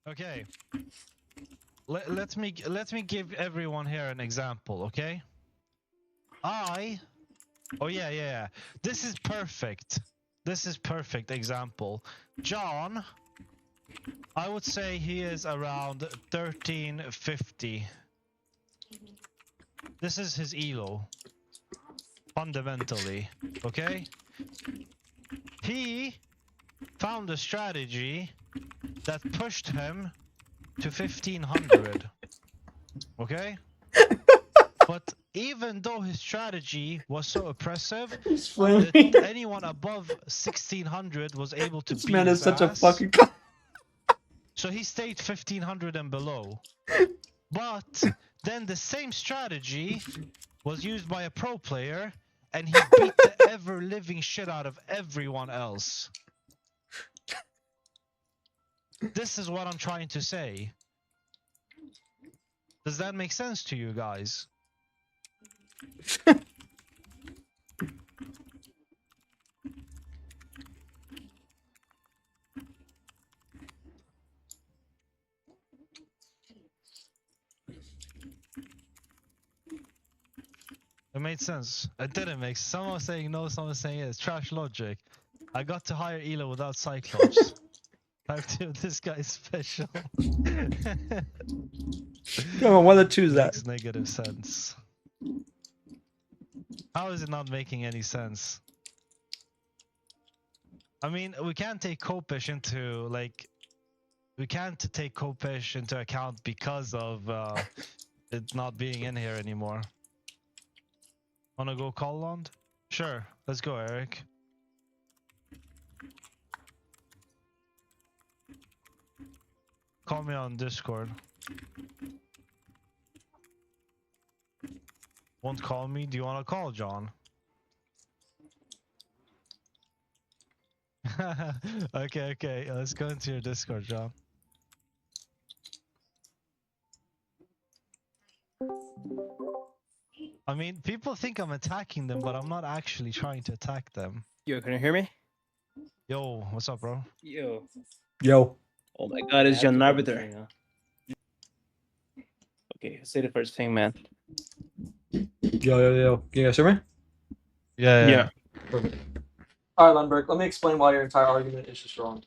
Okay. Let me give everyone here an example, okay? Oh yeah. This is perfect. This is perfect example. John, I would say he is around 1350. This is his elo. Fundamentally, okay? He found a strategy that pushed him to 1500. Okay? But even though his strategy was so oppressive that anyone above 1600 was able to beat man his is such ass, a fucking. so he stayed 1500 and below. But then the same strategy was used by a pro player, and he beat the ever-living shit out of everyone else. This is what I'm trying to say. Does that make sense to you guys? It made sense. It didn't make sense. Someone was saying no, someone was saying yes. Trash logic. I got to higher elo without Cyclops. This guy is special. Come on, one of the two is that. Makes negative sense. How is it not making any sense? I mean, we can't take Kopesh into, like... We can't take Kopesh into account because of it not being in here anymore. Wanna go call Lund? Sure, let's go, Eric. Call me on Discord. Won't call me? Do you want to call John? Okay. Let's go into your Discord, John. I mean, people think I'm attacking them, but I'm not actually trying to attack them. Yo, can you hear me? Yo, what's up, bro? Yo. Oh my god, it's John Arbiter. Okay, say the first thing, man. Yo. Can you guys hear me? Yeah. Perfect. All right, Lundberg, let me explain why your entire argument is just wrong.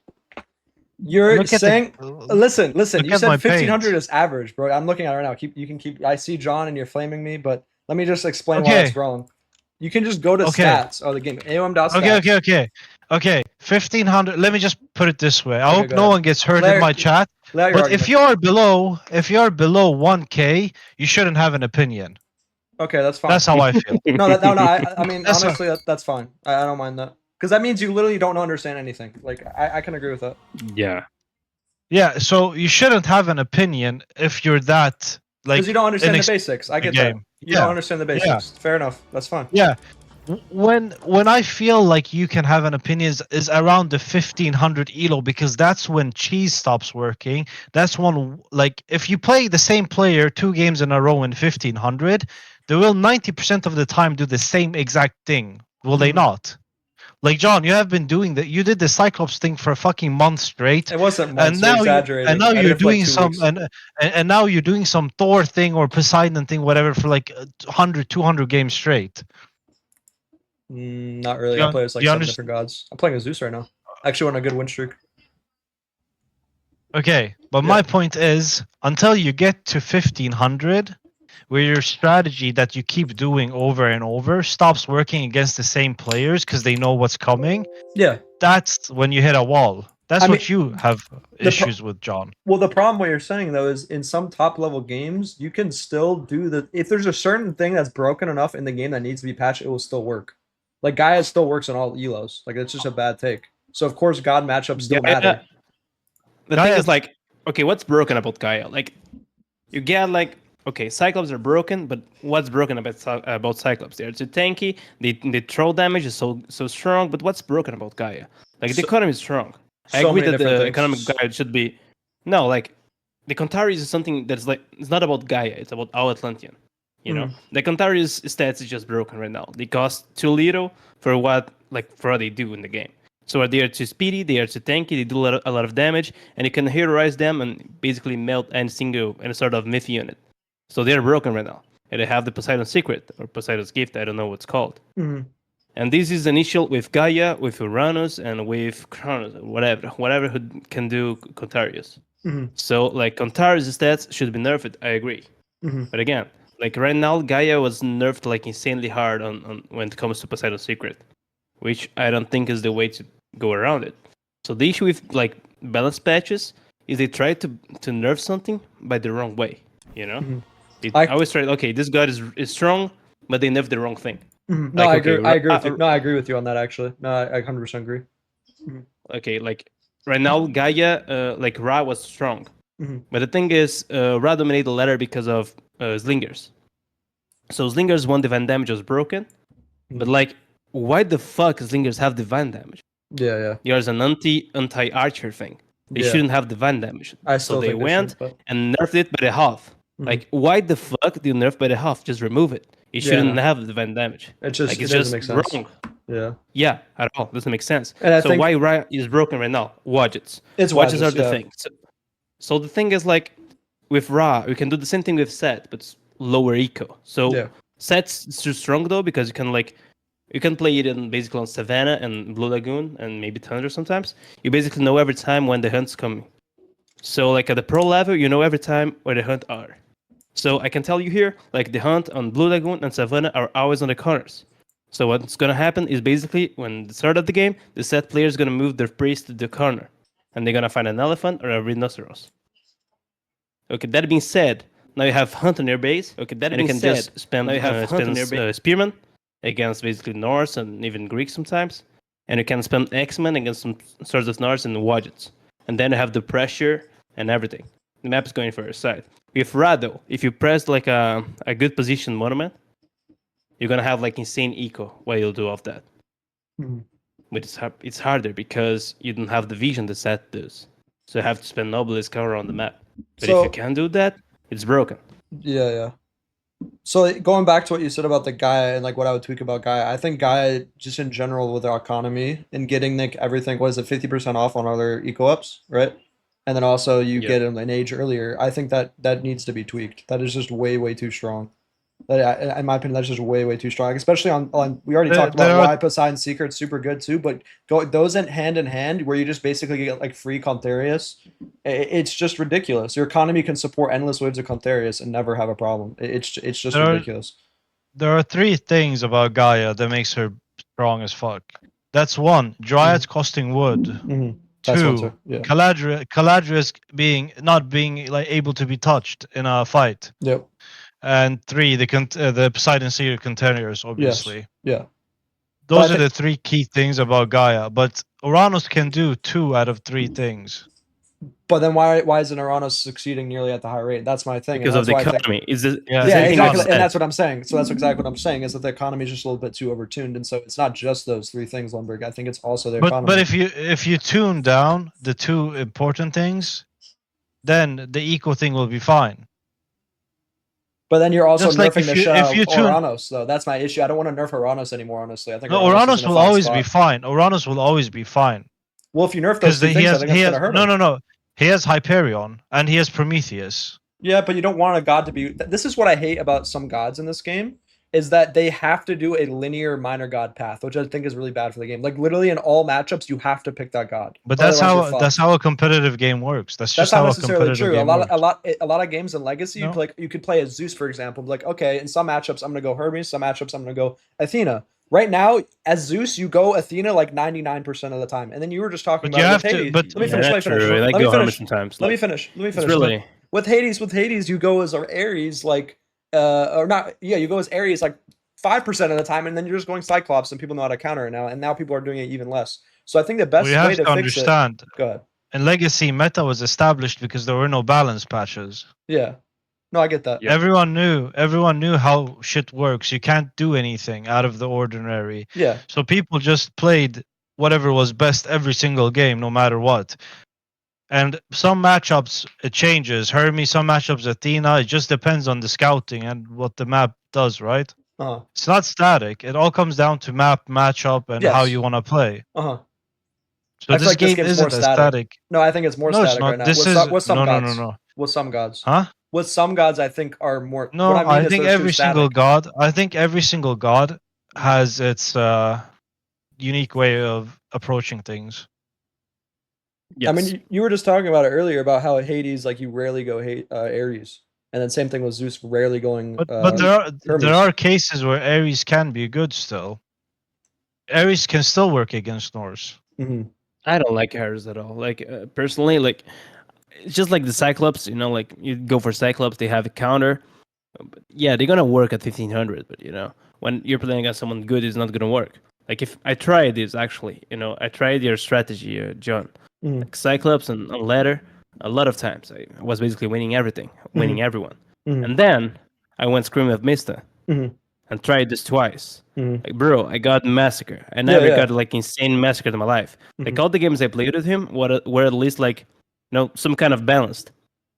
You're saying, listen, you said 1500 is average, bro. I'm looking at it right now. You can keep, I see John and you're flaming me, but let me just explain why it's wrong. You can just go to stats or the game. AOM.stats. Okay. 1500. Let me just put it this way. I hope no one gets hurt in my chat. But if you're below 1K, you shouldn't have an opinion. Okay, that's fine. That's how I feel. No. I mean, honestly, that's fine. I don't mind that. Because that means you literally don't understand anything. Like, I can agree with that. Yeah, so you shouldn't have an opinion if you're that, like... Because you don't understand the basics. I get that. You don't understand the basics. Yeah. Fair enough. That's fine. Yeah. When I feel like you can have an opinion is around the 1500 elo, because that's when cheese stops working. That's when, like, if you play the same player 2 games in a row in 1500, they will 90% of the time do the same exact thing. Will they not? Like, John, you have been doing that. You did the Cyclops thing for a fucking month straight. It wasn't months, you're exaggerating. And now you're doing some, and now you're doing some Thor thing or Poseidon thing, whatever, for like 100, 200 games straight. Not really. I play as like 7 different gods. I'm playing as Zeus right now. Actually on a good win streak. Okay, but my point is, until you get to 1500, where your strategy that you keep doing over and over stops working against the same players because they know what's coming. Yeah. That's when you hit a wall. That's what you have issues with, John. Well, the problem what you're saying, though, is in some top-level games, you can still do the... If there's a certain thing that's broken enough in the game that needs to be patched, it will still work. Like, Gaia still works on all elos. Like, it's just a bad take. So, of course, God matchups still matter. The thing is, like, okay, what's broken about Gaia? Like, you get, like... Okay, Cyclops are broken, but what's broken about Cyclops? They're too tanky. They throw damage is so strong. But what's broken about Gaia? Like the economy is strong. I agree that the economic Gaia should be. No, like the Contari is something that's like it's not about Gaia. It's about our Atlantean. You know, the Contari's stats is just broken right now. They cost too little for what they do in the game. So they are too speedy, they are too tanky, they do a lot of damage, and you can heroize them and basically melt any sort of myth unit. So they're broken right now. And they have the Poseidon's Secret, or Poseidon's Gift, I don't know what's called. Mm-hmm. And this is initial with Gaia, with Uranus, and with Cronus, whatever who can do Contarius. Mm-hmm. So, like, Contarius' stats should be nerfed, I agree. Mm-hmm. But again, like right now, Gaia was nerfed like insanely hard on when it comes to Poseidon's Secret, which I don't think is the way to go around it. So the issue with like balance patches is they try to nerf something by the wrong way. You know, I always try. Okay, this god is strong, but they nerf the wrong thing. Mm-hmm. No, like, I agree with you. No, I agree with you on that. Actually, no, I 100% agree. Mm-hmm. Okay, like right now, Gaia, like Ra was strong, but the thing is, Ra dominated the ladder because of Slingers. So Slingers, one divine damage was broken, but like, why the fuck Slingers have divine damage? Yeah. There's an anti-archer thing. They shouldn't have divine damage. So they went and nerfed it by the half. Like, why the fuck do you nerf by the half? Just remove it. It shouldn't have divine damage. It's just, like, it doesn't make sense. Wrong. Yeah. Yeah, at all. Doesn't make sense. And so why Riot is broken right now? Widgets. Widgets are the thing. So the thing is, like, with Ra, we can do the same thing with Set, but lower eco. So Set's too strong though, because you can play it in basically on Savannah and Blue Lagoon and maybe Thunder sometimes. You basically know every time when the hunt's coming. So like at the pro level, you know every time where the hunt are. So I can tell you here, like the hunt on Blue Lagoon and Savannah are always on the corners. So what's gonna happen is basically when the start of the game, the Set player is gonna move their priest to the corner, and they're gonna find an elephant or a rhinoceros. Okay, that being said, now you have hunt on your base. Okay, that being said, just spam spearman against basically Norse and even Greek sometimes, and you can spam X-Men against some sorts of Norse and Widgets, and then you have the pressure and everything. The map is going for your side. With Rado, if you press like a good position monument, you're gonna have like insane eco while you'll do off that. But it's harder because you don't have the vision the Set does. So you have to spend Nobilis cover on the map. But if you can't do that, it's broken. Yeah. So going back to what you said about the Gaia and like what I would tweak about Gaia, I think Gaia just in general with their economy and getting like everything, what is it, 50% off on other eco ups, right? And then also you get an age earlier. I think that needs to be tweaked. That is just way too strong. In my opinion, that's just way too strong. Especially on we already talked about why Poseidon's Secret's super good too, but those in hand where you just basically get like free Contarius, it's just ridiculous. Your economy can support endless waves of Contarius and never have a problem. It's just ridiculous. There are three things about Gaia that makes her strong as fuck. That's one, Dryads costing wood. Two, Caladrius not being like able to be touched in a fight. Yep. And three, the Poseidon Secret containers, obviously. Yes. Yeah. Those are the three key things about Gaia. But Uranus can do 2 out of 3 things. But then why isn't Uranus succeeding nearly at the high rate? That's my thing. Because of the economy. Exactly. And that's what I'm saying. So that's exactly what I'm saying is that the economy is just a little bit too overtuned. And so it's not just those 3 things, Lundberg. I think it's also the economy. But if you tune down the 2 important things, then the eco thing will be fine. But then you're also nerfing the shit out of Uranus, though. That's my issue. I don't want to nerf Uranus anymore, honestly. I think Uranus will always be fine. Uranus will always be fine. Well, if you nerf those 2 things, I think it's going to hurt him. No. He has Hyperion, and he has Prometheus. Yeah, but you don't want a god to be... This is what I hate about some gods in this game, is that they have to do a linear minor god path, which I think is really bad for the game. Like, literally in all matchups, you have to pick that god. But that's how a competitive game works. That's just how a competitive game works. A lot of games in Legacy, you could play as Zeus, for example. Like, okay, in some matchups, I'm going to go Hermes. Some matchups, I'm going to go Athena. Right now, as Zeus, you go Athena like 99% of the time. And then you were just talking about Hades. Let me finish. Really... With Hades, you go as Ares like you go as Ares like 5% of the time, and then you're just going Cyclops, and people know how to counter it now, and now people are doing it even less. So I think the best way to fix it... Go ahead. In Legacy, meta was established because there were no balance patches. Yeah. No, I get that. Yeah. Everyone knew how shit works. You can't do anything out of the ordinary. Yeah. So people just played whatever was best every single game, no matter what. And some matchups, it changes. Hermes, some matchups, Athena. It just depends on the scouting and what the map does, right? Uh-huh. It's not static. It all comes down to map, matchup, and how you want to play. Uh-huh. So this game isn't a static. No, I think it's more static right now. This is with some gods. no. With some gods. Huh? With some gods, I think are more. No, what I mean I is think they're every too static. single god. I think every single god has its unique way of approaching things. Yes. I mean, you were just talking about it earlier about how Hades, like you rarely go Ares, and then same thing with Zeus, rarely going. But there are cases where Ares can be good still. Ares can still work against Norse. Mm-hmm. I don't like Ares at all. Like personally, like it's just like the Cyclops. You know, like you go for Cyclops, they have a counter. But yeah, they're gonna work at 1500, but you know, when you're playing against someone good, it's not gonna work. Like if I tried this actually, you know, I tried your strategy, John. Mm-hmm. Like Cyclops and ladder, a lot of times I was basically winning everything, winning everyone. Mm-hmm. And then I went Scream of Mista and tried this twice. Like, bro, I got massacre. I never got like insane massacre in my life. Like all the games I played with him were at least like, you know, some kind of balanced.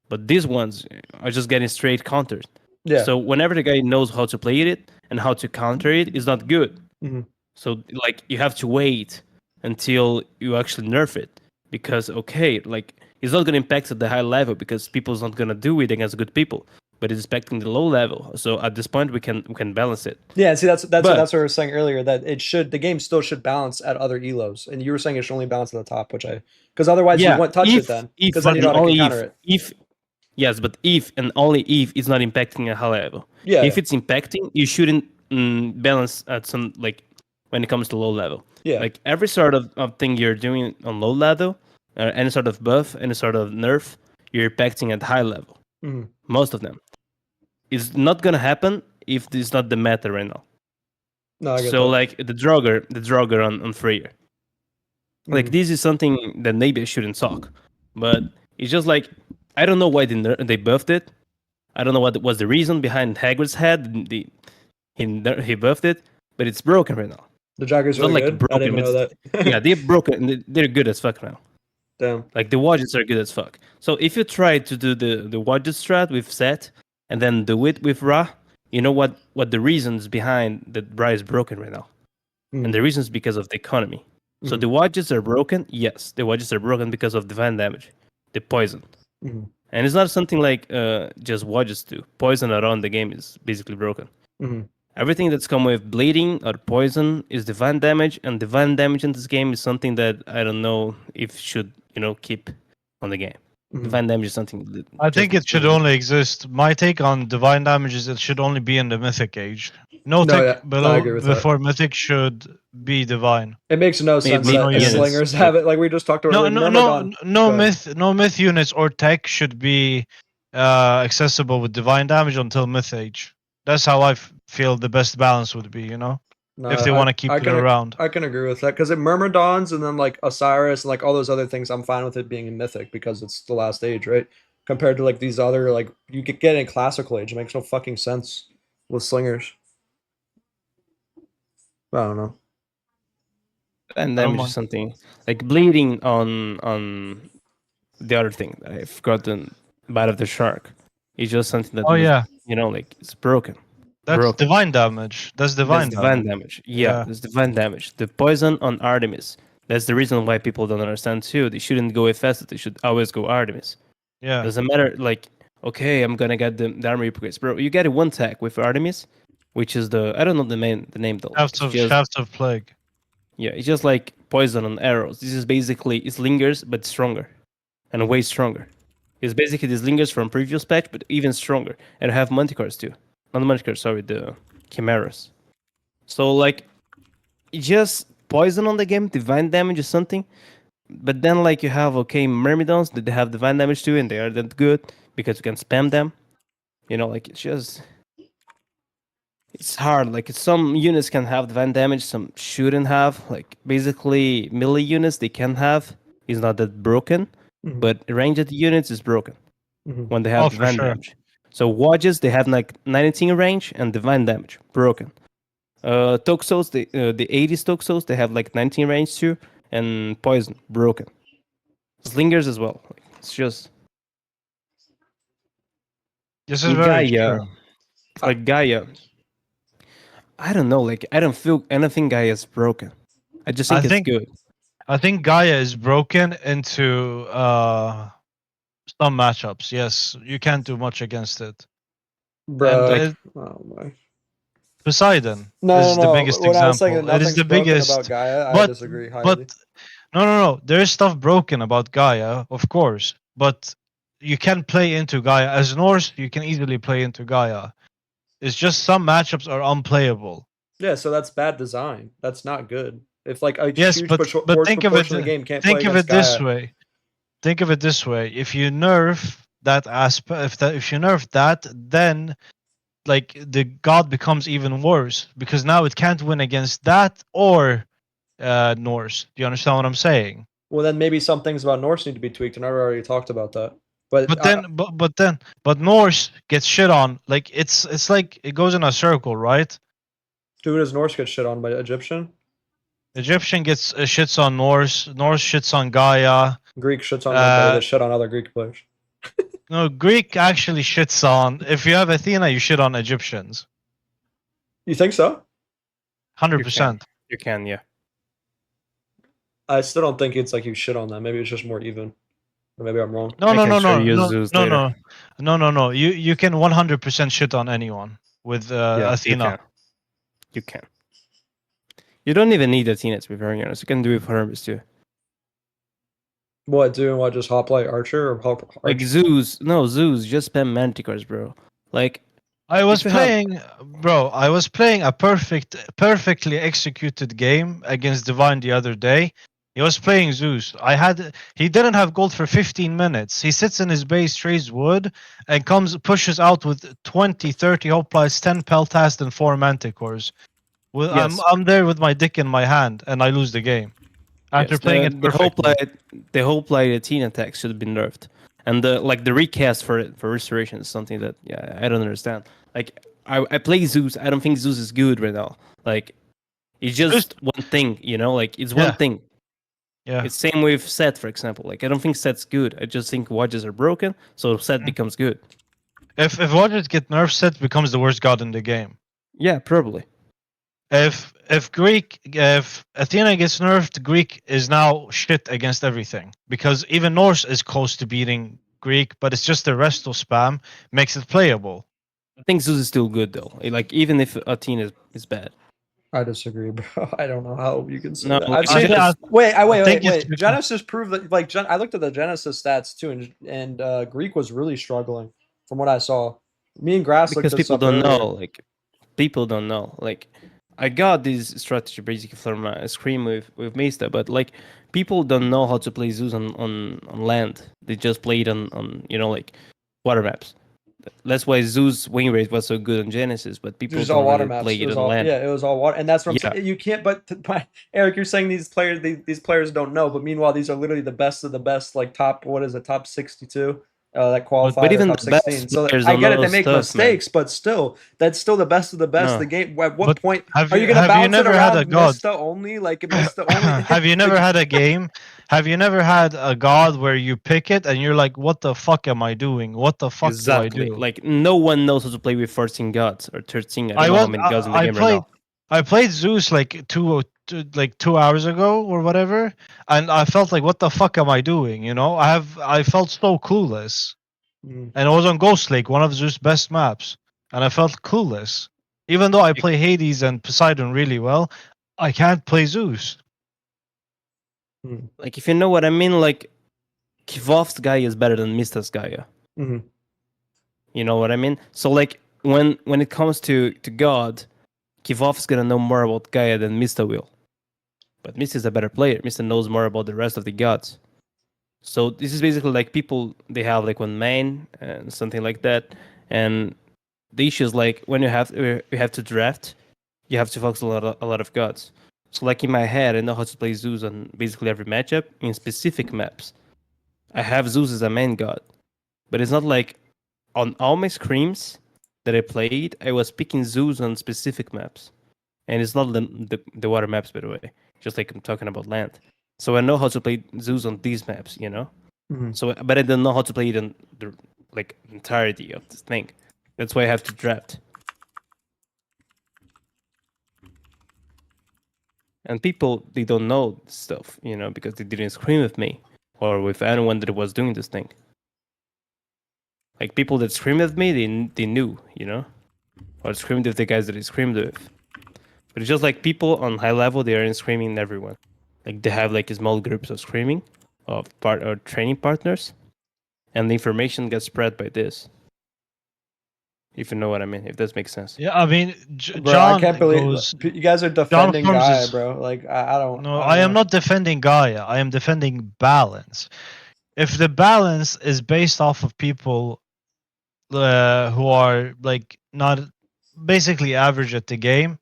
But these ones are just getting straight counters. Yeah. So whenever the guy knows how to play it and how to counter it, it's not good. So like you have to wait until you actually nerf it. Because like it's not gonna impact at the high level because people's not gonna do it against good people, but it's impacting the low level. So at this point we can balance it. Yeah, see that's what I was saying earlier, that the game still should balance at other elos, and you were saying it should only balance at the top, because otherwise you won't touch it then, because then you know how to counter it. Yes, but if and only if it's not impacting a high level. Yeah. If it's impacting, you shouldn't balance at some like when it comes to low level. Yeah. Like every sort of thing you're doing on low level, any sort of buff, any sort of nerf, you're impacting at high level. Most of them. It's not gonna happen if this is not the meta right now. No, I get that. Like the Draugr on Freyr. Like this is something that maybe I shouldn't talk, but it's just like I don't know why they buffed it. I don't know what was the reason behind Hagrid's head. He buffed it, but it's broken right now. The Draugrs are really good. I didn't know that. Yeah, they're broken. They're good as fuck now. Damn. Like the Wadgets are good as fuck. So if you try to do the Wadget strat with Set and then do it with Ra, you know what the reasons behind that Ra is broken right now. And the reasons because of the economy. So the Wadgets are broken. Yes, the Wadgets are broken because of divine damage, the poison. And it's not something like just Wadgets do. Poison around the game is basically broken. Everything that's come with bleeding or poison is divine damage, and divine damage in this game is something that I don't know if should, you know, keep on the game. Divine damage is something that I think it should only exist. My take on divine damage is it should only be in the Mythic age. Before Mythic should be divine. It makes no sense that slingers have it, like we just talked about. No myth units or tech should be accessible with divine damage until Myth age. That's how I feel the best balance would be, you know? If they want to keep it around. I can agree with that, because it Myrmidons and then like Osiris and like all those other things, I'm fine with it being in Mythic because it's the last age, right? Compared to like these other, like you could get in Classical Age. It makes no fucking sense with slingers. I don't know. And damage is something like bleeding on the other thing that I've gotten Bite of the Shark. It's just something that you know, like it's broken. That's divine damage. That's divine damage. Yeah, that's divine damage. The poison on Artemis. That's the reason why people don't understand too. They shouldn't go Hephaestus. They should always go Artemis. Yeah. Doesn't matter. Like, okay, I'm gonna get the armor upgrades, bro. You get a one tag with Artemis, which is I don't know the name though. Shafts of Plague. Yeah, it's just like poison on arrows. This is basically it's lingers but stronger, and way stronger. It's basically these lingers from previous patch, but even stronger. And I have Manticores too. Not the Manticores, sorry, the Chimeras. So like, just poison on the game, divine damage is something. But then like you have Myrmidons that they have divine damage too, and they are that good because you can spam them. You know, like it's hard. Like some units can have divine damage, some shouldn't have. Like basically melee units they can have. It's not that broken. But ranged units is broken when they have divine damage. So Wadges, they have like 19 range and divine damage, broken. Toxos, the 80s Toxos, they have like 19 range too, and poison, broken. Slingers as well. It's just... This is very Gaia, true. like Gaia, I don't know, like I don't think Gaia is broken. I just think it's good. I think Gaia is broken into some matchups. Yes, you can't do much against it. Bro, And oh my. Poseidon No, is the no, no. biggest When I was saying that example. It is nothing's the broken about biggest, Gaia, I but disagree but highly. no. There is stuff broken about Gaia, of course, but you can play into Gaia as Norse. You can easily play into Gaia. It's just some matchups are unplayable. Yeah, so that's bad design. That's not good. If like a Yes, huge but proportion of the game can't play think of against it this Gaia. way. Think of it this way: if you nerf that aspect, if you nerf that, then like the god becomes even worse because now it can't win against that or Norse. Do you understand what I'm saying? Well, then maybe some things about Norse need to be tweaked, and I already talked about that. But But Norse gets shit on. Like it's like it goes in a circle, right? who does Norse get shit on by Egyptian? Egyptian gets shits on Norse. Norse shits on Gaia. Greek shits on nobody. They Uh, shit on other Greek players. no, Greek actually shits on. If you have Athena, you shit on Egyptians. You think so? 100%. You can, yeah. I still don't think it's like you shit on them. Maybe it's just more even. Or maybe I'm wrong. No, I no, can no, show no, you no, Zeus no, later. no. You can 100% shit on anyone with Yeah, Athena. You can. You don't even need Athena to be very honest. You can do it for Hermes too. What, doing what? Just hoplite Archer or hop Archer? Like Zeus, no Zeus, just spam manticores, bro. Like I was if you have- playing, bro. I was playing a perfectly executed game against Divine the other day. He was playing Zeus. He didn't have gold for 15 minutes. He sits in his base, trades wood, and pushes out with 20, 30 hoplites, 10 peltast, and 4 manticores. Well, yes, I'm there with my dick in my hand, and I lose the game after yes, playing it perfectly. the whole play Athena attack should have been nerfed. And the recast for restoration is something that I don't understand. Like I play Zeus. I don't think Zeus is good right now. Like it's just one thing, you know. Like it's one Yeah, thing. yeah. It's same with Set, for example. Like I don't think Set's good. I just think watches are broken, so Set becomes good. If Waters get nerfed, Set becomes the worst god in the game. Yeah, probably. If Athena gets nerfed, Greek is now shit against everything because even Norse is close to beating Greek, but it's just the resto spam makes it playable. I think Zeus is still good though. Like even if Athena is bad. I disagree, bro. I don't know how you can say No, that. I've it's seen. just Wait. Genesis proved that. Like, I looked at the Genesis stats too, and Greek was really struggling from what I saw. Me and Grass looked because this people up don't earlier. know. Like people don't know. Like I got this strategy basically from a scream with Mista, but like people don't know how to play Zeus on land. They just play it on like water maps. That's why Zeus win rate was so good on Genesis, but It people was all don't water really maps. play It it was on all land. it was all water, and that's what I'm Yeah. saying. You can't. But Eric, you're saying these players don't know, but meanwhile, these are literally the best of the best. Like top, what is it? Top 62 that qualified, But or even top the best 16. So players I don't get it. know They make stuff, man. mistakes, but still, that's still the best of the best. No. The game. At what But point have are you you going to have you bounce it never had a around god? Mista only? Like Mista only. Have you never had a game? Have you never had a god where you pick it and you're like, what the fuck am I doing? What the fuck do I Exactly. do? Like no one knows how to play with 14 gods or 13. I don't know how many gods in the game right now. I played Zeus like 2 hours ago or whatever, and I felt like, what the fuck am I doing? You know, I felt so clueless, Mm. and it was on Ghost Lake, one of Zeus' best maps, and I felt clueless. Even though I play Hades and Poseidon really well, I can't play Zeus. Like if you know what I mean, like Kivov's Gaia is better than Mista's Gaia. Mm-hmm. You know what I mean? So like when it comes to God, Kivov's gonna know more about Gaia than Mista will. But Mista is a better player. Mista knows more about the rest of the gods. So this is basically like people they have like one main and something like that. And the issue is like when you have to draft, you have to focus a lot of gods. So like in my head, I know how to play Zeus on basically every matchup in specific maps. I have Zeus as a main god, but it's not like on all my screams that I played, I was picking Zeus on specific maps, and it's not the water maps, by the way. Just like I'm talking about land, so I know how to play Zeus on these maps, you know. Mm-hmm. So, but I don't know how to play it in the like entirety of this thing. That's why I have to draft. And people, they don't know stuff, because they didn't scream with me or with anyone that was doing this thing. Like people that screamed at me, they knew, or screamed with the guys that they screamed with. But it's just like people on high level, they aren't screaming at everyone. Like they have like small groups of screaming of part or training partners, and the information gets spread by this. If you know what I mean, if this makes sense. Yeah, I mean, Bro, I can't believe you guys are defending Gaia, bro. Like I don't. No, I am not defending Gaia. I am defending balance. If the balance is based off of people who are like not basically average at the game,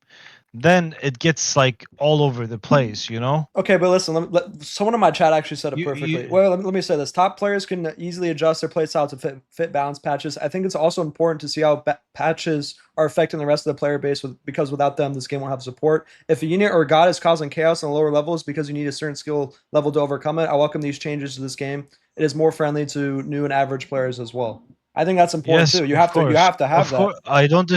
then it gets like all over the place, Okay, but listen, someone in my chat actually said it perfectly. Well, let me say this. Top players can easily adjust their playstyle to fit balance patches. I think it's also important to see how patches are affecting the rest of the player base because without them, this game won't have support. If a unit or god is causing chaos on the lower levels because you need a certain skill level to overcome it, I welcome these changes to this game. It is more friendly to new and average players as well. I think that's important too. You have to have that. I don't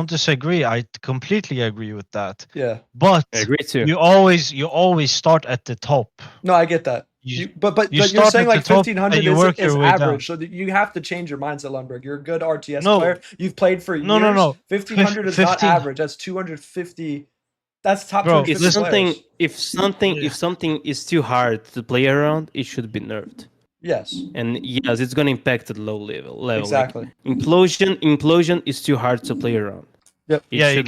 disagree. I completely agree with that. Yeah. But I agree too. you always start at the top. No, I get that. But you're saying like 1500 is average, so you have to change your mindset, Lundberg. You're a good RTS player. You've played for years. No. 1500 is not average. That's 250. That's top 250 if something is too hard to play around, it should be nerfed. Yes. And yes, it's going to impact the low level. Exactly. Like, implosion is too hard to play around. Yep. You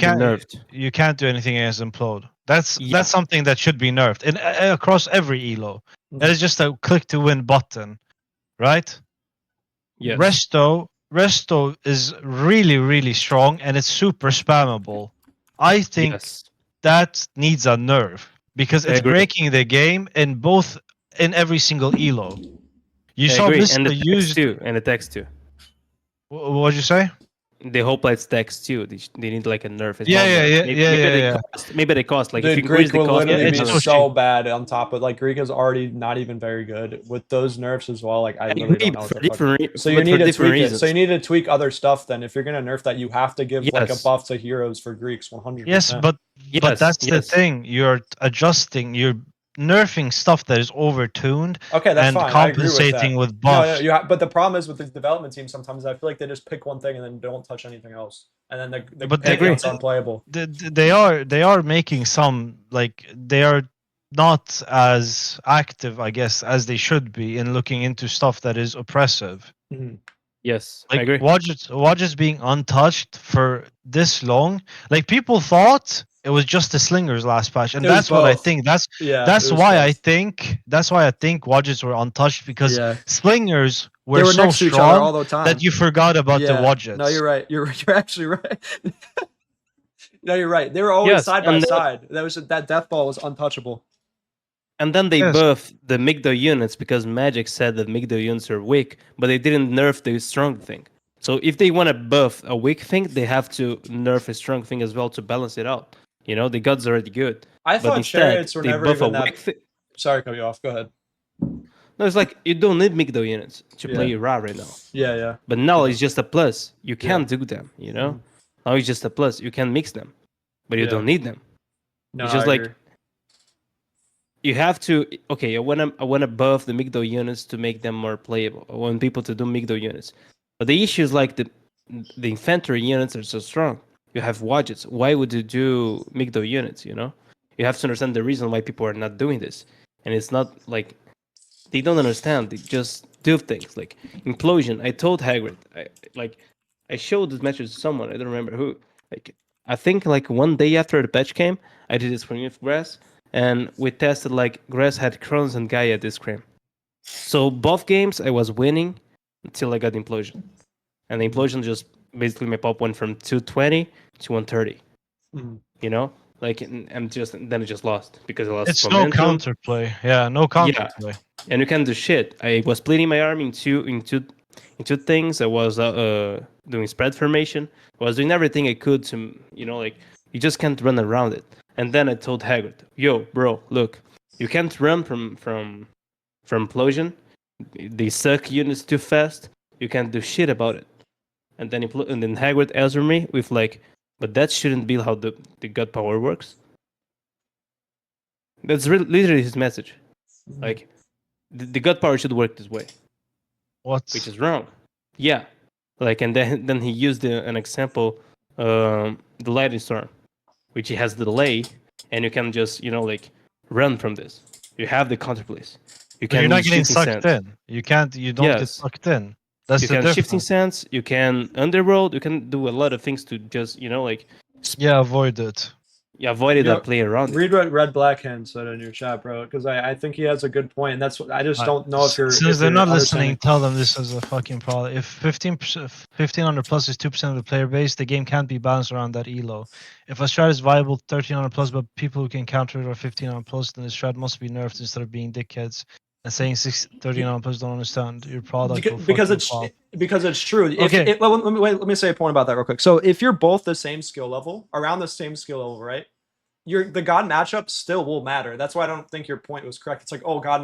can't do anything against implode. That's something that should be nerfed across every elo. Mm-hmm. That is just a click to win button, right? Yes. Resto is really, really strong and it's super spammable. I think that needs a nerf because it's breaking the game in every single elo. You saw this and the text too. What did you say? The hoplites text too. They need like a nerf. Maybe they cost like Dude, if you increase Greek the cost. Will literally be so bad on top of like Greek is already not even very good with those nerfs as well. Like I literally don't know what the fuck. So you need to tweak it. So you need to tweak other stuff. Then if you're gonna nerf that, you have to give like a buff to heroes for Greeks 100%. Yes, but that's the thing. You're adjusting. You're nerfing stuff that is overtuned and fine. compensating with buffs. No, but the problem is with the development team sometimes I feel like they just pick one thing and then don't touch anything else. And then it's unplayable. They are making some like they are not as active, I guess, as they should be in looking into stuff that is oppressive. Mm-hmm. Yes, like, I agree. Wadget's being untouched for this long. Like people thought it was just the slingers last patch, and that's what I think. That's why I think Wadgets were untouched because slingers were so next to each other all the time that you forgot about the Wadgets. No, you're right. You're actually right. No, you're right. They were always side by side. That death ball was untouchable. And then they buffed the Migdo units because Magic said that Migdo units are weak, but they didn't nerf the strong thing. So if they want to buff a weak thing, they have to nerf a strong thing as well to balance it out. The god's already good. I thought chariots were never even that... Sorry, cut you off. Go ahead. No, it's like you don't need Migdo units to play Ra right now. Yeah. But now it's just a plus. You can do them, Now it's just a plus. You can mix them, but you don't need them. No, it's just you have to. Okay, I want to buff the Migdo units to make them more playable. I want people to do Migdo units, but the issue is like the infantry units are so strong. You have Wadgets. Why would you do Migdo units? You have to understand the reason why people are not doing this, and it's not like they don't understand. They just do things like Implosion. I told Hagrid. I showed this message to someone. I don't remember who. Like I think like one day after the patch came, I did this for with Grass. And we tested like Grass had Crohn's and Gaia this cream. So both games I was winning until I got Implosion. And the Implosion just basically my pop went from 220 to 130. Mm-hmm. Like and then I just lost because I lost. It's momentum. No counterplay. Yeah, no counterplay. Yeah. And you can't do shit. I was splitting my army in two things. I was doing spread formation. I was doing everything I could to like you just can't run around it. And then I told Hagrid, "Yo, bro, look, you can't run from Implosion. They suck units too fast. You can't do shit about it." And then Hagrid answered me with like, "But that shouldn't be how the god power works." That's literally his message. Like, the god power should work this way. Which is wrong. Yeah. Like, and then he used an example, the lightning storm, which he has the delay, and you can just, like, run from this. You have the counterplays. You can you're not getting sucked sands. In. You can't. You don't get sucked in. That's you the can difference. shifting sands. You can underworld. You can do a lot of things to just, like, avoid it. Yeah, avoided that play around. Read what Red Blackhand said in your chat, bro, because I think he has a good point, and that's what I just don't know if you're. Since they're not listening, tell them this is a fucking problem. If 1500 plus is 2% of the player base, the game can't be balanced around that elo. If a strat is viable 1300 plus, but people who can counter it are 1500 plus, then the strat must be nerfed instead of being dickheads and saying 1300 plus don't understand your product. Because it's true. Okay. Let me say a point about that real quick. So if you're both the same skill level, around the same skill level, right? The god matchup still will matter. That's why I don't think your point was correct. It's like, oh, god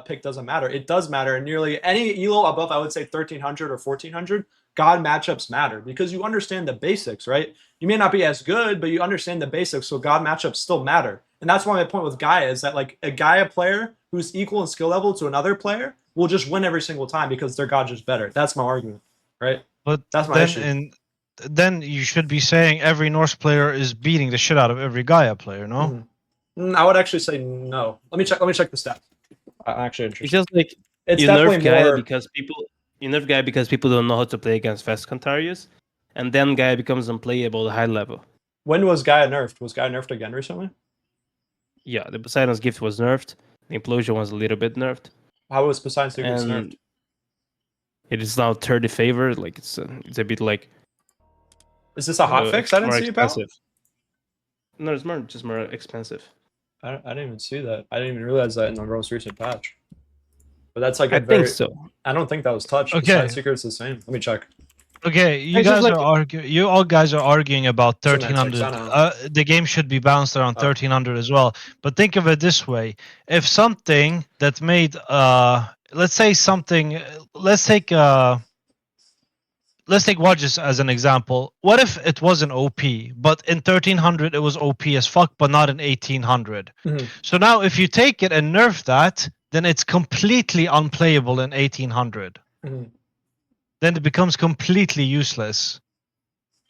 pick doesn't matter. It does matter. And nearly any elo above, I would say 1300 or 1400, god matchups matter because you understand the basics, right? You may not be as good, but you understand the basics, so god matchups still matter. And that's why my point with Gaia is that, like, a Gaia player who's equal in skill level to another player will just win every single time because their god just better. That's my argument, right? But that's my issue. Then you should be saying every Norse player is beating the shit out of every Gaia player, no? I would actually say no. Let me check the stats. I'm actually interested. It's just like it's you nerf Gaia because people don't know how to play against fast Cantarius, and then Gaia becomes unplayable at high level. When was Gaia nerfed? Was Gaia nerfed again recently? Yeah, the Poseidon's gift was nerfed. The Implosion was a little bit nerfed. How was Poseidon's gift nerfed? It is now 30 favor. Like it's a bit like. Is this a hotfix? I didn't see about. No, it's just more expensive. I didn't even see that. I didn't even realize that in the most recent patch. But that's like I think so. I don't think that was touched. Okay. The side secret's the same. Let me check. Okay, you all guys are arguing about 1300. The game should be balanced around 1300 as well. But think of it this way: if something that made let's take Watches as an example. What if it wasn't OP, but in 1300 it was OP as fuck, but not in 1800? Mm-hmm. So now if you take it and nerf that, then it's completely unplayable in 1800. Mm-hmm. Then it becomes completely useless.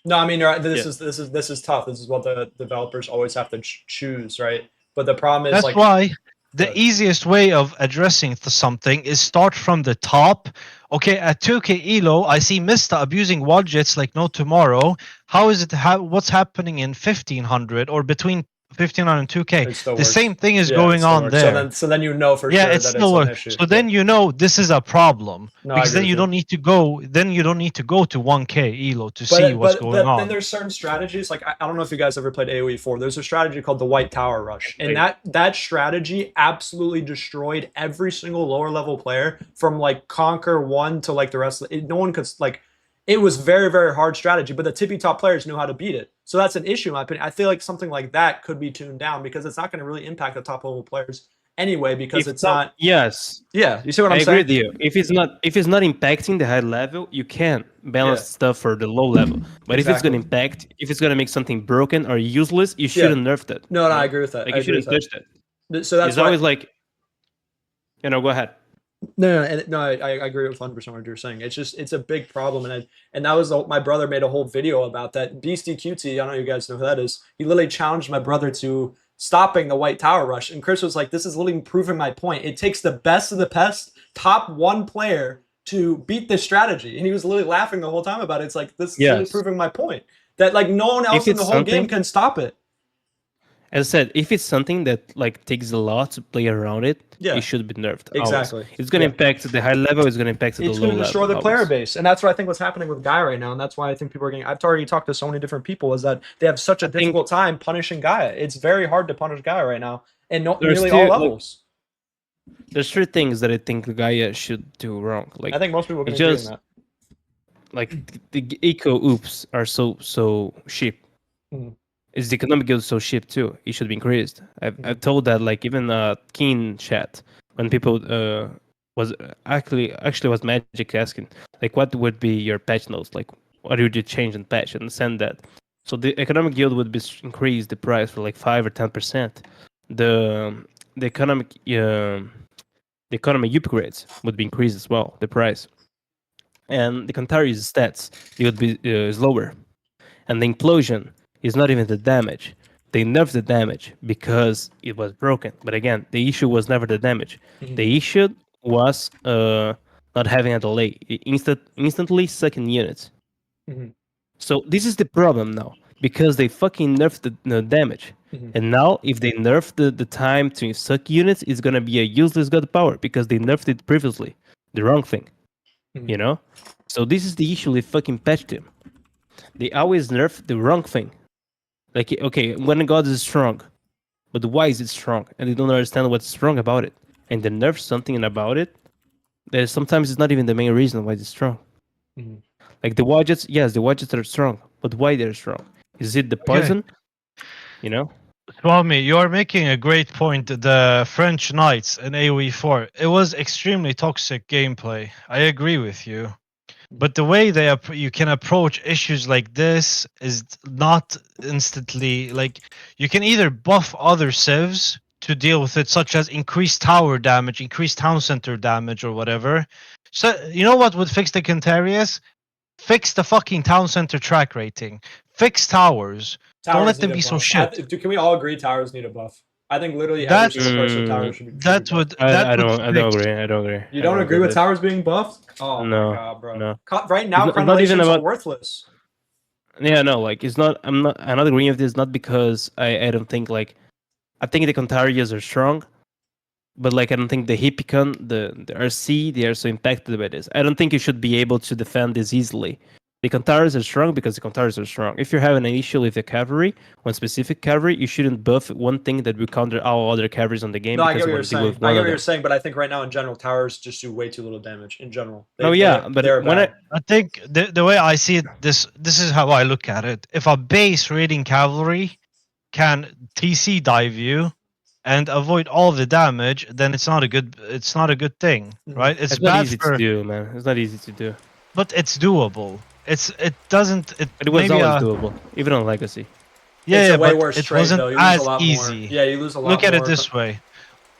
No, I mean, this is tough. This is what the developers always have to choose, right? But the problem is that's why the easiest way of addressing something is start from the top. Okay, at 2k elo, I see Mista abusing Wadjets like no tomorrow. How is it? What's happening in 1500 or between 1500 and 2k? The same thing is going on there. So then you know for sure that it's an issue. So then you know this is a problem because then you don't need to go. Then you don't need to go to 1k elo to see what's going on. Then there's certain strategies. Like I don't know if you guys ever played AoE 4. There's a strategy called the White Tower Rush, and that strategy absolutely destroyed every single lower level player from like Conquer 1 to like the rest of it. No one could like. It was very, very hard strategy, but the tippy top players knew how to beat it. So that's an issue in my opinion. I feel like something like that could be tuned down because it's not going to really impact the top level players anyway because it's not. Yes. Yeah, you see what I'm saying? I agree with you. If it's not impacting the high level, you can balance stuff for the low level. But if it's going to impact, if it's going to make something broken or useless, you shouldn't nerf that. No, I agree with that. Like you shouldn't touch that. So that's always like, go ahead. No, I agree with 100% what you're saying. It's a big problem, and that was my brother made a whole video about that. Beastie QT, I don't know if you guys know who that is. He literally challenged my brother to stopping the White Tower Rush, and Chris was like, "This is literally proving my point. It takes the best of the best, top one player to beat this strategy," and he was literally laughing the whole time about it. It's like this is really proving my point that like no one else in the whole game can stop it. As I said, if it's something that like takes a lot to play around it, it should be nerfed. Exactly. Always. It's going to impact the high level. It's going to impact the low level. It's going to destroy the player base, and that's what I think what's happening with Gaia right now, and that's why I think people are getting. I've already talked to so many different people is that they have such a difficult time punishing Gaia. It's very hard to punish Gaia right now, and nearly all levels. There's 3 things that I think Gaia should do wrong. Like I think most people are going to do that. Like the eco oops are so cheap. Is the economic guild so cheap too? It should be increased. I've told that like even Keen chat when people was actually was Magic asking like what would be your patch notes, like what would you change in patch, and send that. So the economic guild would be increase the price for like 5 or 10%. the economic upgrades would be increased as well, the price, and the Cantari's stats it would be is lower, and the implosion is not even the damage. They nerfed the damage because it was broken. But again, the issue was never the damage. The issue was not having a delay. It instantly sucking units. So this is the problem now because they fucking nerfed the damage. And now if they nerf the time to suck units, it's gonna be a useless god power because they nerfed it previously. The wrong thing. You know? So this is the issue they fucking patched him. They always nerf the wrong thing. Like, okay, when a god is strong, but why is it strong? And they don't understand what's strong about it. And they nerf something about it that sometimes it's not even the main reason why it's strong. Like the widgets, yes, the widgets are strong, but why they're strong? Is it the poison? You know? Swami, you are making a great point. The French Knights in AoE 4, it was extremely toxic gameplay. I agree with you. But the way you can approach issues like this is not instantly, like, you can either buff other civs to deal with it, such as increased tower damage, increased town center damage, or whatever. So, you know what would fix the Cantarius? Fix the fucking town center track rating. Fix towers. Don't let them be so shit. Can we all agree towers need a buff? I think literally every single person with towers should be. I don't agree. I don't agree. You don't agree with towers being buffed? Oh no, my god, bro. No. Right now, crenellations are worthless. Yeah, no, like it's not. I'm not agreeing with this. Not because I don't think like. I think the Contarias are strong, but like I don't think the Hippicon, the RC, they are so impacted by this. I don't think you should be able to defend this easily. The Contaras are strong because the Contaras are strong. If you're having an issue with the cavalry, one specific cavalry, you shouldn't buff one thing that will counter all other cavalries on the game. No, I get what you're saying. I get what you're saying, but I think right now in general, towers just do way too little damage in general. But when I think the way I see it, this is how I look at it. If a base raiding cavalry can TC dive you and avoid all the damage, then it's not a good thing, right? It's not easy to do, man. It's not easy to do. But it's doable. It was always doable, even on Legacy. Yeah, way but worse it trade, wasn't though. You as lose a lot easy. More. Yeah, you lose a lot. Look at it this way.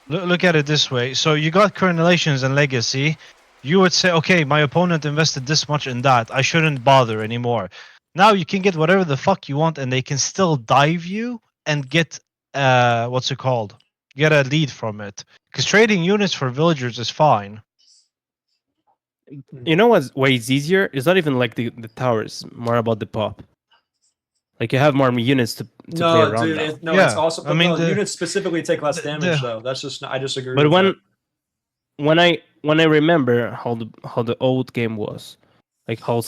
Look at it this way. So you got crenellations and Legacy. You would say, okay, my opponent invested this much in that. I shouldn't bother anymore. Now you can get whatever the fuck you want, and they can still dive you and get what's it called? Get a lead from it. Because trading units for villagers is fine. You know what's way easier? It's not even like the towers, more about the pop. Like you have more units to play around. It's also. I mean, units specifically take less damage though. That's just I disagree. But when I remember how the old game was, like how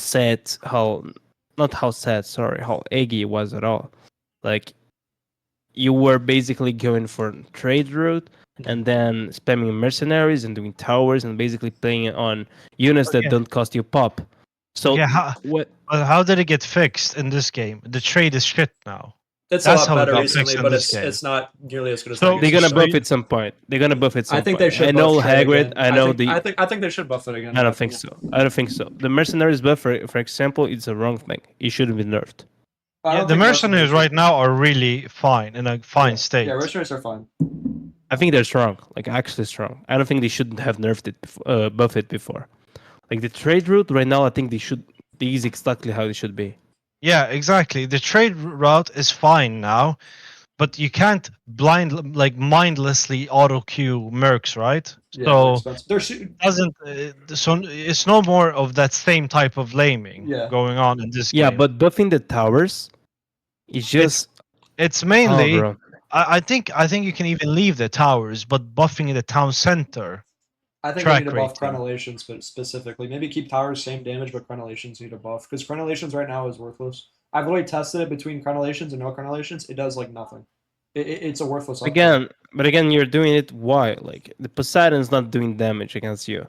eggy it was at all. Like you were basically going for trade route and then spamming mercenaries and doing towers and basically playing on units that don't cost you pop. So how did it get fixed in this game? The trade is shit now. That's a lot better recently, but it's not nearly as good as. So they're gonna buff it at some point. I think they should. I know Hagrid. I think they should buff it again. I don't think so. The mercenaries buff, for example, it's a wrong thing. It shouldn't be nerfed. The mercenaries right now are really fine, in a fine state. Yeah, mercenaries are fine. I think they're strong, like actually strong. I don't think they shouldn't have nerfed it, buff it before. Like the trade route right now, I think they is exactly how they should be. Yeah, exactly. The trade route is fine now, but you can't mindlessly auto queue mercs, right? Yeah, so it's no more of that same type of laming going on in this game. Yeah, but buffing the towers is just it's mainly I think you can even leave the towers, but buffing the town center. I think they need to buff crenellations, but specifically, maybe keep towers same damage, but crenellations need a buff because crenellations right now is worthless. I've really tested it between crenellations and no crenellations. It does like nothing. It's a worthless. Again, you're doing it. Why? Like the Poseidon's not doing damage against you.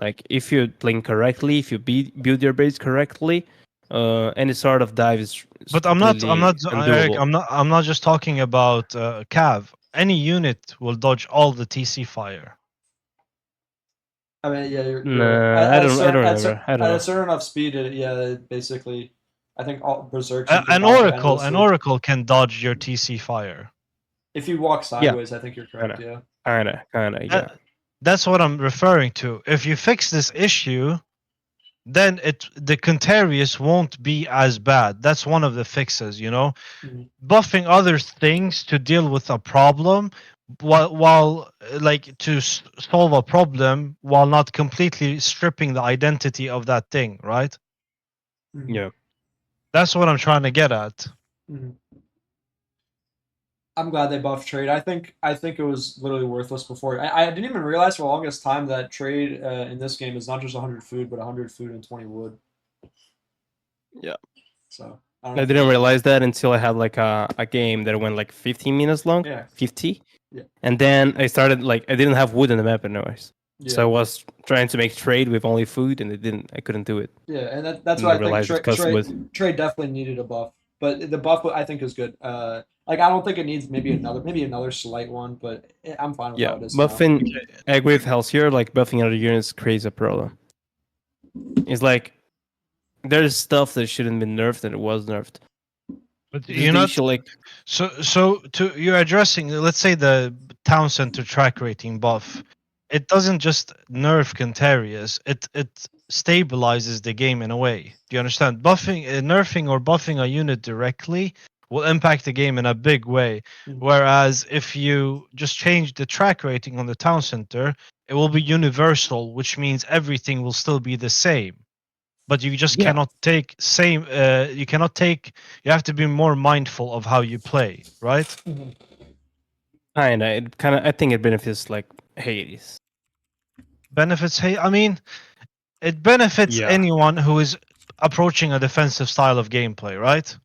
Like if you're playing correctly, if you build your base correctly, any sort of dive is. But I'm not, Eric, I'm not just talking about Cav. Any unit will dodge all the TC fire. I mean, yeah, I don't remember. At a certain enough speed, basically, I think all berserks. An oracle can dodge your TC fire. If you walk sideways, I think you're correct. Kinda. Yeah. Kinda. Yeah. That's what I'm referring to. If you fix this issue, then the Contarious won't be as bad. That's one of the fixes, you know. Buffing other things to deal with a problem while like to solve a problem while not completely stripping the identity of that thing, right? Yeah. That's what I'm trying to get at. I'm glad they buffed trade. I think it was literally worthless before. I didn't even realize for the longest time that trade in this game is not just 100 food, but 100 food and 20 wood. Yeah. So I didn't realize that until I had like a game that went like 15 minutes long. Yeah. 50. Yeah. And then I started like I didn't have wood in the map anyways. Yeah. So I was trying to make trade with only food, and I couldn't do it. Yeah, and that's why I think trade definitely needed a buff, but the buff I think is good. Like I don't think it needs maybe another slight one, but I'm fine with how it is. Buffing, I agree with Hels here. Like buffing other units creates a problem. It's like there's stuff that shouldn't be nerfed and it was nerfed. But you're not like so you're addressing, let's say, the town center track rating buff. It doesn't just nerf Contarious. It stabilizes the game in a way. Do you understand? Nerfing or buffing a unit directly will impact the game in a big way. Whereas if you just change the track rating on the town center, it will be universal, which means everything will still be the same. But you just cannot take same. You cannot take. You have to be more mindful of how you play, right? Kinda. I think it benefits like Hades. Benefits. Hey, I mean, it benefits anyone who is approaching a defensive style of gameplay, right?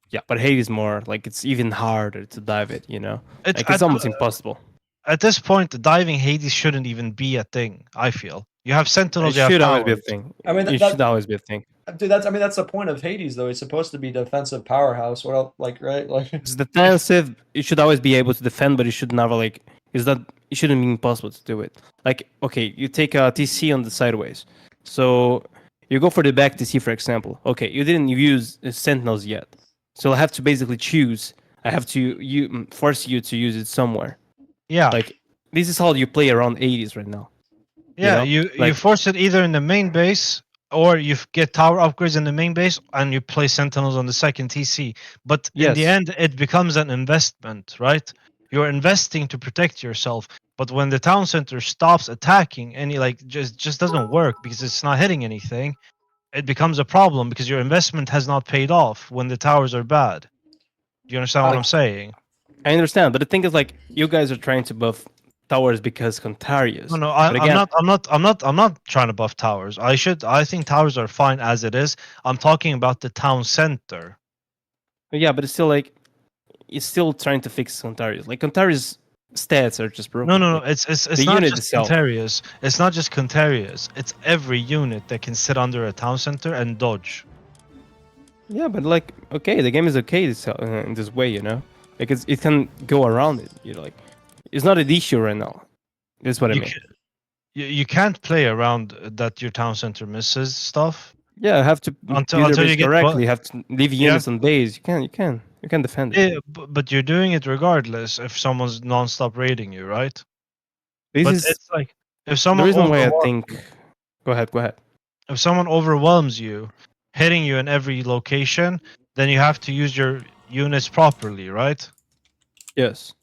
Yeah, but Hades more like it's even harder to dive it. You know, it's almost impossible. At this point, diving Hades shouldn't even be a thing. I feel you have Sentinels. It should always be a thing. I mean, it should always be a thing. Dude, that's the point of Hades, though. It's supposed to be defensive powerhouse. What else, like, right? Like, it's defensive. You should always be able to defend, but you should never like. Is that it shouldn't be impossible to do it. Like, okay, you take a TC on the sideways, so you go for the back TC, for example. Okay, you didn't use Sentinels yet, so I have to basically choose. I have to force you to use it somewhere. Yeah, like this is how you play around 80s right now. Yeah, you force it either in the main base or you get tower upgrades in the main base and you play Sentinels on the second TC. But in the end, it becomes an investment, right? You're investing to protect yourself. But when the town center stops attacking and just doesn't work because it's not hitting anything, it becomes a problem because your investment has not paid off when the towers are bad. Do you understand what I'm saying? I understand, but the thing is, like, you guys are trying to buff towers because Contarious. No, I'm not trying to buff towers. I think towers are fine as it is. I'm talking about the town center. Yeah, but it's still like it's still trying to fix Contarious. Like Contarious stats are just broken. No. Like, It's not just Contarious. It's not just Contarious. It's every unit that can sit under a town center and dodge. Yeah, but like, okay, the game is okay in this way, you know. Like it can go around it. You know, like it's not an issue right now. That's what I mean. You can't play around that your town center misses stuff. Yeah, I have to until you get correctly. You have to leave units on base. You can defend it. Yeah, but you're doing it regardless if someone's non-stop raiding you, right? It's like if someone. The reason why I think. Go ahead. If someone overwhelms you, hitting you in every location, then you have to use your units properly, right? Yes.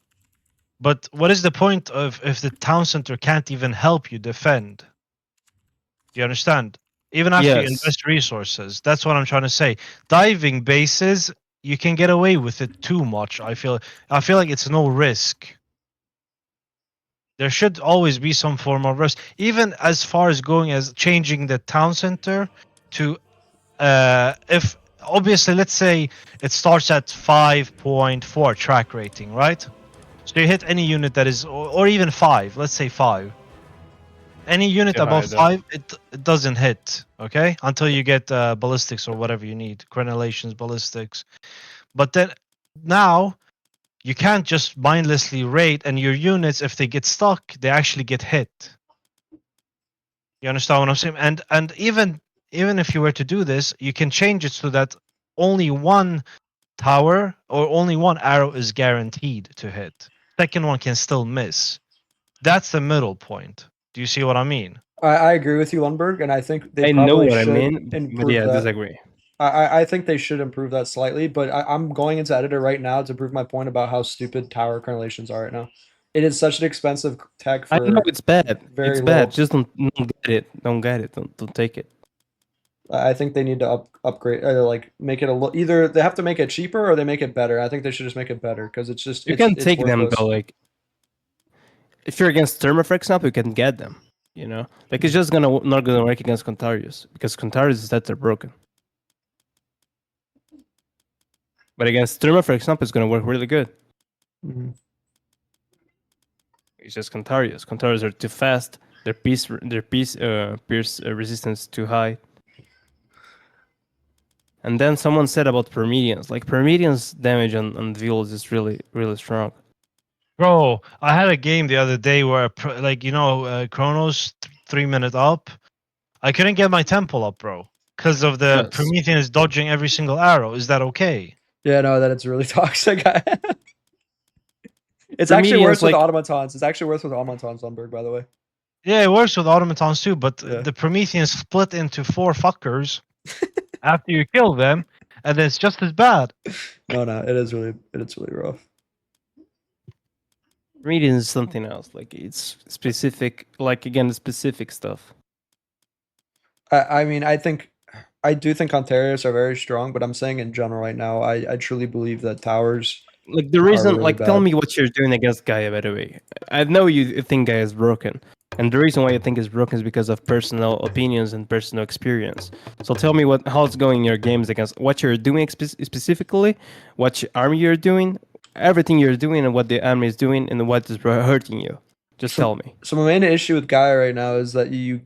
But what is the point of if the town center can't even help you defend? Do you understand? Even after you invest resources, that's what I'm trying to say. Diving bases, you can get away with it too much. I feel like it's no risk. There should always be some form of risk, even as far as going as changing the town center to, if obviously let's say it starts at 5.4 track rating, right? So you hit any unit that is, or even 5, let's say 5. Any unit above 5, it doesn't hit, okay? Until you get ballistics or whatever you need, crenellations, ballistics. But then now you can't just mindlessly raid, and your units, if they get stuck, they actually get hit. You understand what I'm saying? And even if you were to do this, you can change it so that only one tower, or only one arrow is guaranteed to hit. Second one can still miss. That's the middle point. Do you see what I mean? I agree with you, Lundberg, and I think they I know probably what I should mean, but improve yeah, I that. disagree. I think they should improve that slightly, but I'm going into editor right now to prove my point about how stupid tower correlations are right now. It is such an expensive tech for. I know it's bad. Very It's bad. little. Just don't get it. Don't get it. Don't take it. I think they need to upgrade, like make it a little. Either they have to make it cheaper or they make it better. I think they should just make it better because it's just You can it's take them worthless. though. Like if you're against Therma, for example, you can get them. You know, like it's just not gonna work against Contarius because Contarius stats are broken. But against Therma, for example, it's gonna work really good. Mm-hmm. It's just Contarius. Contarius are too fast. Their pierce resistance too high. And then someone said about Prometheans. Like Prometheans damage on Vils is really strong. Bro, I had a game the other day where, like, Chronos 3 minute up. I couldn't get my temple up, bro, because of the Prometheans dodging every single arrow. Is that okay? Yeah, no, that it's really toxic. It's actually worse with automatons. It's actually worse with automatons, Lundberg, by the way. Yeah, it works with automatons too, but the Prometheans split into 4 fuckers after you kill them, and it's just as bad. No, it is really rough. Reading is something else. Like it's specific. Like again, specific stuff. I mean, I do think Contarius are very strong, but I'm saying in general right now, I truly believe that towers. Like the reason, really like bad. tell me what you're doing against Gaia. By the way, I know you think Gaia is broken, and the reason why you think it's broken is because of personal opinions and personal experience. So tell me how it's going in your games against what you're doing specifically, what army you're doing, everything you're doing, and what the army is doing, and what is hurting you. Just tell me. So my main issue with Gaia right now is that you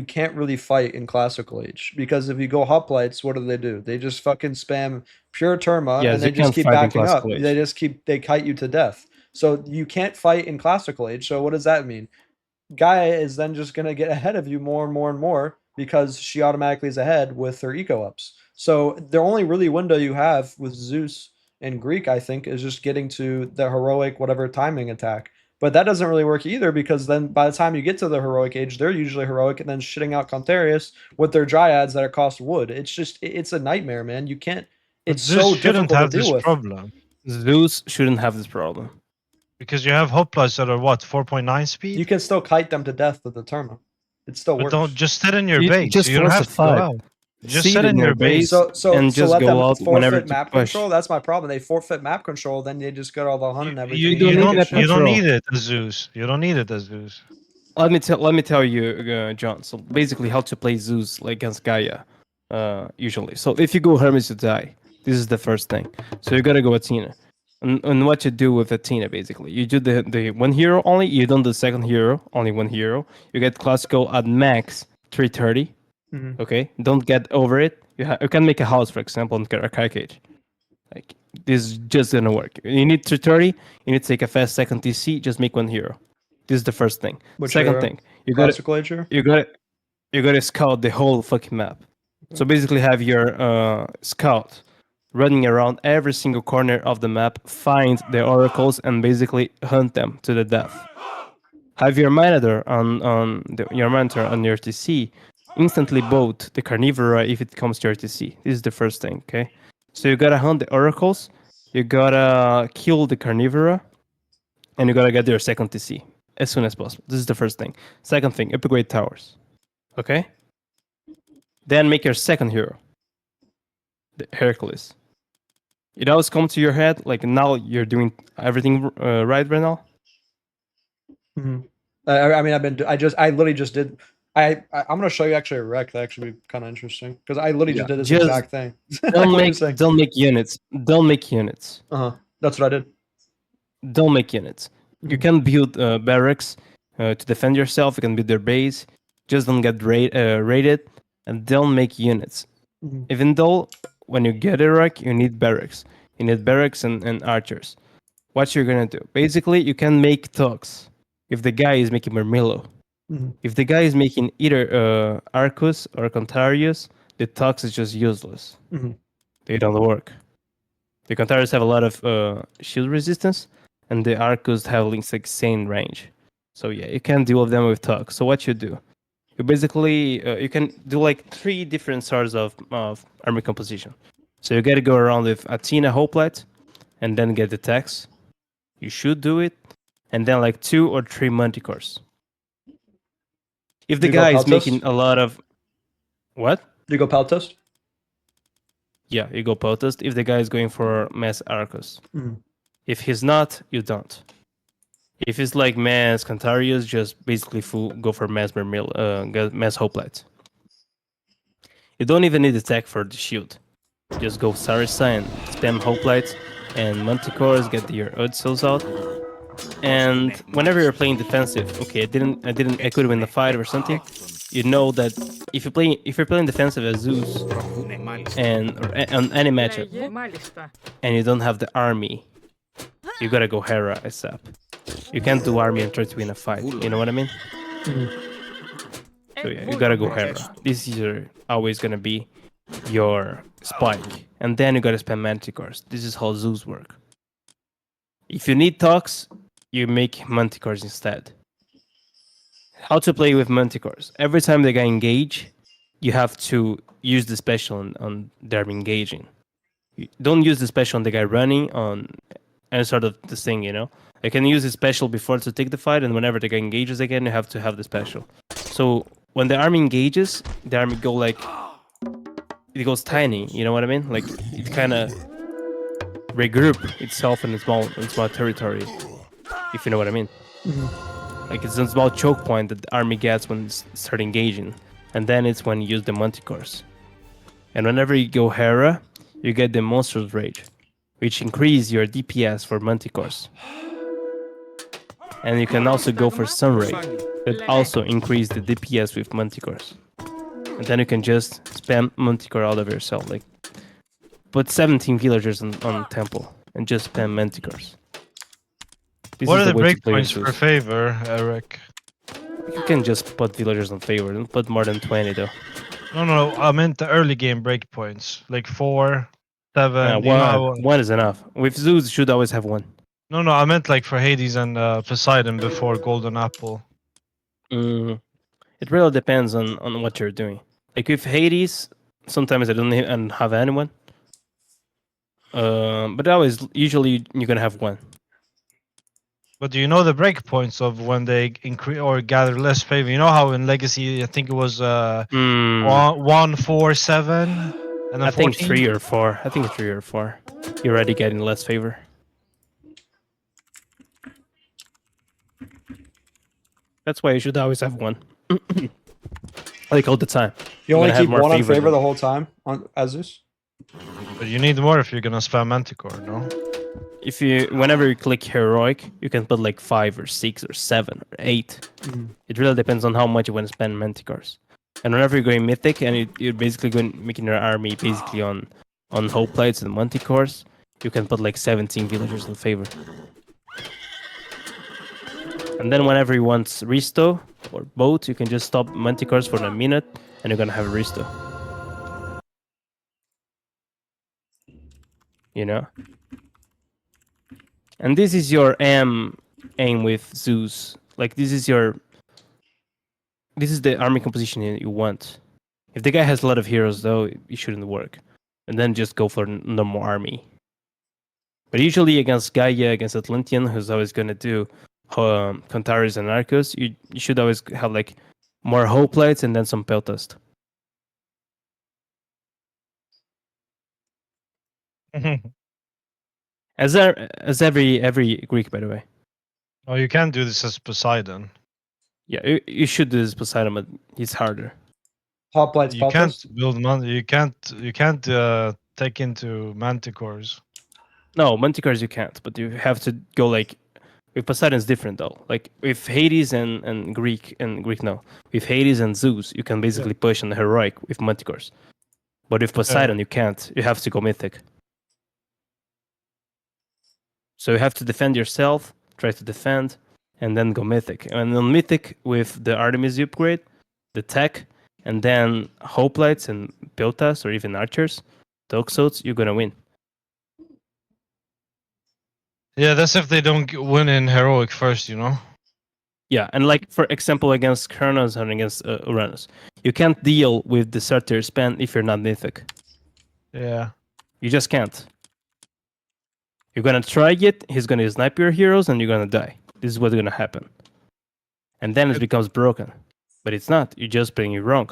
can't really fight in classical age, because if you go hoplites, what do? They just fucking spam pure Terma, and they just keep backing up. They kite you to death. So you can't fight in classical age. So what does that mean? Gaia is then just gonna get ahead of you more and more and more because she automatically is ahead with her eco ups. So the only really window you have with Zeus and Greek, I think, is just getting to the heroic whatever timing attack. But that doesn't really work either, because then by the time you get to the heroic age, they're usually heroic and then shitting out Contarius with their dryads that cost wood. It's a nightmare, man. You can't. It's so difficult to deal with. Problem. Zeus shouldn't have this problem. Because you have hoplites that are what, 4.9 speed? You can still kite them to death with the Terma. It still works. Don't just sit in your base. Just you don't have to go out. Just sit in your base. So and just let go them out forfeit map control. That's my problem. They forfeit map control, then they just get all the hunt and everything. You don't need it as Zeus. You don't need it as Zeus. Let me tell you, John. So basically, how to play Zeus like against Gaia, usually. So if you go Hermes, you die. This is the first thing. So you gotta go Athena. And what you do with Athena, basically, you do the one hero only. You don't do the second hero, only one hero. You get classical at max 330. Mm-hmm. Okay, don't get over it. You can make a house, for example, in Archaic Age. Like this is just gonna work. You need 330. You need to take a fast second TC. Just make one hero. This is the first thing. Second thing, you got to scout the whole fucking map. Okay. So basically, have your scout running around every single corner of the map, find the oracles, and basically hunt them to the death. Have your monitor on your TC. Instantly boat the carnivora if it comes to your TC. This is the first thing, okay? So you gotta hunt the oracles, you gotta kill the carnivora, and you gotta get your second TC as soon as possible. This is the first thing. Second thing, upgrade towers. Okay? Then make your second hero, the Hercules. It always comes to your head, like now you're doing everything right now? Mm-hmm. I mean, I literally just did. I'm gonna show you actually a rec that actually be kind of interesting, because I literally just did this exact thing. Don't make units. Don't make units. That's what I did. Don't make units. You can build barracks to defend yourself. You can build their base. Just don't get raided, and don't make units. Even though when you get a wreck, you need barracks. You need barracks and archers. What you're gonna do? Basically, you can make thugs. If the guy is making Mermillo. If the guy is making either Arcus or Contarius, the Tux is just useless. They don't work. The Cantaris have a lot of shield resistance, and the Arcus have like insane range. So yeah, you can deal with them with Tug. So what you do? You basically you can do like 3 different sorts of army composition. So you got to go around with Athena Hoplite, and then get the tax. You should do it, and then like 2 or 3 Manticores. If the guy is making a lot of what? Do you go Peltos? Yeah, you go Peltos. If the guy is going for Mass Arcus. If he's not, you don't. If it's like Mass Cantarius, just basically go for Mass Mass Hoplite. You don't even need attack for the shield. Just go Sarissa and spam Hoplite and Manticores, get your Udsels out. And whenever you're playing defensive, okay, I could win the fight or something. You know that if you're playing defensive as Zeus and on any matchup, and you don't have the army, you gotta go Hera ASAP. You can't do army and try to win a fight. You know what I mean? So yeah, you gotta go Hera. This is always gonna be your spike, and then you gotta spam Manticores. This is how Zeus work. If you need talks, you make Manticores instead. How to play with Manticores? Every time they get engaged, you have to use the special on them engaging. You don't use the special on the guy running on any sort of this thing, you know? You can use the special before to take the fight, and whenever the guy engages again, you have to have the special. So when the army engages, the army go like... It goes tiny, you know what I mean? Like, it kind of regroup itself in a small territory, if you know what I mean. Like, it's a small choke point that the army gets when it starts engaging, and then it's when you use the Manticores. And whenever you go Hera, you get the Monstrous Rage, which increase your DPS for Manticores. And you can also go for Sunray, that also increase the DPS with Manticores. And then you can just spam Manticore out of yourself, like put 17 villagers on temple and just spam Manticores. What are the breakpoints for favor, Eric? You can just put villagers on favor. Don't put more than 20 though. No. I meant the early game breakpoints, like 4, 7. One is enough. With Zeus, you should always have 1. No, I meant like for Hades and Poseidon before Golden Apple. It really depends on what you're doing. Like with Hades, sometimes I don't have anyone. But usually you're gonna have 1. But do you know the breakpoints of when they increase or gather less favor? You know how in Legacy, I think it was 1, 4, 7, and then I 14? think 3 or 4. I think 3 or 4. You're already getting less favor. That's why you should always have 1. Like all the time. You only keep 1 on favor the whole time on Zeus? But you need more if you're gonna spam Manticore, no? Whenever you click heroic, you can put like 5 or 6 or 7 or 8. It really depends on how much you want to spend Manticores. And whenever you're going Mythic and you're basically making your army basically on Hoplites and Manticores, you can put like 17 villagers in favor. And then whenever you want Resto or both, you can just stop Manticores for a minute and you're gonna have Resto. You know? And this is your aim with Zeus. Like this is the army composition you want. If the guy has a lot of heroes though, it shouldn't work. And then just go for normal army. But usually against Gaia, against Atlantean, who's always gonna do Cantaris and Arcus, you should always have like more Hoplites and then some Peltast. As every Greek, by the way. Oh, you can do this as Poseidon. Yeah, you should do this Poseidon, but he's harder. Hoplites, you can't build you can't take into Manticores. No, Manticores you can't, but you have to go like with Poseidon is different though. Like with Hades and Greek no. With Hades and Zeus, you can basically push on the heroic with Manticores. But with Poseidon you can't. You have to go Mythic. So you have to defend yourself, try to defend, and then go Mythic. And on Mythic with the Artemis you upgrade, the tech, and then Hoplites and Peltas or even Archers, Toxotes, you're gonna win. Yeah, that's if they don't win in heroic first, you know. Yeah, and like for example, against Kronos and against Uranus, you can't deal with the Sartir span if you're not Mythic. Yeah. You just can't. You're gonna try it. He's gonna snipe your heroes, and you're gonna die. This is what's gonna happen. And then it becomes broken, but it's not. You're just playing it wrong.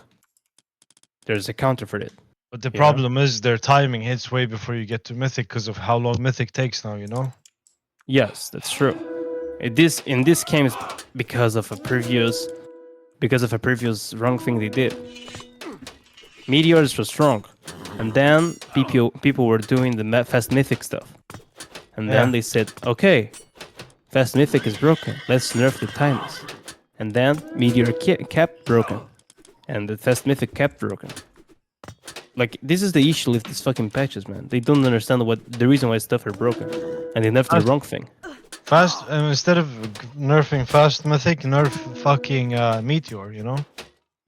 There's a counter for it. But the problem is their timing hits way before you get to Mythic because of how long Mythic takes now, you know? Yes, that's true. In this game, because of a previous wrong thing they did. Meteors was strong, and then people were doing the fast mythic stuff, and then they said, okay, fast mythic is broken. Let's nerf the timers, and then meteor kept broken, and the fast mythic kept broken. Like, this is the issue with these fucking patches, man. They don't understand what the reason why stuff are broken, and they nerf the wrong thing. Fast, instead of nerfing fast mythic, nerf fucking meteor, you know?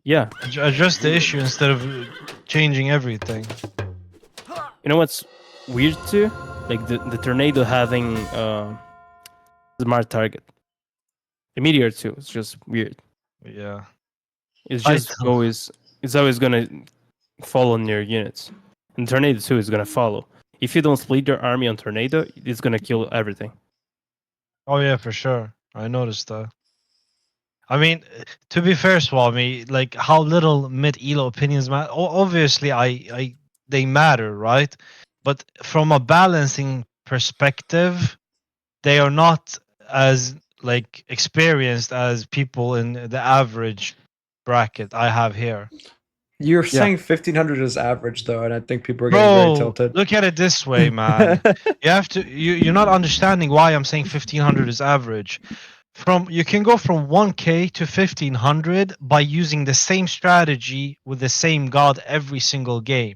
Yeah. Address the issue instead of changing everything. You know what's weird too? Like the tornado having smart target. The meteor too. It's just weird. Yeah. It's just it's always gonna fall on your units. And tornado too is gonna follow. If you don't split your army on tornado, it's gonna kill everything. Oh yeah, for sure. I noticed that. I mean, to be fair, Swami, like how little mid-elo opinions matter. Obviously, they matter, right? But from a balancing perspective, they are not as like experienced as people in the average bracket I have here. You're saying 1500 is average though, and I think people are getting very tilted. Look at it this way, man. You're not understanding why I'm saying 1500 is average. You can go from 1k to 1500 by using the same strategy with the same god every single game.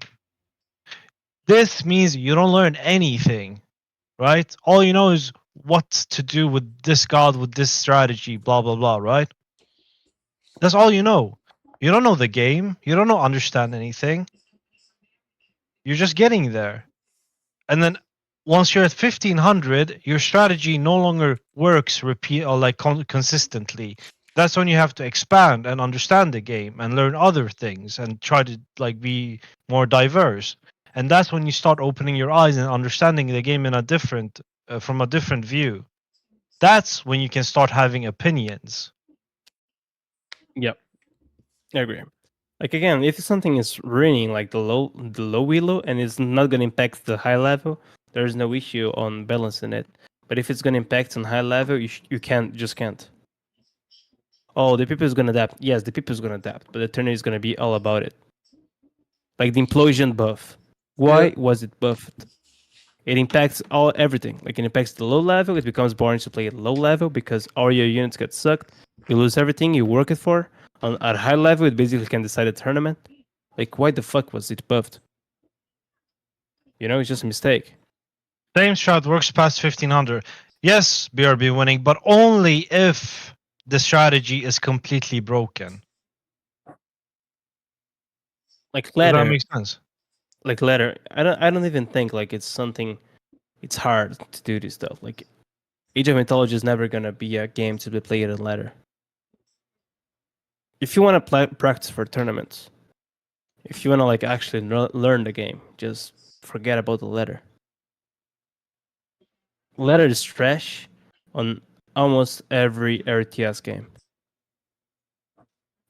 This means you don't learn anything, right? All you know is what to do with this god with this strategy, blah blah blah, right? That's all you know. You don't know the game. You don't know understand anything. You're just getting there. And then once you're at 1500, your strategy no longer works consistently. That's when you have to expand and understand the game and learn other things and try to like be more diverse. And that's when you start opening your eyes and understanding the game in a different from a different view. That's when you can start having opinions. Yep, I agree. Like, again, if something is ruining like the low elo and it's not gonna impact the high level, there's no issue on balancing it. But if it's gonna impact on high level, you can't. Oh, the people is gonna adapt. Yes, the people is gonna adapt, but the tournament is gonna be all about it. Like the implosion buff. Why was it buffed? It impacts everything. Like, it impacts the low level. It becomes boring to play at low level because all your units get sucked. You lose everything you work it for. At high level, it basically can decide a tournament. Like, why the fuck was it buffed? You know, it's just a mistake. Same strat works past 1500. Yes, BRB winning, but only if the strategy is completely broken. Like ladder. Does that make sense? Like ladder. I don't even think like it's something. It's hard to do this stuff. Like, Age of Mythology is never gonna be a game to be played on ladder. If you want to practice for tournaments, if you want to like actually learn the game, just forget about the ladder. Ladder is trash on almost every RTS game.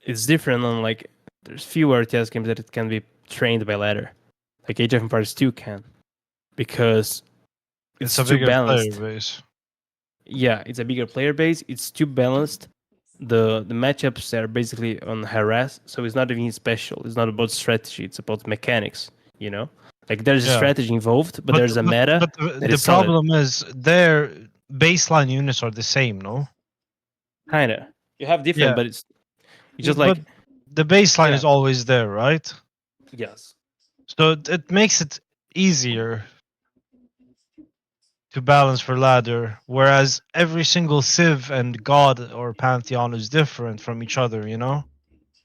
It's different on like there's few RTS games that it can be trained by ladder, like Age of Empires 2 can, because it's a too bigger balanced. player base. Yeah, it's a bigger player base. It's too balanced. The matchups are basically on harass, so it's not even special. It's not about strategy. It's about mechanics. You know, like there's a strategy involved, but there's a meta. But the problem is their baseline units are the same, no? Kinda. You have different, but it's just but like the baseline is always there, right? Yes. So it makes it easier to balance for ladder, whereas every single civ and god or pantheon is different from each other, you know?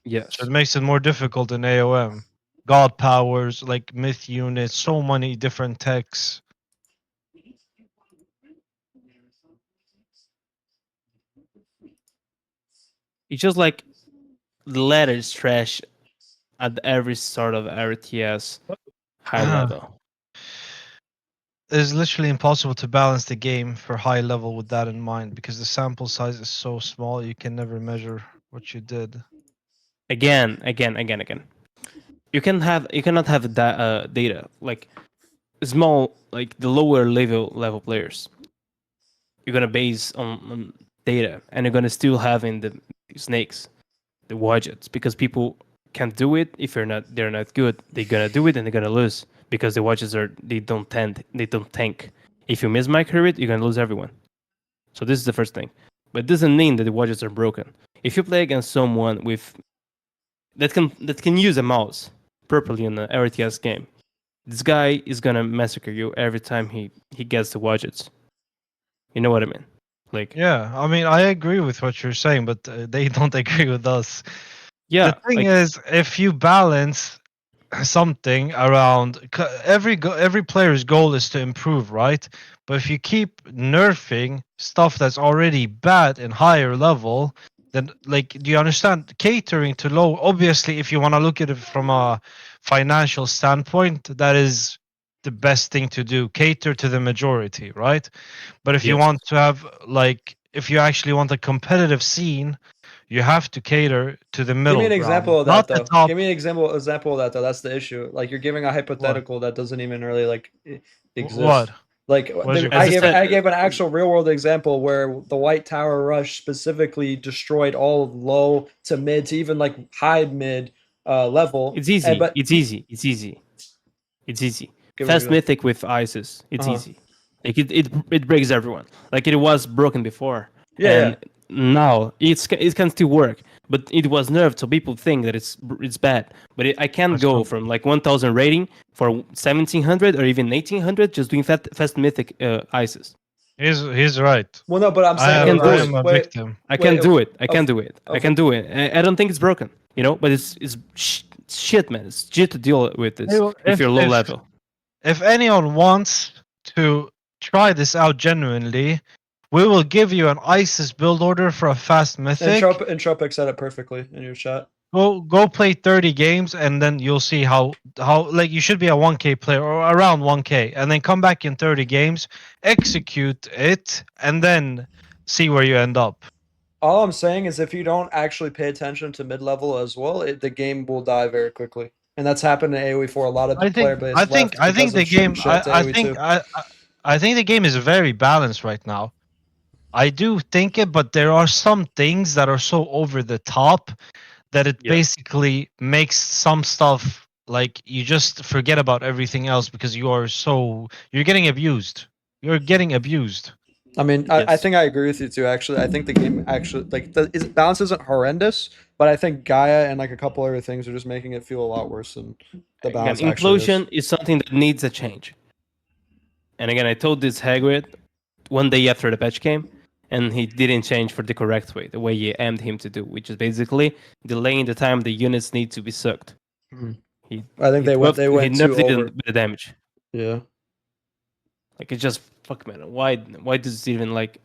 Yes. So it makes it more difficult in AOM. God powers, like myth units, so many different techs. It's just like the ladder is trash at every sort of RTS high level. It's literally impossible to balance the game for high level with that in mind because the sample size is so small you can never measure what you did. Again. You cannot have data like small, like the lower level players. You're gonna base on data, and you're gonna still have in the snakes, the widgets, because people can't do it if they're not good. They're gonna do it and they're gonna lose because the widgets they don't tank. If you miss micro it, you're gonna lose everyone. So this is the first thing, but it doesn't mean that the widgets are broken. If you play against someone with that can use a mouse properly in the RTS game, this guy is gonna massacre you every time he gets the widgets. You know what I mean? Like, yeah, I mean, I agree with what you're saying, but they don't agree with us. yeah, The thing is, if you balance something around every player's goal is to improve, right? But if you keep nerfing stuff that's already bad in higher level, then like, do you understand? Catering to low, obviously, if you want to look at it from a financial standpoint, that is the best thing to do. Cater to the majority, right? But if you yes. want to have like, if you actually want a competitive scene, you have to cater to the Give me middle an ground, example of not that the though. top. Give me an example of that though. That's the issue. Like you're giving a hypothetical that doesn't even really like What? exist. Like What is your As I said, I gave an actual real world example where the White Tower Rush specifically destroyed all low to mid to even like high mid level. it's easy. But It's easy. It's easy. It's easy. give me an Fast example. Mythic with ISIS. It's Uh-huh. easy. Like it breaks everyone. Like it was broken before, Yeah, and now it can still work. But it was nerfed, so people think that it's bad. But I can't That's go true. from like 1,000 rating for 1,700 or even 1,800 just doing fast Mythic ISIS. He's right. Well, no, but I'm I saying can do I it. am a wait, victim. I can do it. I can okay, do it. I okay. can do it. I don't think it's broken, you know. But it's shit, man. It's shit to deal with this if you're low level. If anyone wants to try this out genuinely, we will give you an ISIS build order for a fast mythic. Entropic said it perfectly in your chat. Go play 30 games and then you'll see how like you should be a 1K player or around 1K, and then come back in 30 games, execute it, and then see where you end up. All I'm saying is if you don't actually pay attention to mid level as well, the game will die very quickly. And that's happened in AoE for a lot of player base I think the game I think the game is very balanced right now. I do think it, but there are some things that are so over the top that it basically makes some stuff like you just forget about everything else because you're getting abused. You're getting abused. I mean, I think I agree with you too. Actually, I think the game actually like the balance isn't horrendous, but I think Gaia and like a couple other things are just making it feel a lot worse than the balance. Again, Implosion is something that needs a change. And again, I told this Hagrid one day after the patch came, and he didn't change for the correct way, the way you aimed him to do, which is basically delaying the time the units need to be sucked. I think they went too over with the damage. Yeah. Like it's just fuck, man. Why does it even like?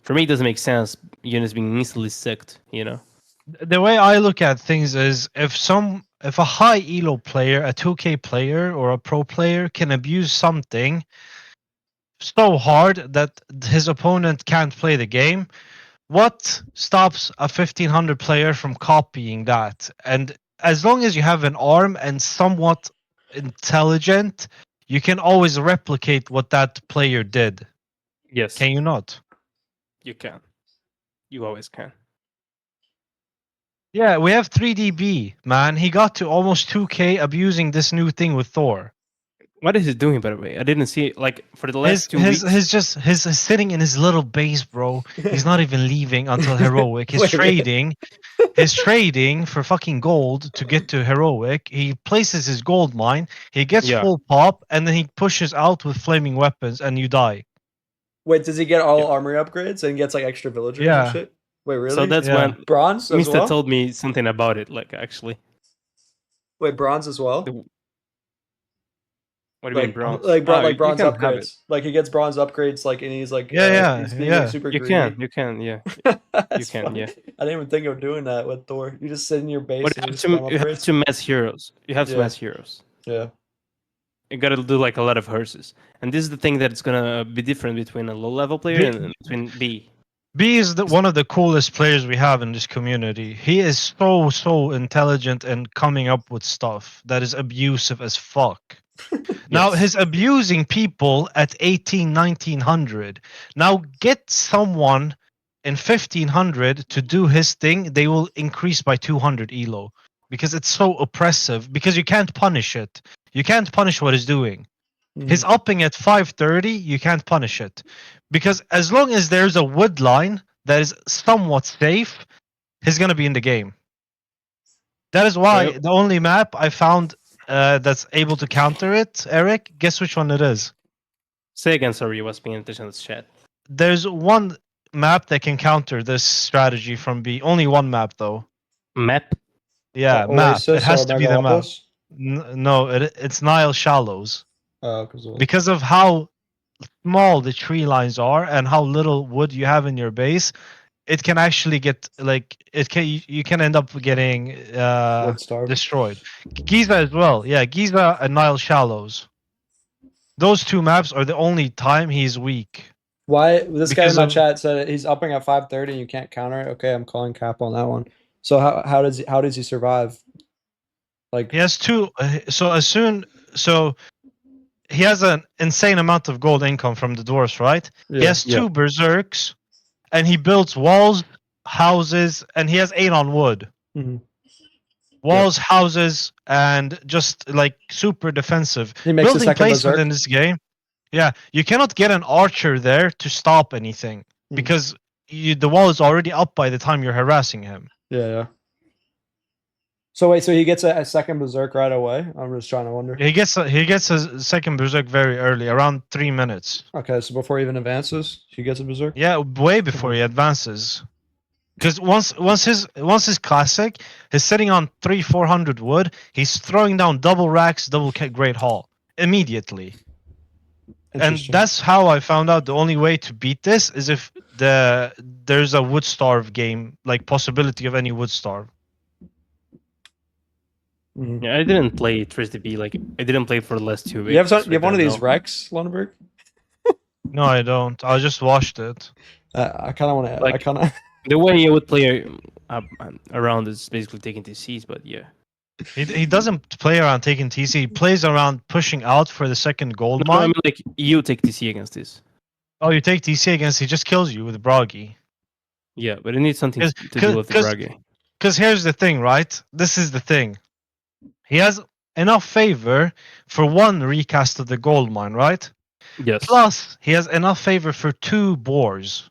For me, it doesn't make sense. Units being instantly sucked. You know. The way I look at things is if a high elo player, a 2K player or a pro player can abuse something so hard that his opponent can't play the game, what stops a 1500 player from copying that? And as long as you have an arm and somewhat intelligent, you can always replicate what that player did. Yes. Can you not? You can. You always can. Yeah, we have 3DB, man. He got to almost 2K abusing this new thing with Thor. What is he doing, by the way? I didn't see it. Like for the last 2 weeks. He's sitting in his little base, bro. He's not even leaving until heroic. He's trading. He's trading for fucking gold to get to heroic. He places his gold mine. He gets full pop, and then he pushes out with flaming weapons, and you die. Wait, does he get all armory upgrades and gets like extra villagers and shit? Wait, really? So that's when bronze as Mr. well? told me something about it. Like actually. Wait, bronze as well? What do you mean bronze? Like bronze upgrades. Like he gets bronze upgrades, like and he's like super green. You can, yeah. You can, funny. yeah. I didn't even think of doing that with Thor. You just sit in your base But and you just spam you have upgrades. to mass heroes. You have to Yeah. mass heroes. Yeah. You gotta do like a lot of hearses. And this is the thing that it's gonna be different between a low level player and between B. B is one of the coolest players we have in this community. He is so intelligent and coming up with stuff that is abusive as fuck. Now Yes. he's abusing people at 1900. Now get someone in 1500 to do his thing, they will increase by 200 elo because it's so oppressive because you can't punish it. You can't punish what he's doing. He's upping at 530, you can't punish it. Because as long as there's a wood line that is somewhat safe, he's going to be in the game. That is why the only map I found that's able to counter it, Eric, guess which one it is? Say again, sorry, you was paying attention to the chat. There's one map that can counter this strategy from B. Only one map, though. Map? Yeah, map. It has to be the map. Megalopolis? No, it's Nile Shallows. Oh, because of how small the tree lines are and how little wood you have in your base, it can actually get like you can end up getting destroyed. Giza as well. Yeah, Giza and Nile Shallows. Those two maps are the only time he's weak. Why this guy in my chat said he's upping at 530 and you can't counter it? Okay, I'm calling cap on that one. So how does he survive? Like he has two. So he has an insane amount of gold income from the dwarves, right? Yeah. He has two berserks, and he builds walls, houses, and he has 8 on wood. Mm-hmm. Walls, houses, and just like super defensive. He makes building a second placement berserk in this game. Yeah, you cannot get an archer there to stop anything because the wall is already up by the time you're harassing him. Yeah. So wait, so he gets a second berserk right away? I'm just trying to wonder. He gets a second berserk very early, around 3 minutes. Okay, so before he even advances, he gets a berserk. Yeah, way before he advances. Because once his classic, he's sitting on 400 wood. He's throwing down double racks, double great hall immediately. And that's how I found out the only way to beat this is if there's a wood starve game, like possibility of any wood starve. Yeah, I didn't play Tristy B. Like I didn't play for the last 2 weeks. You have one of these Rex, Lundberg? No, I don't. I just watched it. I kind of want to. Like, I kind of. The way you would play around is basically taking TCs, but yeah. He doesn't play around taking TC. He plays around pushing out for the second gold mine. I mean, like you take TC against this. Oh, you take TC against, he just kills you with Bragi. Yeah, but it needs something to do with the Bragi. Because here's the thing, right? This is the thing. He has enough favor for one recast of the gold mine, right? Yes. Plus, he has enough favor for 2 boars.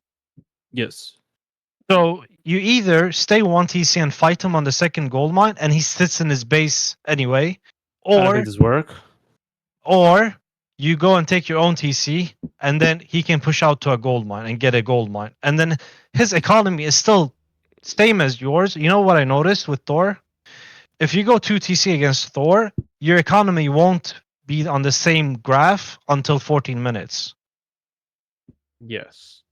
Yes. So you either stay 1 TC and fight him on the second gold mine, and he sits in his base anyway, I don't think this work. Or you go and take your own TC, and then he can push out to a gold mine and get a gold mine, and then his economy is still same as yours. You know what I noticed with Thor? If you go 2 TC against Thor, your economy won't be on the same graph until 14 minutes. Yes.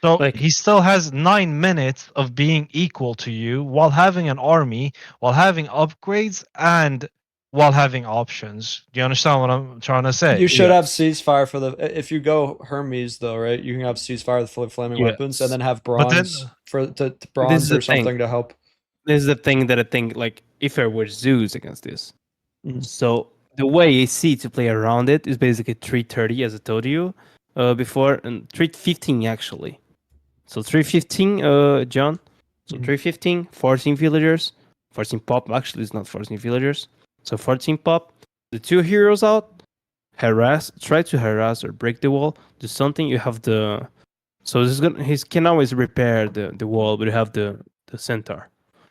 So he still has 9 minutes of being equal to you while having an army, while having upgrades, and while having options. Do you understand what I'm trying to say? You should have ceasefire for the. If you go Hermes though, right? You can have ceasefire with fully flaming weapons, and then have bronze bronze or something to help. This is the thing that I think, like, if I were Zeus against this, so the way I see to play around it is basically 330, as I told you before, and 315 actually. So 315, John. So 315, 14 villagers, 14 pop. Actually, it's not 14 villagers. So 14 pop. The 2 heroes out. Try to harass or break the wall. Do something. You have the. So this is he can always repair the wall, but you have the centaur.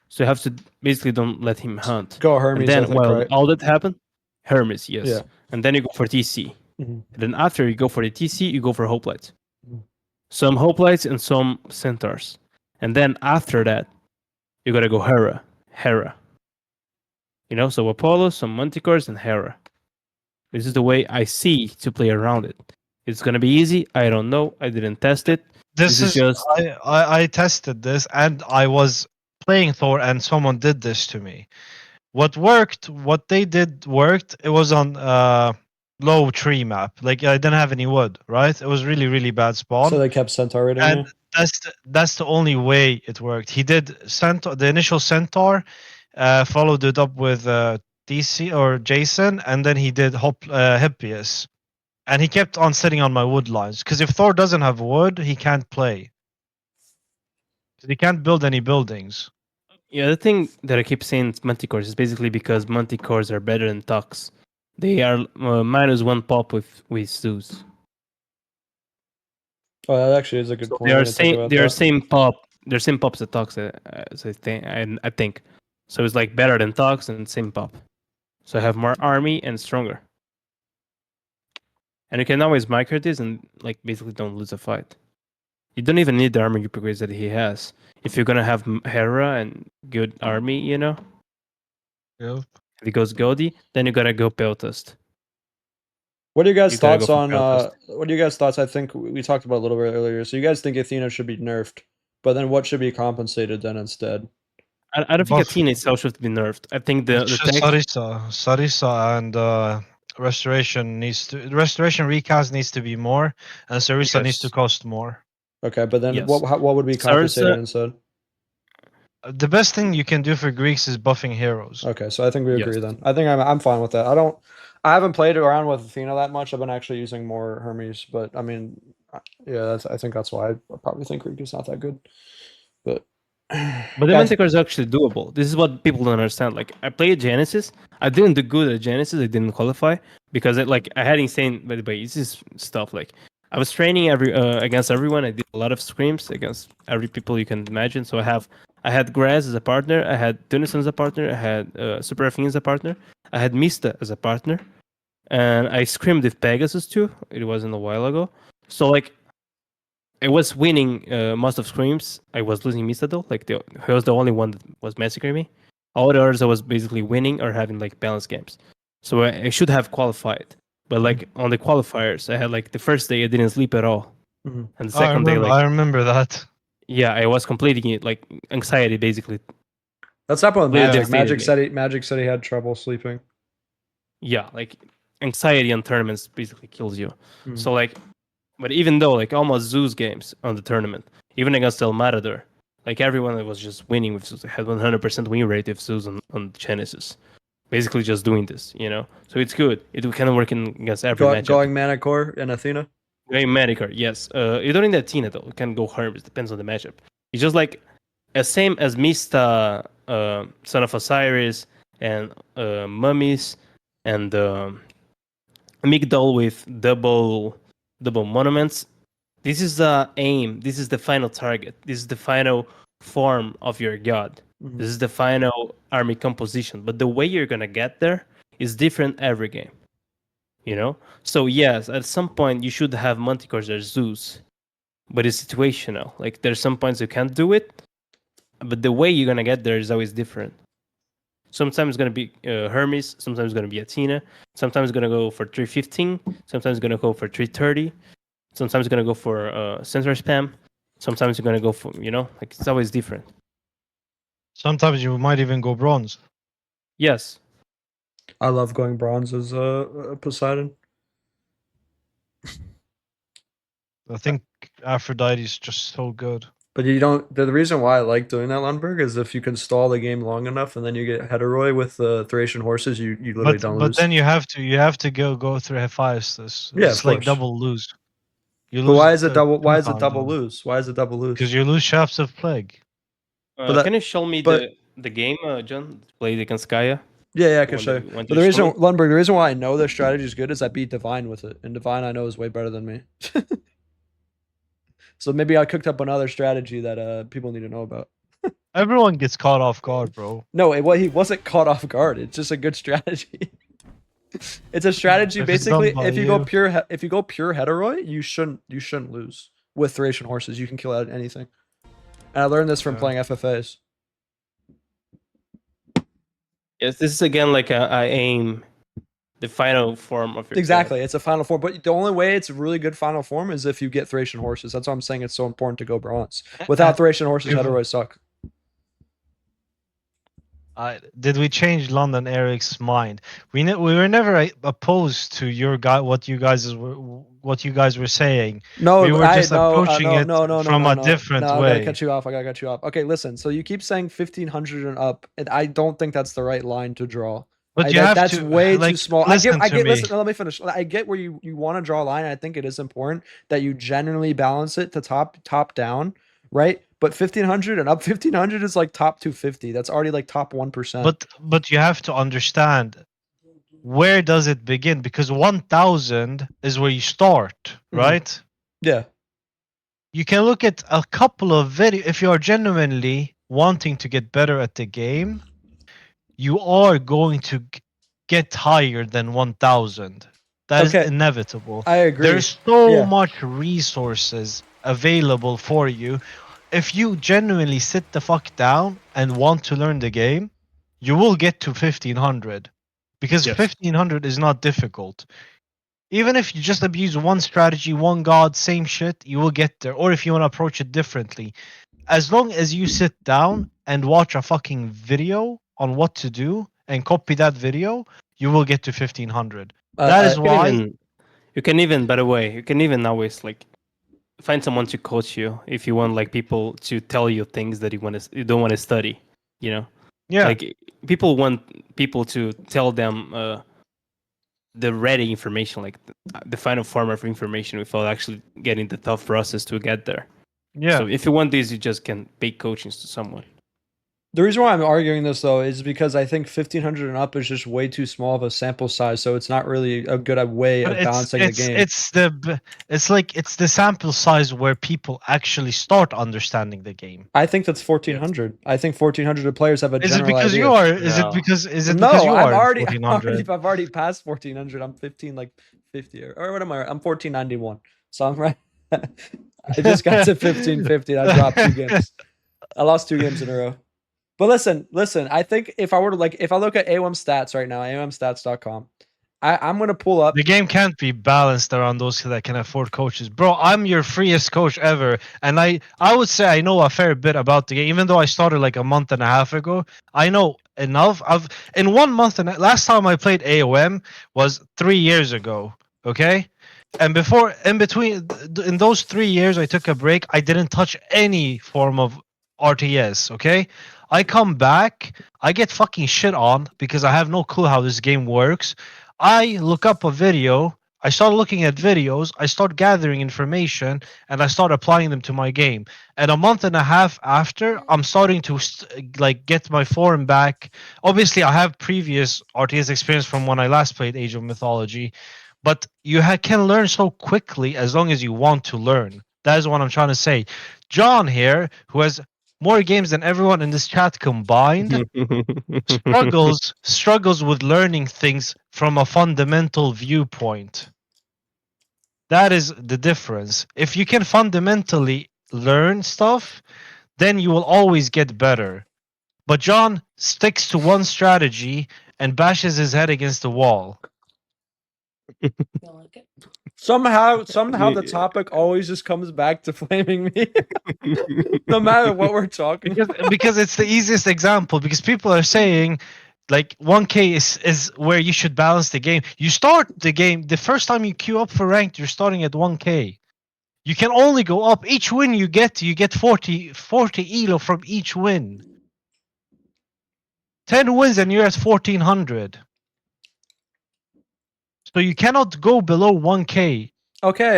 So you have to basically don't let him hunt. Go Hermes. And then right? all that happened, Hermes, yes. Yeah. And then you go for TC. And then after you go for the TC, you go for hoplites. Some hoplites and some centaurs. And then after that, you gotta go Hera. You know, so Apollo, some Manticores, and Hera. This is the way I see to play around it. It's gonna be easy. I don't know. I didn't test it. This is is just I tested this, and I was playing Thor, and someone did this to me. What they did worked. It was on low tree map. Like I didn't have any wood, right? It was really bad So spawn, they kept centaur raiding and you? that's the only way it worked. He did centaur, the initial centaur, followed it up with DC or Jason, and then he did Hippias, and he kept on sitting on my wood lines. Because if Thor doesn't have wood, he can't play. He can't build any buildings. yeah. The thing that I keep saying is manticores is basically because manticores are better than Tux. They are -1 pop with Zeus. Oh, that actually is a good So point. I didn't think about they are that. same pop. They're same pops as Tux. So I think. So it's like better than Tux and same pop. So I have more army and stronger. And you can always micro this and like basically don't lose a fight. You don't even need the armor upgrades that he has. If you're gonna have Hera and good army, you know. Yeah. If he goes Godi, then you gotta go Peltast. What are you guys' You gotta go thoughts for on? Peltast. What are you guys' thoughts? I think we talked about it a little bit earlier. So you guys think Athena should be nerfed, but then what should be compensated then instead? I don't think Buff. Athena itself should be nerfed. I think the It's just tech. Sarisa, and restoration recast needs to be more, and Sarisa needs to Yes. cost more. Okay, but then Yes. what would be compensated Sarisa, instead? The best thing you can do for Greeks is buffing heroes. Okay, so I think we agree yes. then. I think I'm fine with that. I haven't played around with Athena that much. I've been actually using more Hermes, but I mean, yeah, I think that's why I probably think Greek is not that good. But But the guys, Manticore is actually doable. This is what people don't understand. Like I played Genesis. I didn't do good at Genesis. I didn't qualify because I had insane. By the way, this is stuff like I was training against everyone. I did a lot of scrims against every people you can imagine. So I had Graz as a partner. I had Tunison as a partner. I had Super Athena as a partner. I had Mista as a partner, and I scrimmed with Pegasus too. It wasn't a while ago. So like I was winning most of scrims. I was losing Mista though. Like he was the only one that was massacring me. All the others I was basically winning or having like balanced games. So I should have qualified. But like on the qualifiers, I had like the first day I didn't sleep at all, and the second day I remember that. yeah, I was completing it like anxiety basically. that's happened with Really Magic. devastated me. Magic said he had trouble sleeping. Yeah, like anxiety on tournaments basically kills you. Mhm. So like, but even though like almost Zeus games on the tournament, even against El Matador, like everyone that was just winning with Zeus had 100% win rate with Zeus on Genesis. Basically just doing this, you know. So it's good. It can work against every matchup. Going Manicore and Athena. Going Medicare, yes. You don't need Athena though. It can go Hermes. Depends on the matchup. It's just like same as Mista, Son of Osiris, and Mummies, and Migdol with double monuments. This is the aim. This is the final target. This is the final form of your god. Mhm. This is the final army composition. But the way you're gonna get there is different every game. You know? So yes, at some point you should have Manticores or Zeus. But it's situational. Like there's some points you can't do it, but the way you're gonna get there is always different. Sometimes it's gonna be Hermes. Sometimes it's gonna be Athena. Sometimes it's gonna go for 315. Sometimes it's gonna go for 330. Sometimes it's gonna go for sensor spam. Sometimes you're gonna go for like it's always different. Sometimes you might even go bronze. Yes. I love going bronze as Poseidon. I think Aphrodite is just so good. But you don't. The reason why I like doing that, Lundberg, is if you can stall the game long enough, and then you get Heteroi with the Thracian horses, you literally don't lose. But then you have to go through Hephaestus. Yeah, It's of like course. double lose. You But lose. why is it double? Why is it compound double on. lose? Why is it double lose? Because you lose Shafts of Plague. Can you show me the game, John, played against Gaia? Yeah, I can show you. But the reason, Lundberg, the reason why I know their strategy is good is I beat Divine with it, and Divine I know is way better than me. So maybe I cooked up another strategy that people need to know about. Everyone gets caught off guard, bro. No, he wasn't caught off guard. It's just a good strategy. It's a strategy basically. If you go pure Heteroi, you shouldn't lose with Thracian horses. You can kill out anything. And I learned this from playing FFAs. Yes, this is again like I aim the final form of your exactly. god. It's a final form, but the only way it's a really good final form is if you get Thracian horses. That's why I'm saying it's so important to go bronze. Without Thracian horses, heteroids suck. Did we change London Eric's mind? We were never opposed to what you guys were saying. No, we were just no, approaching it from a different I way. gotta cut you off. Okay, listen. So you keep saying 1500 and up, and I don't think that's the right line to draw. But that's way too small. Listen, listen, let me finish. I get where you want to draw a line. And I think it is important that you generally balance it to top down, right? But 1500 and up 1500 is like top 250. That's already like top 1%. But you have to understand, where does it begin? Because 1000 is where you start, right? Yeah. You can look at a couple of videos. If you are genuinely wanting to get better at the game, you are going to get higher than 1000. That is inevitable. I agree. There's so much resources available for you. If you genuinely sit the fuck down and want to learn the game, you will get to 1500. Because 1500 is not difficult. Even if you just abuse one strategy, one god, same shit, you will get there. Or if you want to approach it differently. As long as you sit down and watch a fucking video on what to do and copy that video, you will get to 1500. That is why... You can even, by the way, you can even always like find someone to coach you if you want like people to tell you things that you don't want to study, you know? Yeah. Like people want people to tell them the ready information, like the final form of information without actually getting the tough process to get there. Yeah. So if you want this, you just can pay coachings to someone. The reason why I'm arguing this though is because I think 1500 and up is just way too small of a sample size, so it's not really a good way of balancing the game. It's the sample size where people actually start understanding the game. I think that's 1400. I think 1400 players have a general idea. Is it because you are? Is it because you are? I've already passed 1400. I'm 50 or what am I? I'm 1491. So I'm right. I just got to 1550. I dropped 2 games. I lost 2 games in a row. But listen, I think if I look at AOM stats right now, aomstats.com, I'm going to pull up. The game can't be balanced around those that can afford coaches. Bro, I'm your freest coach ever. And I would say I know a fair bit about the game. Even though I started like a month and a half ago, I know enough. In 1 month, and last time I played AOM was 3 years ago. Okay? And in those 3 years, I took a break. I didn't touch any form of RTS, okay? I come back, I get fucking shit on because I have no clue how this game works. I look up a video, I start looking at videos, I start gathering information, and I start applying them to my game. And a month and a half after, I'm starting to get my form back. Obviously, I have previous RTS experience from when I last played Age of Mythology, but you can learn so quickly as long as you want to learn. That is what I'm trying to say. John here, who has more games than everyone in this chat combined, struggles with learning things from a fundamental viewpoint. That is the difference. If you can fundamentally learn stuff, then you will always get better. But John sticks to one strategy and bashes his head against the wall. Somehow the topic always just comes back to flaming me. No matter what we're talking because it's the easiest example, because people are saying like 1k is where you should balance the game. You start the game, the first time you queue up for ranked, you're starting at 1k. You can only go up. Each win you get 40 elo from each win. 10 wins and you're at 1400. So you cannot go below 1k. Okay.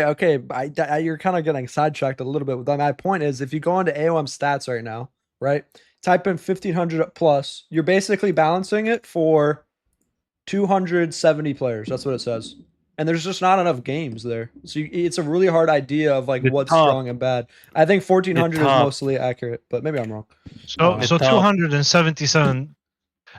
You're kind of getting sidetracked a little bit. But my point is, if you go into AOM stats right now, right, type in 1500 plus, you're basically balancing it for 270 players. That's what it says. And there's just not enough games there. So it's a really hard idea of like what's strong and bad. I think 1400 is mostly accurate, but maybe I'm wrong. So 277.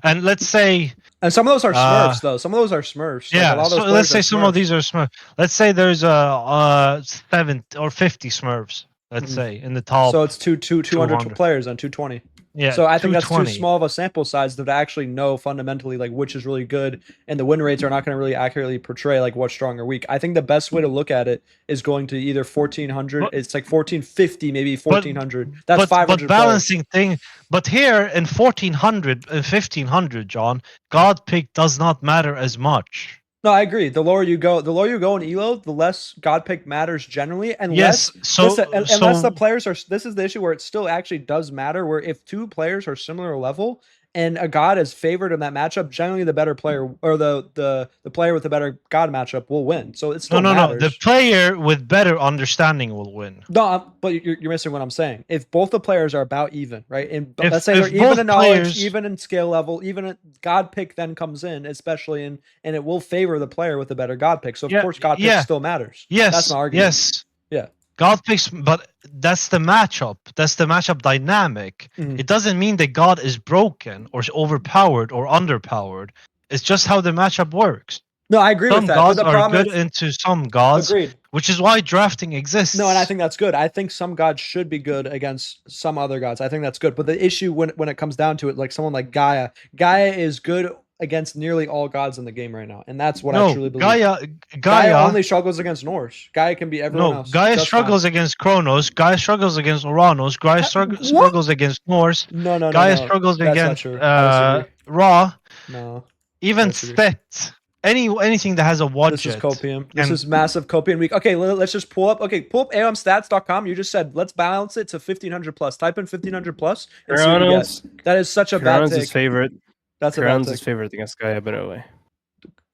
And let's say, and some of those are Smurfs though. Some of those are Smurfs. Yeah. Like so let's say some of these are Smurfs. Let's say there's 7 or 50 Smurfs. Let's say in the top. So it's 200 players and 220. Yeah, so I think that's too 220. small of a sample size to actually know fundamentally like which is really good, and the win rates are not going to really accurately portray like what's strong or weak. I think the best way to look at it is going to either 1400. It's like 1450, maybe 1400. That's 500 balancing thing. But here in 1400 and 1500, John, God pick does not matter as much. No, I agree. The lower you go in elo, the less God pick matters generally. Unless unless the players are. This is the issue where it still actually does matter. Where if two players are similar level and a God is favored in that matchup, generally the better player or the player with the better God matchup will win. So it still matters. No. The player with better understanding will win. No, but you're missing what I'm saying. If both the players are about even, right? And let's say they're even in knowledge, even in skill level, even at God pick then comes in, especially and it will favor the player with the better God pick. So of course God pick still matters. Yes, that's my argument. Yes. Yeah. God picks, but that's the matchup. That's the matchup dynamic. It doesn't mean that God is broken or overpowered or underpowered. It's just how the matchup works. No, I agree with that. Some gods but the are good into some gods. Agreed. Which is why drafting exists. No, and I think that's good. I think some gods should be good against some other gods. I think that's good. But the issue when it comes down to it, like someone like Gaia is good against nearly all gods in the game right now, and that's what I truly believe. Gaia only struggles against Norse. Gaia can be everyone else. Gaia struggles against Kronos. Gaia struggles against Uranus. Gaia struggles against Norse. No. Gaia struggles against Ra. No. Even Set. Anything that has a wadjet. This is copium. This is massive copium week. Okay, let's just pull up. Okay, pull up aomstats.com. You just said let's balance it to 1500 plus. Type in 1500 plus and see what you get. That is such a bad take. His favorite. That's a bad take. His favorite against Gaia, by the way.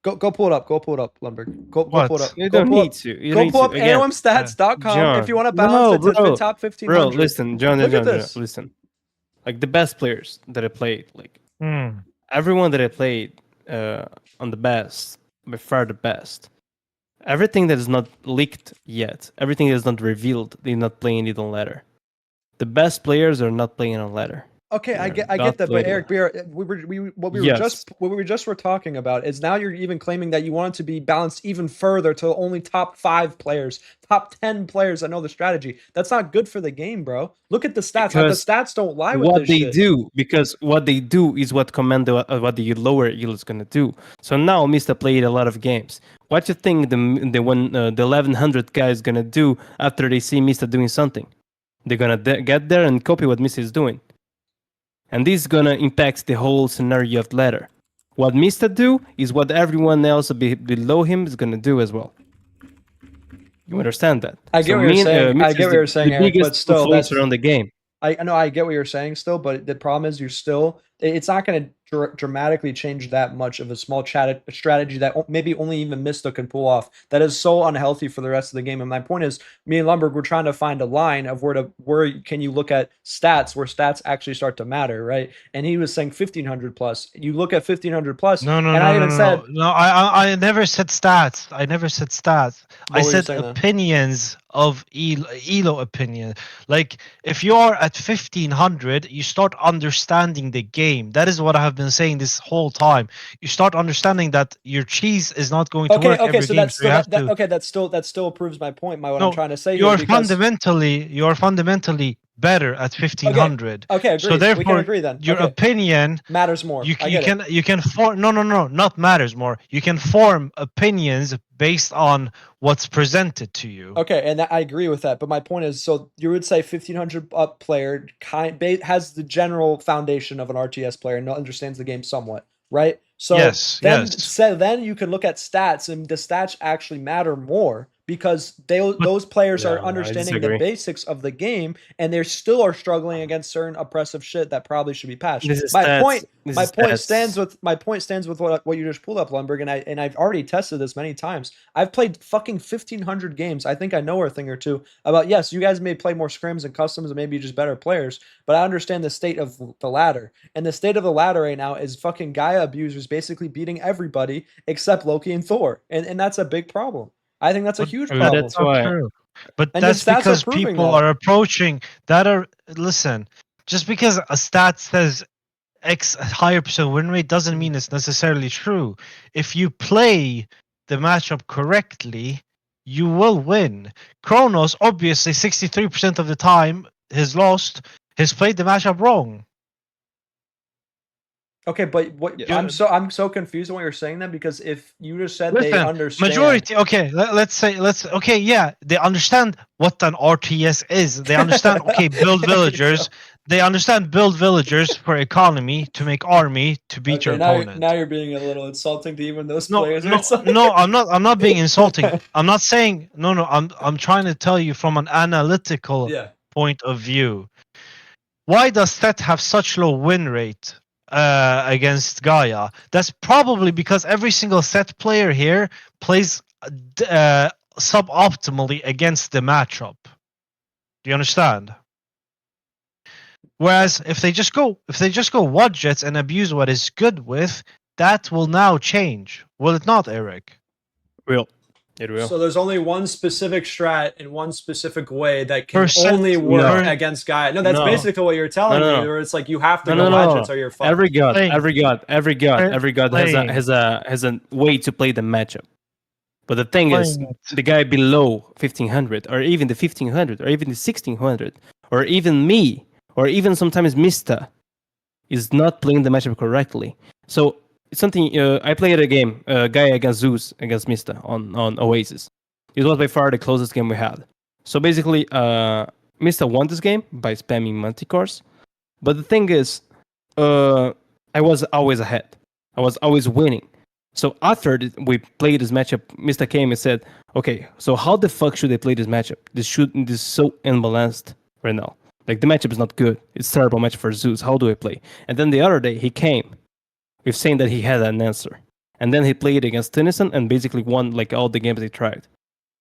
Go pull it up. Go pull it up, Lundberg. Go pull it up. You don't need to. Go pull up aomstats.com if you want to balance it to the top 1500. Bro, listen, John, listen. Like the best players that I played, like everyone that I played on the best, by far the best. Everything that is not leaked yet, everything that is not revealed, they're not playing it on ladder. The best players are not playing on ladder. Okay, I get that, but EricBr, what we just were talking about is now you're even claiming that you want it to be balanced even further to only top 5 players, top 10 players that know the strategy. That's not good for the game, bro. Look at the stats. The stats don't lie with what they do, because what they do is what what the lower yield is gonna do. So now Mr. played a lot of games. What do you think the 1100 guy is gonna do after they see Mr. doing something? They're gonna get there and copy what Mr. is doing. And this is gonna impact the whole scenario of the ladder. What Mr. do is what everyone else below him is gonna do as well. You understand that? I get what you're saying. I get what you're saying, Eric, but still, that's around the game. I know I get what you're saying still, but the problem is it's not going to dramatically change that much of a small strategy that maybe only even Mista can pull off. That is so unhealthy for the rest of the game. And my point is, me and Lundberg, we're trying to find a line of where can you look at stats where stats actually start to matter, right? And he was saying 1500 plus. You look at 1500 plus. No. I never said stats. I said opinions of Elo opinion. Like if you are at 1500, you start understanding the game. That is what I have been saying this whole time. You start understanding that your cheese is not going to work every game. That still proves my point. I'm trying to say you're fundamentally better at 1500. Okay, agreed. So therefore, we can agree then. Your opinion matters more. You can form not matters more. You can form opinions based on what's presented to you. Okay, and I agree with that. But my point is, so you would say 1500 up player has the general foundation of an RTS player and understands the game somewhat, right? So then you can look at stats, and the stats actually matter more. Because those players are understanding the basics of the game, and they still are struggling against certain oppressive shit that probably should be patched. My point stands with what you just pulled up, Lundberg, and I've already tested this many times. I've played fucking 1500 games. I think I know a thing or two about. Yes, you guys may play more scrims and customs, and maybe you're just better players. But I understand the state of the ladder, and the state of the ladder right now is fucking Gaia abusers basically beating everybody except Loki and Thor, and that's a big problem. I think that's a huge problem. That's true. But that's because people are approaching that listen, just because a stat says X higher percent win rate doesn't mean it's necessarily true. If you play the matchup correctly, you will win. Kronos, obviously 63% of the time has played the matchup wrong. Okay, but what I'm so confused on what you're saying then, because if you just said they understand majority, okay, let's they understand what an RTS is. They understand build villagers. They understand build villagers for economy, to make army, to beat your opponent. Now you're being a little insulting to even those players. No, I'm not being insulting. I'm not saying no. I'm trying to tell you from an analytical point of view. Why does Set have such low win rate against Gaia? That's probably because every single Set player here plays suboptimally against the matchup. Do you understand? Whereas if they just go Wadjets and abuse what is good with, that will now change. Will it not, Eric? It will. So there's only one specific strat in one specific way that can only work against Gaia. No, that's basically what you're telling me. Where it's like you have to go Wadjets or you're fucked. Every god has a way to play the matchup. But the thing is, the guy below 1500, or even the 1500, or even the 1600, or even me, or even sometimes Mista, is not playing the matchup correctly. So it's something. I played a game, Gaia against Zeus against Mista on Oasis. It was by far the closest game we had. So basically, Mista won this game by spamming Manticores. But the thing is, I was always ahead. I was always winning. So after we played this matchup, Mista came and said, "Okay, so how the fuck should I play this matchup? This is so imbalanced right now. Like, the matchup is not good. It's a terrible match for Zeus. How do I play?" And then the other day, he came with saying that he had an answer. And then he played against Tennyson and basically won like all the games he tried.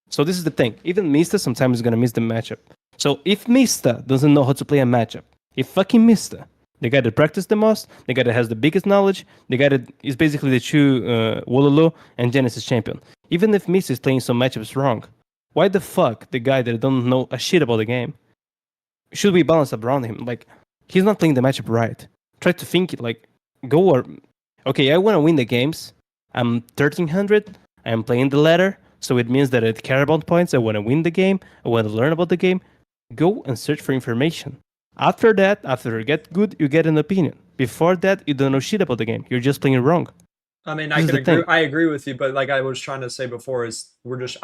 So this is the thing. Even Mista sometimes is going to miss the matchup. So if Mista doesn't know how to play a matchup, if fucking Mista, the guy that practiced the most, the guy that has the biggest knowledge, the guy that is basically the true Wololo and Genesis champion, even if Mista is playing some matchups wrong, why the fuck the guy that don't know a shit about the game should we balance around him? Like, he's not playing the matchup right. Try to think it like, okay, I want to win the games. I'm 1300. I am playing the ladder. So it means that I care about points. I want to win the game. I want to learn about the game. Go and search for information. After that, after you get good, you get an opinion. Before that, you don't know shit about the game. You're just playing it wrong. I mean, I agree with you, but like I was trying to say before, I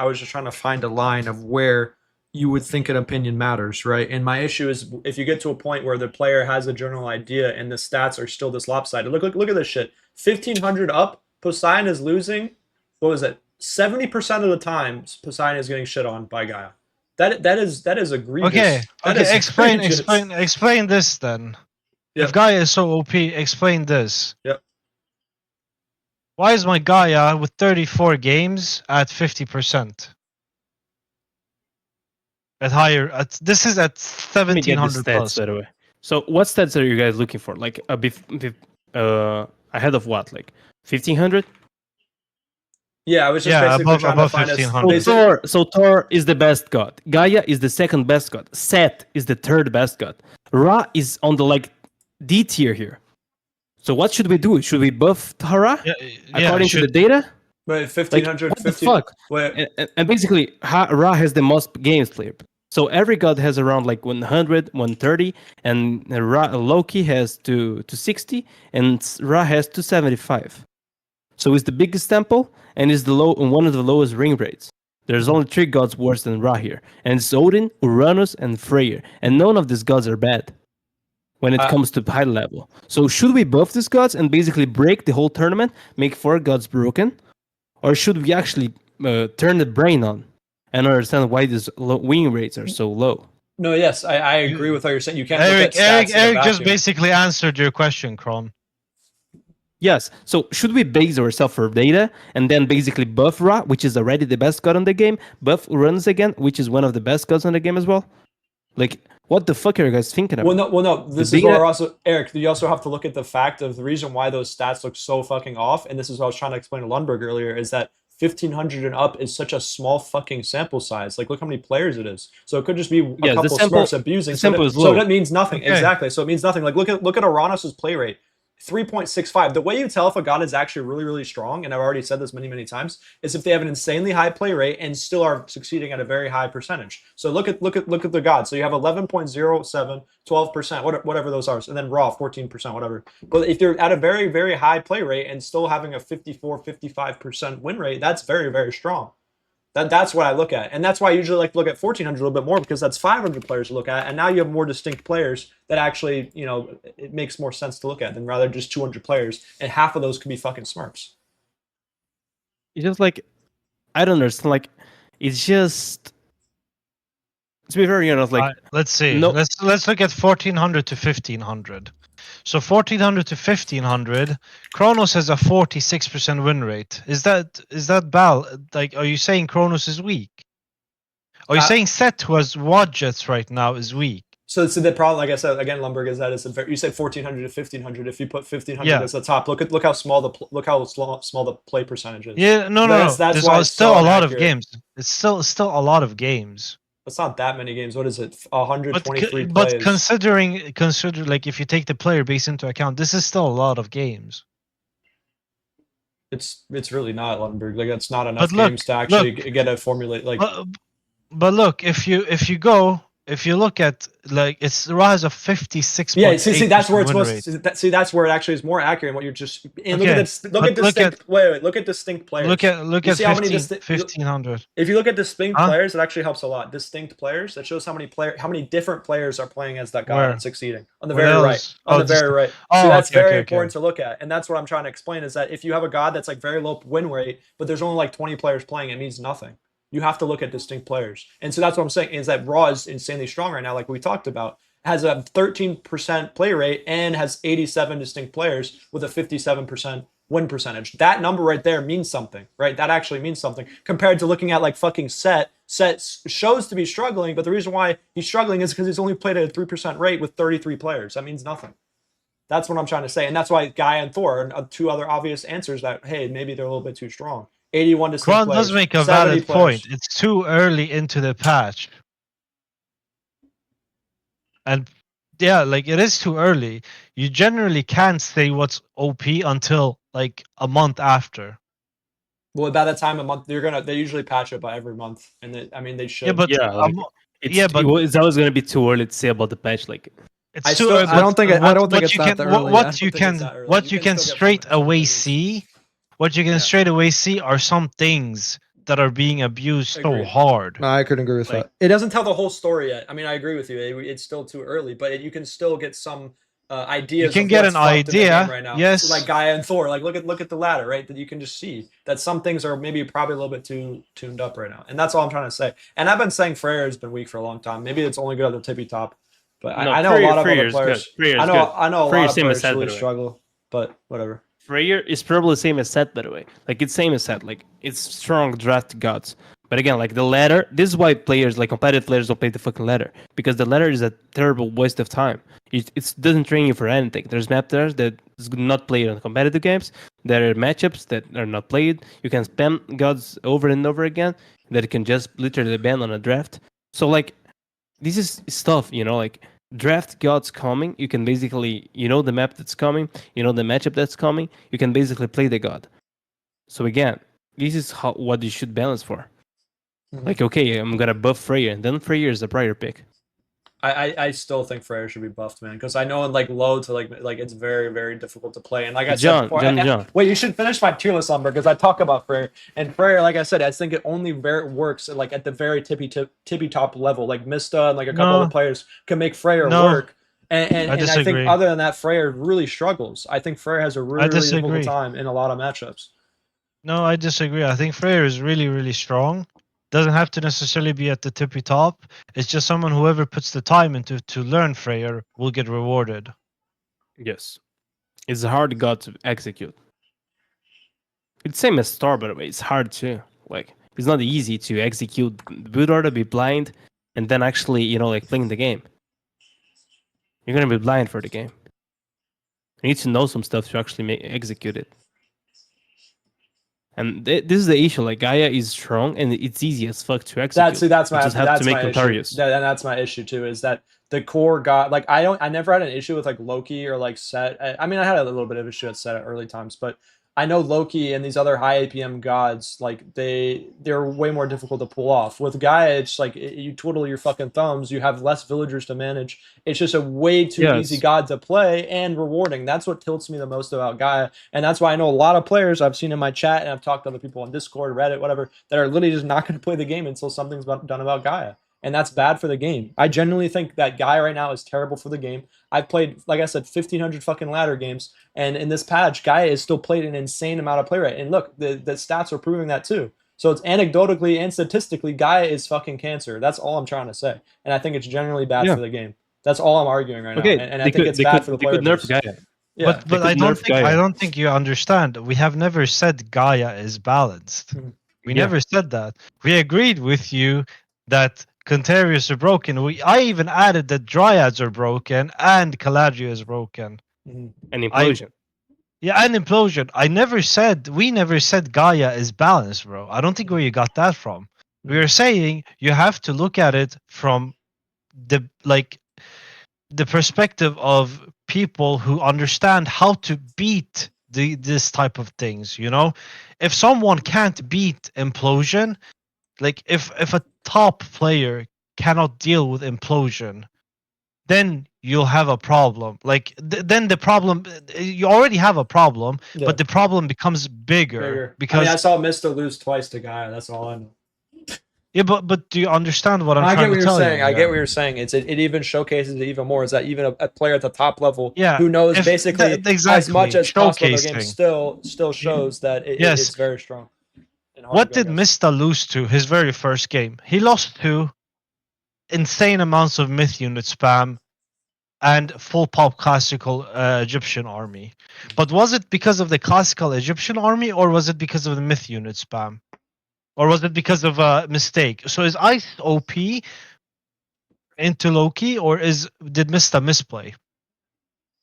was just trying to find a line of where you would think an opinion matters, right? And my issue is if you get to a point where the player has a general idea and the stats are still this lopsided. Look at this shit. 1500 up, Poseidon is losing. What was it? 70% of the time, Poseidon is getting shit on by Gaia. That is egregious. Okay. Explain this then. Yep. If Gaia is so OP, explain this. Yep. Why is my Gaia with 34 games at 50%? This is at 1700 plus. By the way. So what stats are you guys looking for? Like ahead of what? Like 1500? Yeah, I was just basically trying to find 1500. So Thor is the best god. Gaia is the second best god. Set is the third best god. Ra is on the D tier here. So what should we do? Should we buff Hera according to the data? But 1500, what the fuck? And basically, Ra has the most games played. So every god has around 100, 130, and Loki has to 60, and Ra has 275. So it's the biggest temple, and is one of the lowest ring rates. There's only 3 gods worse than Ra here, and it's Odin, Uranus, and Freyr, and none of these gods are bad when it comes to high level. So should we buff these gods and basically break the whole tournament, make 4 gods broken, or should we actually turn the brain on and understand why these win rates are so low? No, yes, I agree with what you're saying. You can't Eric just basically answered your question, Kron. Yes, so should we base ourselves for data and then basically buff Ra, which is already the best god on the game, buff Uranus again, which is one of the best gods on the game as well? What the fuck are you guys thinking about? Well, no. This is where also, Eric, you also have to look at the fact of the reason why those stats look so fucking off, and this is what I was trying to explain to Lundberg earlier, is that 1500 and up is such a small fucking sample size. Look how many players it is. So it could just be a couple Smurfs abusing. So that means nothing. Okay. Exactly. So it means nothing. Look at Uranus's play rate. 3.65. The way you tell if a god is actually really, really strong, and I've already said this many, many times, is if they have an insanely high play rate and still are succeeding at a very high percentage. So look at the god. So you have 11.07, 12%, whatever those are, and then raw 14%, whatever. But if they're at a very, very high play rate and still having a 54, 55% win rate, that's very, very strong. That's what I look at. And that's why I usually like to look at 1400 a little bit more, because that's 500 players to look at. And now you have more distinct players that actually, it makes more sense to look at than rather just 200 players. And half of those could be fucking Smurfs. It's just like, I don't understand. Like, it's just, to be very honest, like, let's see. No, let's look at 1400 to 1500. So 1400 to 1500, Kronos has a 46% win rate. Is that like, are you saying Kronos is weak? Are you saying Set, who has Wadjets right now, is weak? So the problem, like I said again, Lundberg, is that you said 1400 to 1500. If you put 1500 as the top, look how small the play percentage is. Yeah, no. That's why it's still a lot of games. It's still a lot of games. It's not that many games. What is it? 123 plays. But consider like, if you take the player base into account, this is still a lot of games. It's really not, Lundberg. Like, that's not enough games to actually get a formulate. Like, but look, if you look at, like, Ra has a 56. Yeah, see, that's where it's that's where it actually is more accurate. What you're just look at distinct players. Look at 1500. If you look at distinct players, it actually helps a lot. Distinct players, that shows how many different players are playing as that god and succeeding. On the very right. On the very right. So that's very important to look at, and that's what I'm trying to explain. Is that if you have a god that's like very low win rate, but there's only like 20 players playing, it means nothing. You have to look at distinct players. And so that's what I'm saying, is that Raw is insanely strong right now, like we talked about. Has a 13% play rate and has 87 distinct players with a 57% win percentage. That number right there means something, right? That actually means something compared to looking at like fucking Set. Set shows to be struggling, but the reason why he's struggling is because he's only played at a 3% rate with 33 players. That means nothing. That's what I'm trying to say. And that's why Gaia and Thor are two other obvious answers that, hey, maybe they're a little bit too strong. 81 distinct Kron players. does make a valid point. It's too early into the patch. And yeah, like, it is too early. You generally can't say what's OP until like a month after. Well, by that time, a month, they usually patch it by every month, and they should. Yeah, but it's always gonna be too early to say about the patch. Like, it's too early. I don't think it's that early. What you can straight away see are some things that are being abused so hard. No, I couldn't agree with that. It doesn't tell the whole story yet. I mean, I agree with you. It's still too early, but you can still get some ideas. You can get an idea right now. Yes, like Gaia and Thor. Like, look at the ladder, right? That you can just see that some things are maybe probably a little bit too tuned up right now, and that's all I'm trying to say. And I've been saying Freyr has been weak for a long time. Maybe it's only good at the tippy top, but I know a lot of other players. I know a lot of players really struggle, but whatever. Freyr is probably the same as Set, by the way. Like, it's same as Set. Like, it's strong draft gods. But again, like, the ladder, this is why players, like competitive players, don't play the fucking ladder. Because the ladder is a terrible waste of time. It doesn't train you for anything. There's map there that is not played on competitive games. There are matchups that are not played. You can spam gods over and over again that can just literally ban on a draft. So, like, this is stuff, like, draft gods coming, you can basically, the map that's coming, the matchup that's coming, you can basically play the god. So again, this is what you should balance for. Mm-hmm. Like, okay, I'm gonna buff Freyr, and then Freyr is a prior pick. I still think Freyr should be buffed, man, because I know in like low to like it's very, very difficult to play. And like I said before, wait, you should finish my tier list number, because I talk about Freyr, and Freyr, like I said, I think it only works like at the very tippy top level. Like Mista and like a couple other players can make Freyr work. And I think other than that, Freyr really struggles. I think Freyr has a really difficult time in a lot of matchups. No, I disagree. I think Freyr is really, really strong. Doesn't have to necessarily be at the tippy top. It's just someone, whoever puts the time into to learn Freyr will get rewarded. Yes. It's a hard god to execute. It's same as Thor, by the way. It's hard too. Like, it's not easy to execute the boot order, be blind, and then actually, like, playing the game. You're gonna be blind for the game. You need to know some stuff to actually execute it. And this is the issue. Like Gaia is strong and it's easy as fuck to execute. That's you just have to make issue. That's my issue too. Is that the core god? Like I never had an issue with like Loki or like Set. I mean, I had a little bit of issue at Set at early times, but I know Loki and these other high APM gods, like they're way more difficult to pull off. With Gaia, it's like you twiddle your fucking thumbs. You have less villagers to manage. It's just a way too easy god to play and rewarding. That's what tilts me the most about Gaia, and that's why I know a lot of players I've seen in my chat and I've talked to other people on Discord, Reddit, whatever, that are literally just not going to play the game until something's done about Gaia. And that's bad for the game. I genuinely think that Gaia right now is terrible for the game. I've played, like I said, 1,500 fucking ladder games, and in this patch, Gaia is still played an insane amount of play rate. And look, the stats are proving that too. So it's anecdotally and statistically, Gaia is fucking cancer. That's all I'm trying to say. And I think it's generally bad for the game. That's all I'm arguing right now. And I think it's bad for the player base. Gaia. Yeah. But I don't think you understand. We have never said Gaia is balanced. We never said that. We agreed with you that Contarius are broken. I even added that Dryads are broken and Caladria is broken. And Implosion. And Implosion. We never said Gaia is balanced, bro. I don't think where you got that from. We were saying you have to look at it from the perspective of people who understand how to beat this type of things, you know? If someone can't beat Implosion, like if a top player cannot deal with Implosion, then you'll have a problem. Like then the problem, you already have a problem, but the problem becomes bigger. Because I saw Mr. lose twice to Gaia. That's all I know. Yeah, but do you understand what I'm trying to tell you? I get what you're saying. It even showcases it even more. Is that even a player at the top level who knows basically as much as possible the game still shows that it's very strong. What did Mista lose to his very first game? He lost to insane amounts of myth unit spam and full pop classical Egyptian army. But was it because of the classical Egyptian army, or was it because of the myth unit spam? Or was it because of a mistake? So is Ice OP into Loki, or did Mista misplay?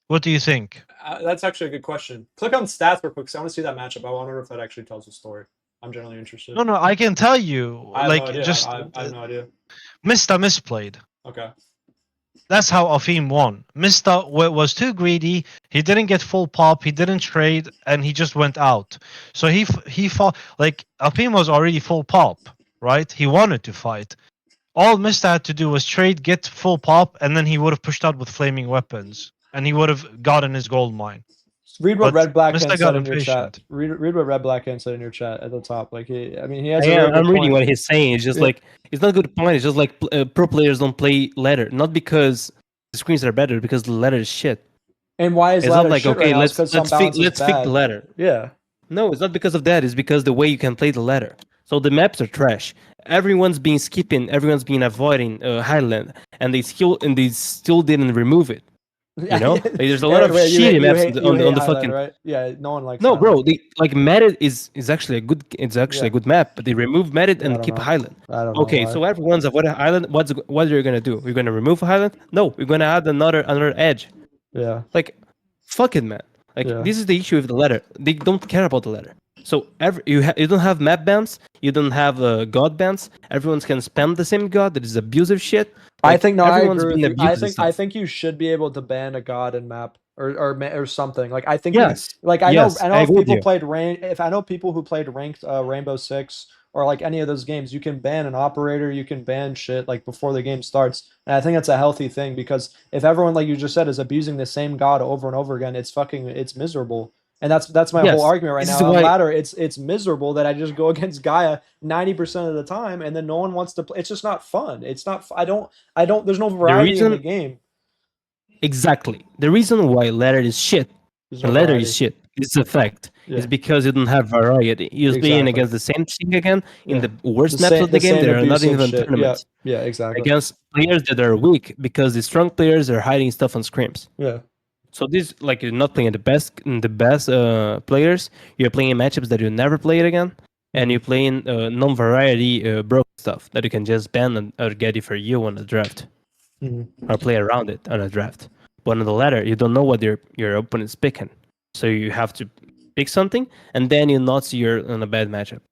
What do you think? That's actually a good question. Click on stats real quick, because I want to see that matchup. I wonder if that actually tells the story. I'm generally interested. No, I can tell you. I have no idea. Mista misplayed. Okay. That's how Athena won. Mista was too greedy. He didn't get full pop. He didn't trade, and he just went out. So he fought. Like Athena was already full pop, right? He wanted to fight. All Mista had to do was trade, get full pop, and then he would have pushed out with flaming weapons, and he would have gotten his gold mine. Read what Red Black said in your chat. Read what Red Black said in your chat at the top. Like he has. I'm reading what he's saying. It's just like it's not a good point. It's just like pro players don't play ladder, not because the screens are better, because the ladder is shit. And why is ladder like shit okay? Right let's fix the ladder. Yeah. No, it's not because of that. It's because the way you can play the ladder. So the maps are trash. Everyone's been skipping. Everyone's been avoiding Highland, and they still didn't remove it. You know, like, there's a lot of shitty maps on the fucking. Right? Yeah, no one likes. No, bro. Like Merit is actually a good. It's actually a good map, but they remove Merit and keep Highland. I don't know. Okay, so everyone's avoiding Highland. What are you gonna do? We're gonna remove Highland? No, we're gonna add another edge. Yeah. Like, fuck it, man. Like this is the issue with the ladder. They don't care about the ladder. So you don't have map bans. You don't have god bans. Everyone can spam the same god. That is abusive shit. Like, I think I agree with you. I think you should be able to ban a god in map or something. Like I think I know if people played I know people who played ranked Rainbow Six or like any of those games, you can ban an operator, you can ban shit like before the game starts. And I think that's a healthy thing, because if everyone, like you just said, is abusing the same god over and over again, it's miserable. And that's my whole argument right now. On ladder, it's miserable that I just go against Gaia 90% of the time, and then no one wants to play. It's just not fun. It's not. I don't. There's no variety in the game. Exactly. The reason why ladder is shit. Ladder is shit. It's a fact. It's because you don't have variety. You're playing against the same thing again in the worst maps of the game. There are not even tournaments. Yeah, exactly. Against players that are weak, because the strong players are hiding stuff on scrims. Yeah. So this, like, you're not playing the best players. You're playing matchups that you never played again, and you're playing non-variety broke stuff that you can just ban or get it for you on the draft, or play around it on a draft. But on the ladder, you don't know what your opponent's picking, so you have to pick something, and then you not see you're in a bad matchup.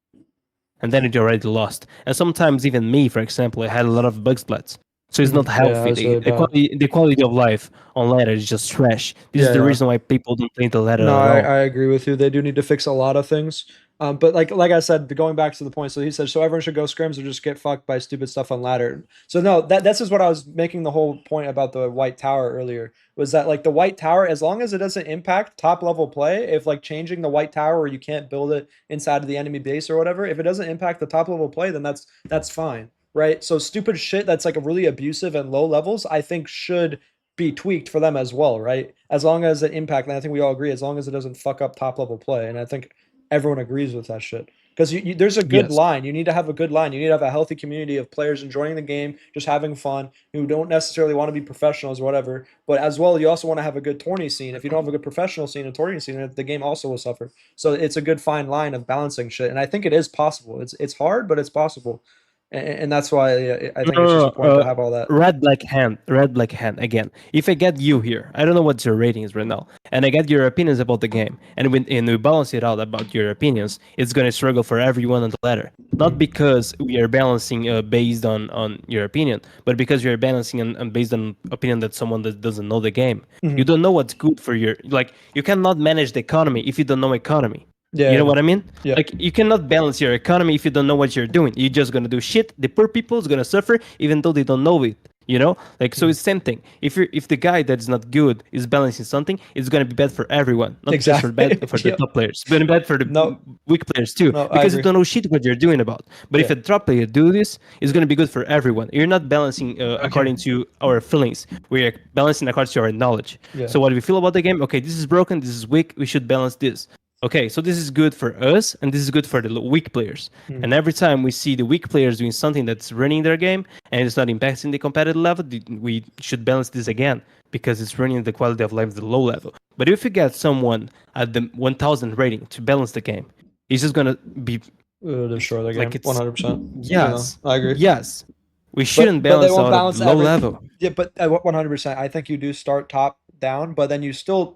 And then you already lost. And sometimes even me, for example, I had a lot of bug splats. So it's not healthy. Really the quality of life on ladder is just trash. This is the reason why people don't play the ladder no, at all. I agree with you. They do need to fix a lot of things. But like I said, going back to the point, so he said, so everyone should go scrims or just get fucked by stupid stuff on ladder. So no, this is what I was making the whole point about the white tower earlier, was that like the white tower, as long as it doesn't impact top level play, if like changing the white tower where you can't build it inside of the enemy base or whatever, if it doesn't impact the top level play, then that's fine, right? So stupid shit that's like a really abusive and low levels, I think should be tweaked for them as well, right? As long as it impact, and I think we all agree, as long as it doesn't fuck up top level play, and I think everyone agrees with that shit. Because there's a good line. You need to have a good line. You need to have a healthy community of players enjoying the game, just having fun, who don't necessarily want to be professionals or whatever. But as well, you also want to have a good tourney scene. If you don't have a good professional scene and tourney scene, the game also will suffer. So it's a good fine line of balancing shit. And I think it is possible. It's hard, but it's possible. And that's why I think it's just important to have all that. Red black hand again. If I get you here, I don't know what your rating is right now, and I get your opinions about the game, and we balance it out about your opinions, it's gonna struggle for everyone on the ladder. Not because we are balancing based on your opinion, but because we are balancing and based on opinion that someone that doesn't know the game. You don't know what's good for your, like, you cannot manage the economy if you don't know economy. Yeah, you know what I mean? Yeah. Like, you cannot balance your economy if you don't know what you're doing. You're just gonna do shit. The poor people is gonna suffer even though they don't know it. You know, like, so it's the same thing. If the guy that's not good is balancing something, it's gonna be bad for everyone, not just for the top players, but bad for the weak players too, because you don't know shit what you're doing about. But if a top player do this, it's gonna be good for everyone. You're not balancing according to our feelings. We're balancing according to our knowledge. So what we feel about the game? Okay, this is broken. This is weak. We should balance this. Okay, so this is good for us, and this is good for the weak players. And every time we see the weak players doing something that's ruining their game, and it's not impacting the competitive level, we should balance this again, because it's ruining the quality of life at the low level. But if you get someone at the 1000 rating to balance the game, he's just going to be... destroy the game, 100%. Yes. I agree. Yes. We shouldn't balance out at low level. Yeah, but 100%. I think you do start top down, but then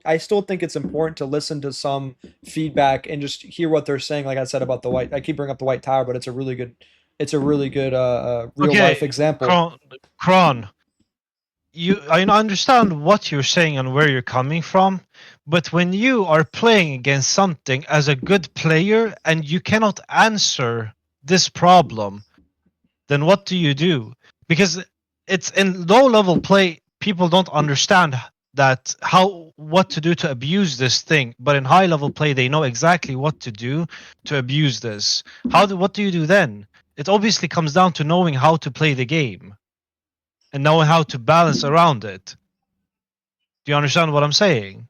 I still think it's important to listen to some feedback and just hear what they're saying. Like I said about the white, I keep bringing up the white tower, but it's a really good real life example. Kron, I understand what you're saying and where you're coming from, but when you are playing against something as a good player and you cannot answer this problem, then what do you do? Because it's in low level play, people don't understand what to do to abuse this thing, but in high level play they know exactly what to do to abuse this. What do you do then? It obviously comes down to knowing how to play the game and knowing how to balance around it. Do you understand what I'm saying?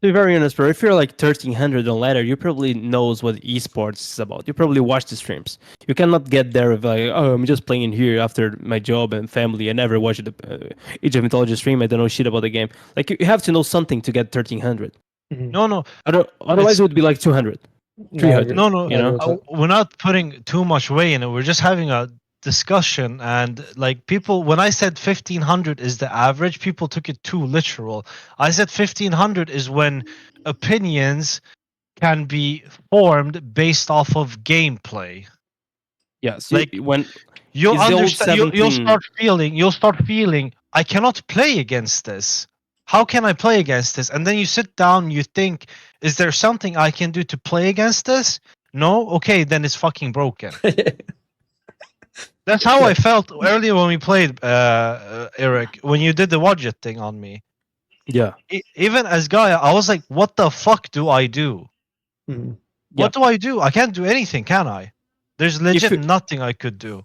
To be very honest, bro, if you're like 1300 on ladder, you probably knows what esports is about. You probably watch the streams. You cannot get there with like, oh, I'm just playing here after my job and family. I never watched the Age of Mythology stream. I don't know shit about the game. Like, you have to know something to get 1300. No. Otherwise, it would be like 200. 300. No. You know? We're not putting too much weight in it. We're just having a discussion, and like, people, when I said 1500 is the average, people took it too literal. I said 1500 is when opinions can be formed based off of gameplay. Yes, like when you'll understand, you'll start feeling I cannot play against this. How can I play against this? And then you sit down, you think, is there something I can do to play against this? No? Okay, then it's fucking broken. That's how I felt earlier when we played, Eric, when you did the widget thing on me. Yeah. Even as Gaia, I was like, what the fuck do I do? What do I do? I can't do anything, can I? There's legit nothing I could do.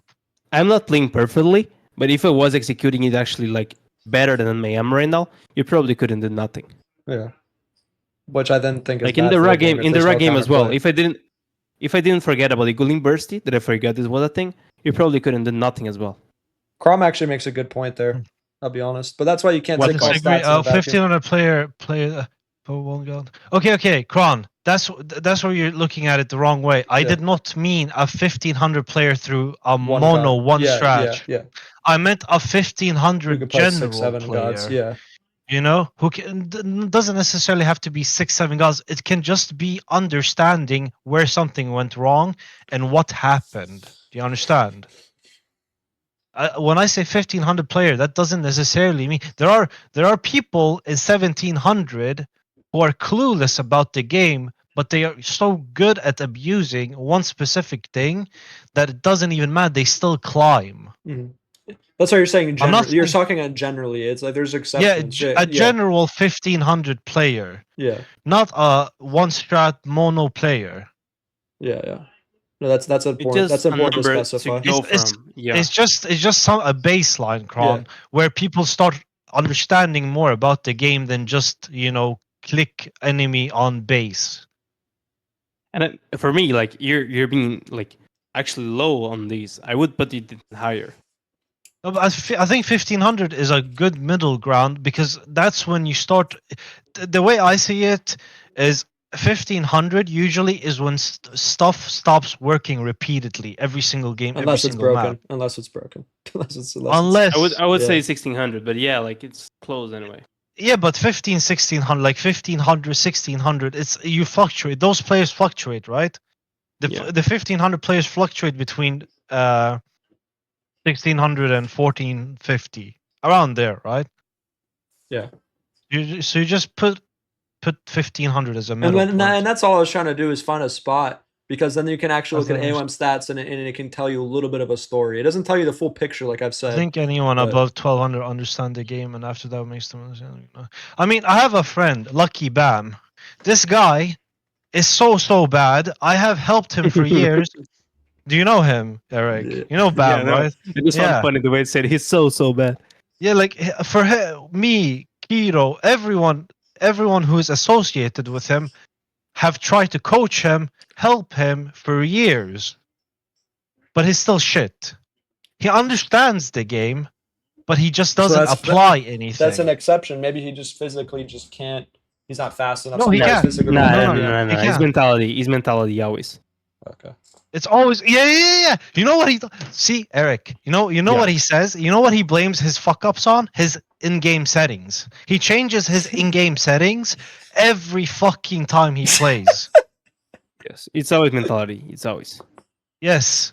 I'm not playing perfectly, but if I was executing it actually like better than I am right now, you probably couldn't do nothing. Yeah. Which I then think is like in the rug game as well. If I didn't forget about the Gulling Bursty, that I forgot this was a thing, you probably couldn't do nothing as well. Crom actually makes a good point there. I'll be honest, but that's why you can't take all stats. 1500 player. Oh one god. Okay, Kron. That's where you're looking at it the wrong way. I did not mean a 1500 player through a mono strat. Yeah. I meant a 1500 general player. Gods, yeah. You know, who doesn't necessarily have to be 6-7 gods. It can just be understanding where something went wrong and what happened. Do you understand? When I say 1500 player, that doesn't necessarily mean there are people in 1700 who are clueless about the game, but they are so good at abusing one specific thing that it doesn't even matter. They still climb. Mm-hmm. That's what you're saying. You're talking on generally. It's like there's exceptions. Yeah, a general 1500 player. Yeah. Not a one strat mono player. Yeah. No, that's important. That's important to specify. It's just a baseline, Kron, where people start understanding more about the game than just click enemy on base. And for me, like you're being like actually low on these. I would put it higher. I think 1500 is a good middle ground because that's when you start. The way I see it is 1500 usually is when stuff stops working repeatedly every single game, unless every single map. Unless it's broken. I would say 1600, but yeah, like it's close anyway. Yeah, but 1600, like 1500, 1600, it's you fluctuate. Those players fluctuate, right? The 1500 players fluctuate between 1600 and 1450, around there, right? Yeah. You just put 1500 as a middle and that's all I was trying to do is find a spot, because then you can actually look at AOM stats and it can tell you a little bit of a story. It doesn't tell you the full picture, like I've said. I think anyone above 1200 understand the game, and after that makes them. I mean, I have a friend, Lucky Bam. This guy is so bad. I have helped him for years. Do you know him, Eric? Yeah. You know Bam, right? It was funny the way it said he's so bad. Yeah, like for him, me, Kiro, everyone who is associated with him have tried to coach him, help him for years. But he's still shit. He understands the game, but he just doesn't apply anything. That's an exception. Maybe he just physically just can't. He's not fast enough. No, he can't. No. His mentality always. Okay. It's always yeah. You know what he see, Eric? You know what he says? You know what he blames his fuck ups on? His in-game settings. He changes his in-game settings every fucking time he plays. Yes, it's always mentality. It's always. Yes.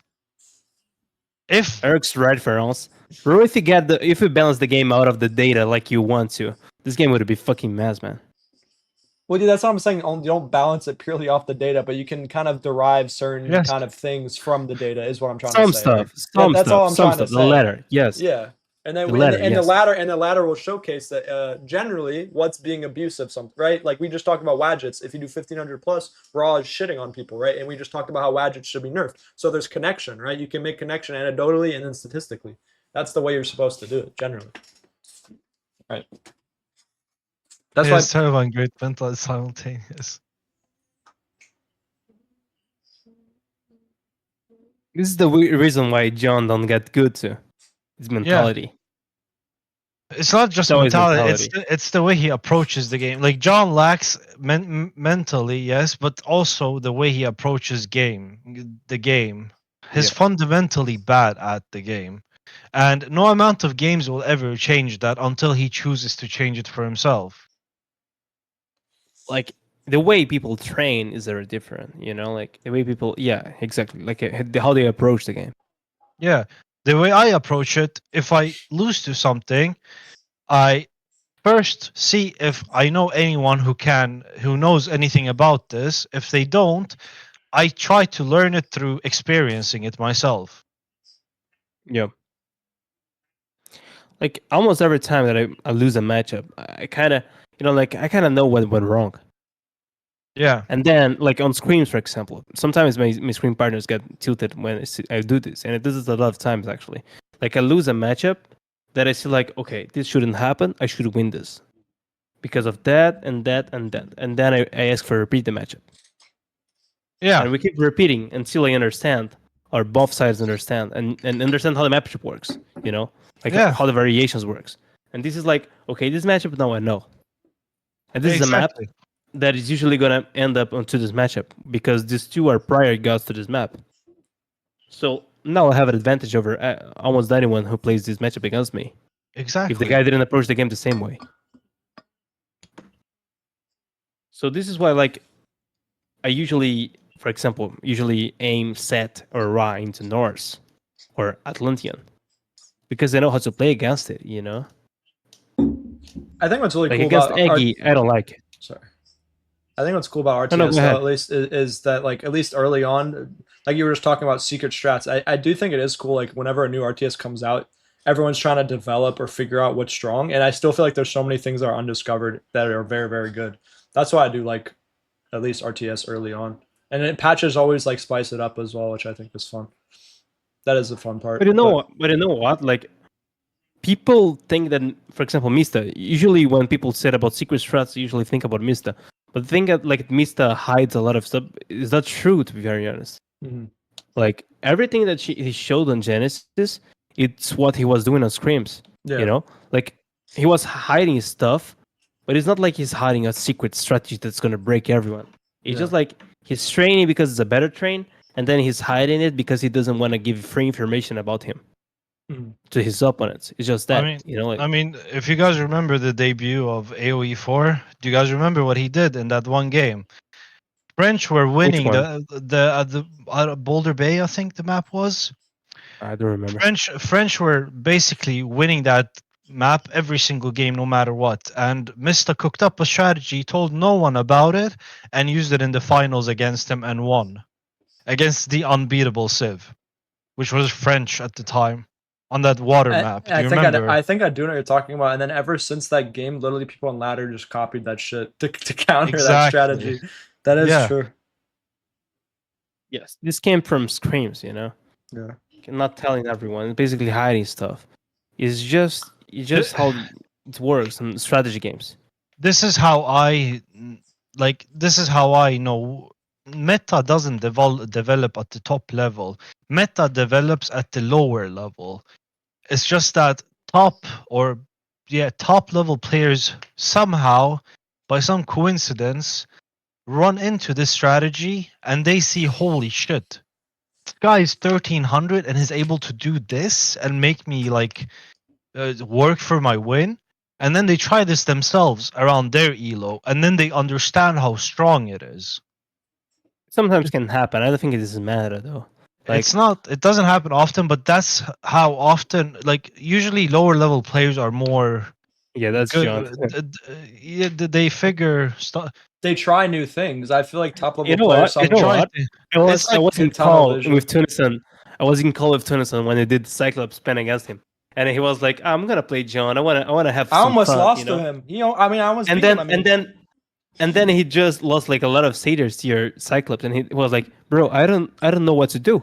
If Eric's right, Ference. Bro, if you balance the game out of the data like you want to, this game would be fucking mess, man. Well, dude, that's what I'm saying. You don't balance it purely off the data, but you can kind of derive certain kind of things from the data. Is what I'm trying to say. That's all I'm trying to say. The ladder, yes. Yeah, and then the ladder will showcase that generally what's being abusive, right? Like we just talked about Wadgets. If you do 1500 plus, we're all shitting on people, right? And we just talked about how Wadgets should be nerfed. So there's connection, right? You can make connection anecdotally and then statistically. That's the way you're supposed to do it generally. Right. That's why terrible and great mental is simultaneous. This is the reason why John don't get good too. His mentality. Yeah. It's not just mentality. It's the way he approaches the game. Like John lacks mentally, yes, but also the way he approaches the game. He's fundamentally bad at the game. And no amount of games will ever change that until he chooses to change it for himself. Like the way people train is very different, like the way people, exactly, like how they approach the game. Yeah, the way I approach it, if I lose to something, I first see if I know anyone who knows anything about this. If they don't, I try to learn it through experiencing it myself. Yeah. Like almost every time that I lose a matchup, I kind of, I kind of know what went wrong. Yeah. And then, like on screams, for example, sometimes my scream partners get tilted when I do this, and this is a lot of times actually. Like I lose a matchup that I see like, okay, this shouldn't happen. I should win this because of that and that and that, and then I ask for repeat the matchup. Yeah. And we keep repeating until I understand, or both sides understand, and understand how the matchup works. How the variations works. And this is like, okay, this matchup now I know, and this is a map that is usually going to end up onto this matchup because these two are prior gods to this map. So now I have an advantage over almost anyone who plays this matchup against me. Exactly. If the guy didn't approach the game the same way. So this is why, like, I usually, for example, aim Set or Ra into Norse or Atlantean because they know how to play against it. You know, I think what's really like cool against about Eggy, I don't like it. sorry. I think what's cool about No, go RTS though, ahead. at least, is that like at least early on, like you were just talking about secret strats. I do think it is cool. Like whenever a new RTS comes out, everyone's trying to develop or figure out what's strong, and I still feel like there's so many things that are undiscovered that are very very good. That's why I do like at least RTS early on, and then patches always like spice it up as well, which I think is fun. That is the fun part. But you know what? Like, people think that, for example, Mista. Usually, when people said about secret strats, they usually think about Mista. But the thing that like Mista hides a lot of stuff is not true. To be very honest, like everything that he showed on Genesis, it's what he was doing on Screams. Yeah. You know, like he was hiding stuff, but it's not like he's hiding a secret strategy that's gonna break everyone. It's just like he's training because it's a better train, and then he's hiding it because he doesn't want to give free information about him to his opponents. It's just that, I mean, if you guys remember the debut of AoE 4, do you guys remember what he did in that one game? French were winning the Boulder Bay, I think the map was. I don't remember. French were basically winning that map every single game, no matter what. And Mista cooked up a strategy, told no one about it, and used it in the finals against him and won against the unbeatable Civ, which was French at the time. On that water map. Do you remember? I think I do know what you're talking about. And then ever since that game, literally people on ladder just copied that shit to counter that strategy. That is true. Yes, this came from Screams, you know. Yeah. Not telling everyone, basically hiding stuff. It's just how it works in strategy games. This is how I know meta doesn't develop at the top level. Meta develops at the lower level. It's just that top level players somehow, by some coincidence, run into this strategy and they see, holy shit, this guy is 1300 and is able to do this and make me like work for my win. And then they try this themselves around their elo, and then they understand how strong it is. Sometimes can happen. I don't think it doesn't matter though. Like, it doesn't happen often, but that's how often, like, usually lower level players are more that's good. They figure stuff. They try new things. I feel like top level players. I was in call with Tunison. I was in call with Tunison when they did Cyclops pen against him, and he was like, "I'm gonna play John. I wanna have." I almost fun, lost to him. I almost. And then he just lost like a lot of satyrs to your Cyclops, and he was like, "Bro, I don't know what to do.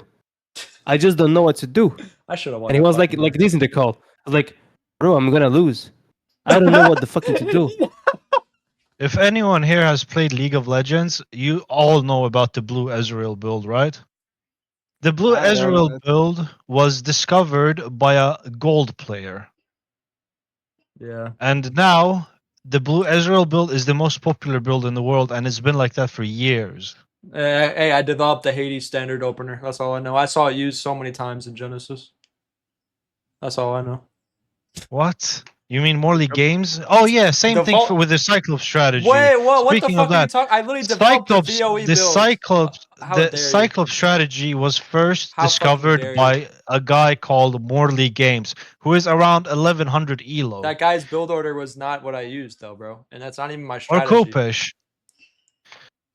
I just don't know what to do." I should have won. And he was like this in the call. I was like, "Bro, I'm gonna lose. I don't know what the fucking to do." If anyone here has played League of Legends, you all know about the Blue Ezreal build, right? The Blue Ezreal build was discovered by a gold player. Yeah. And now the Blue Ezreal build is the most popular build in the world, and it's been like that for years. Hey, I developed the Hades standard opener. That's all I know. I saw it used so many times in Genesis. That's all I know. What? You mean Morley Games? Oh yeah, same thing with the Cyclops strategy. Wait, what the fuck are you talking? I literally developed the VOE build. The Cyclops strategy was first discovered by a guy called Morley Games, who is around 1100 elo. That guy's build order was not what I used though, bro, and that's not even my strategy. Or Kopesh.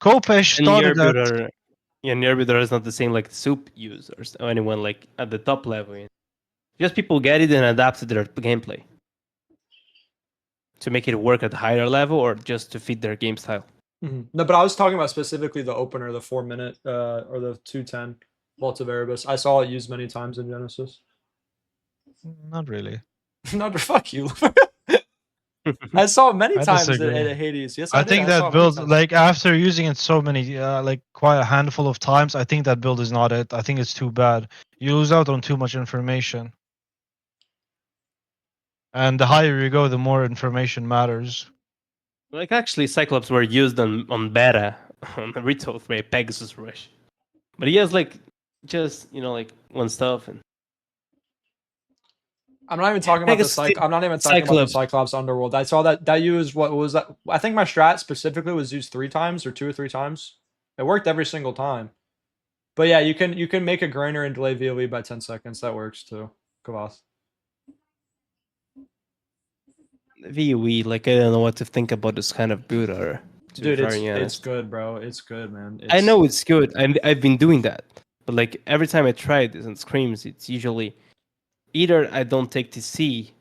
Kopesh started that. Yeah, Nerbiter is not the same like Soup users or anyone like at the top level. Just people get it and adapt to their gameplay to make it work at a higher level or just to fit their game style. No, but I was talking about specifically the opener, the 4-minute or the 210 Vault of Erebus. I saw it used many times in Genesis. Not really. Not fuck you. I saw it many times in Hades. Yes, I think that build, like after using it so many, like quite a handful of times, I think that build is not it. I think it's too bad. You lose out on too much information. And the higher you go, the more information matters. Like actually, Cyclops were used on beta on the Retold for a Pegasus Rush, but he has like just like one stuff and. I'm not even talking about I'm not even talking about the Cyclops Underworld. I saw that used what was that? I think my strat specifically was used 3 times or 2 or 3 times. It worked every single time. But yeah, you can make a Grainer and delay VOE by 10 seconds. That works too. Kvass. VOE, like I don't know what to think about this kind of build. Dude, it's good, bro. It's good, man. I know it's good. I've been doing that, but like every time I try this on Screams, it's usually either I don't take TC,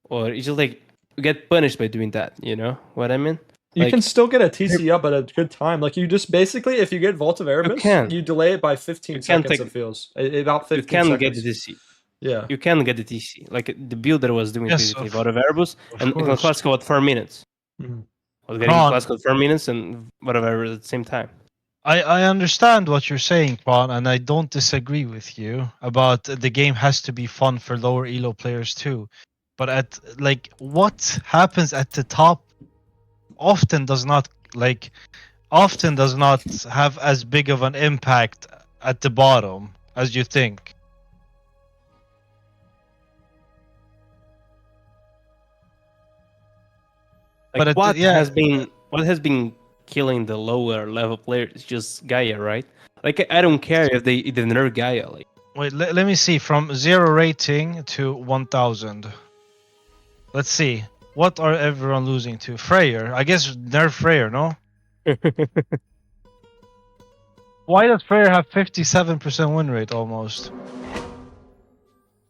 or it's just like you get punished by doing that. You know what I mean? You can still get a TC up at a good time. Like you just basically, if you get Vault of Erebus, you delay it by 15 seconds. It feels about 15 seconds. You can get the TC. Yeah, you can get the TC. Like the build that I was doing basically Vault of Erebus and classical at 4 minutes. Mm-hmm. I was getting classical 4 minutes and whatever at the same time. I understand what you're saying, Quan, and I don't disagree with you about the game has to be fun for lower elo players too. But at like what happens at the top often does not have as big of an impact at the bottom as you think. Like but what has been killing the lower level players is just Gaia, right? Like I don't care if they nerf Gaia. Like wait, let me see from 0 rating to 1000. Let's see. What are everyone losing to? Freyr. I guess nerf Freyr, no? Why does Freyr have 57% win rate almost?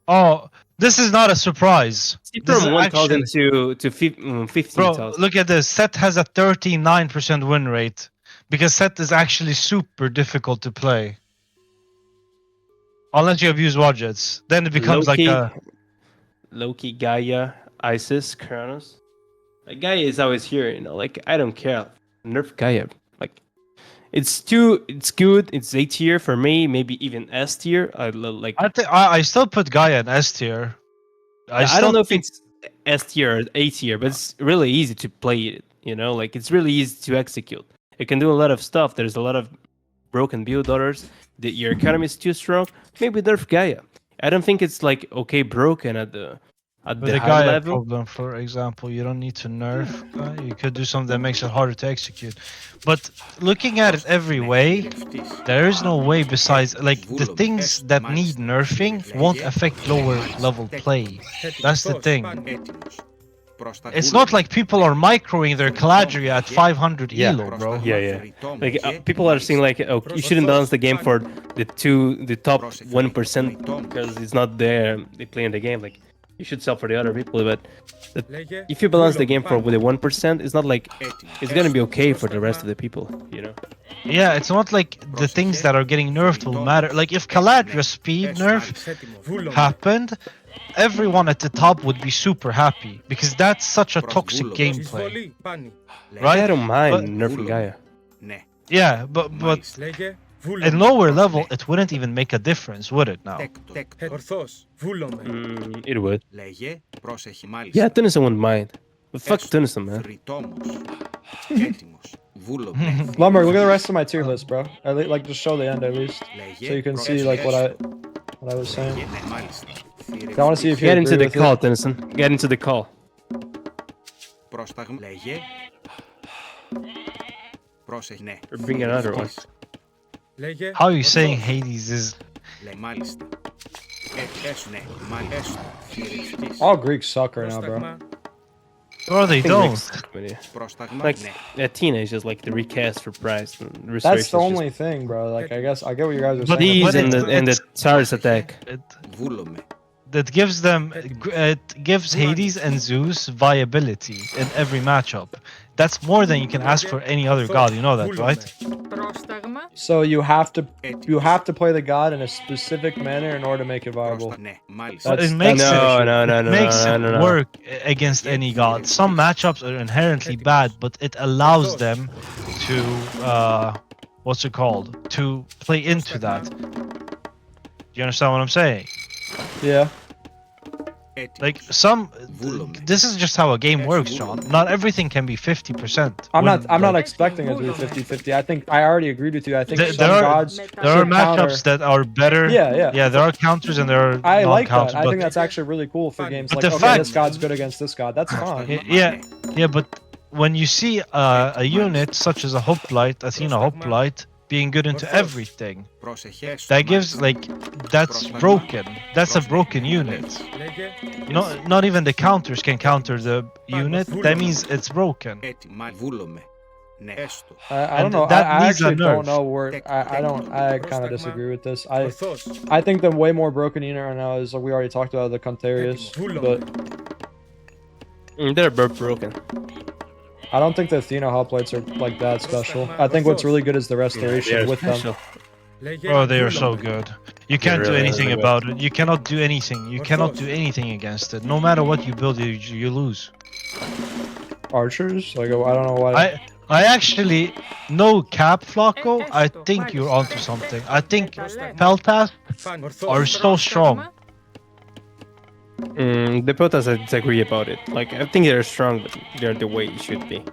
Oh, this is not a surprise. From 1,000 to 15,000. Bro, look at this. Set has a 39% win rate because Set is actually super difficult to play. Unless you abuse Wadgets. Then it becomes Loki, like a... Loki, Gaia, Isis, Kronos. Like Gaia is always here, you know. Like I don't care. Nerf Gaia. Like it's good. It's A tier for me, maybe even S tier. I still put Gaia in S tier. I don't know if it's S tier or A tier, but it's really easy to play it. You know, like it's really easy to execute. It can do a lot of stuff. There's a lot of broken build orders. Your economy is too strong. Maybe nerf Gaia. I don't think it's like broken at the high level. Problem, for example, you don't need to nerf. You could do something that makes it harder to execute. But looking at it every way, there is no way besides like the things that need nerfing won't affect lower level play. That's the thing. It's not like people are microing their Caladria at 500 elo, bro. Yeah. Like people are saying like, oh, you shouldn't balance the game for the top 1% because it's not there. They play in the game. Like you should sell for the other people, but if you balance the game with the 1%, it's not like it's gonna be okay for the rest of the people, you know. Yeah, it's not like the things that are getting nerfed will matter. Like if Caladria speed nerf happened, everyone at the top would be super happy because that's such a toxic gameplay, right? I don't mind nerfing Gaia. Yeah, but at lower level, it wouldn't even make a difference, would it now? It would. Yeah, Tennyson wouldn't mind. But fuck Tennyson, man. Lundberg, look at the rest of my tier list, bro. Like just show the end at least, so you can see like what I was saying. I want to see if you get into the call, Tennyson. Get into the call. Or bring another one. How are you saying Hades is... All Greeks suck right now, bro. Or they don't. Like Athena is just like the recast for price. That's the only thing, bro. Like I guess I get what you guys are saying. These and the Tsar's attack. That gives them, it gives Hades and Zeus viability in every matchup. That's more than you can ask for any other god. You know that, right? So you have to play the god in a specific manner in order to make it viable. It makes it work against any god. Some matchups are inherently bad, but it allows them to what's it called? To play into that. Do you understand what I'm saying? Yeah. Like this is just how a game works, John. Not everything can be 50%. I'm not expecting it to be 50-50. I think I already agreed with you. I think there are gods matchups that are better. Yeah. There are counters and there are I like that. non-counters. I think that's actually really cool for games. But Like, the okay, fact- this god's good against this god. That's fine. Yeah, but when you see a unit such as a Hoplite, Athena Hoplite, being good into everything, that gives that's broken. That's a broken unit. Not even the counters can counter the unit. That means it's broken. I don't know. I actually don't know where. I kind of disagree with this. I think the way more broken unit right now is, like we already talked about, the Contarius, but they're both broken. I don't think the Athena hoplites are like that special. I think what's really good is the restoration with them. Oh, they are so good. You can't do anything about it. You cannot do anything. You cannot do anything against it. No matter what you build, you lose. Archers? Like, I don't know why. I actually, no cap, Flacco. I think you're onto something. I think Peltas are so strong. The Peltas, I disagree about it. Like, I think they're strong, but they're the way it should be.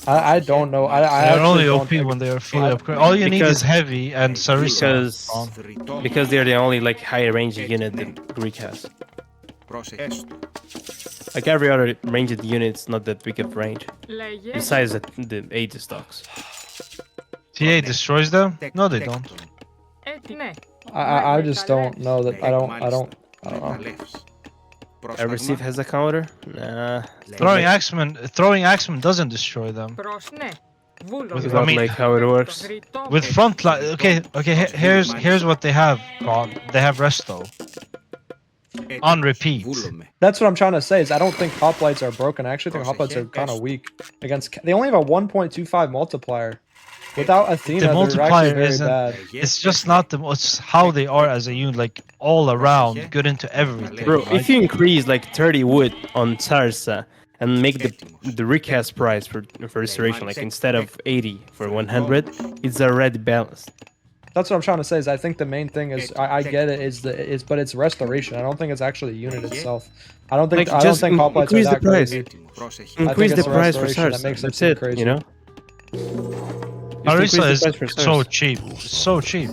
I don't know. They're only OP when they are fully upgraded. All you need is heavy and Sarissa. Because they're the only high range unit that Greek has. Like every other ranged unit's not that big of range. Besides the Age stocks. TA destroys them? No, they don't. I just don't know that. I don't know. Receive has a counter? Nah. Throwing Axeman doesn't destroy them. I mean, how it works. With front line, okay. Here's what they have. They have Resto. On repeat. That's what I'm trying to say. Is I don't think hoplites are broken. I actually think hoplites are kind of weak against. They only have a 1.25 multiplier. Without Athena, the multiplier very isn't. bad. It's just not the. It's how they are as a unit, like all around, good into everything. Bro, if you increase 30 wood on Sarsa and make the recast price for restoration, instead of 80 for 100, it's already balanced. That's what I'm trying to say. Is I think the main thing is I get it but it's restoration. I don't think it's actually the unit itself. I don't think hoplites are that crazy. Increase the price for Sarsa. That makes That's it. crazy. You know. Arisa is so cheap. So cheap.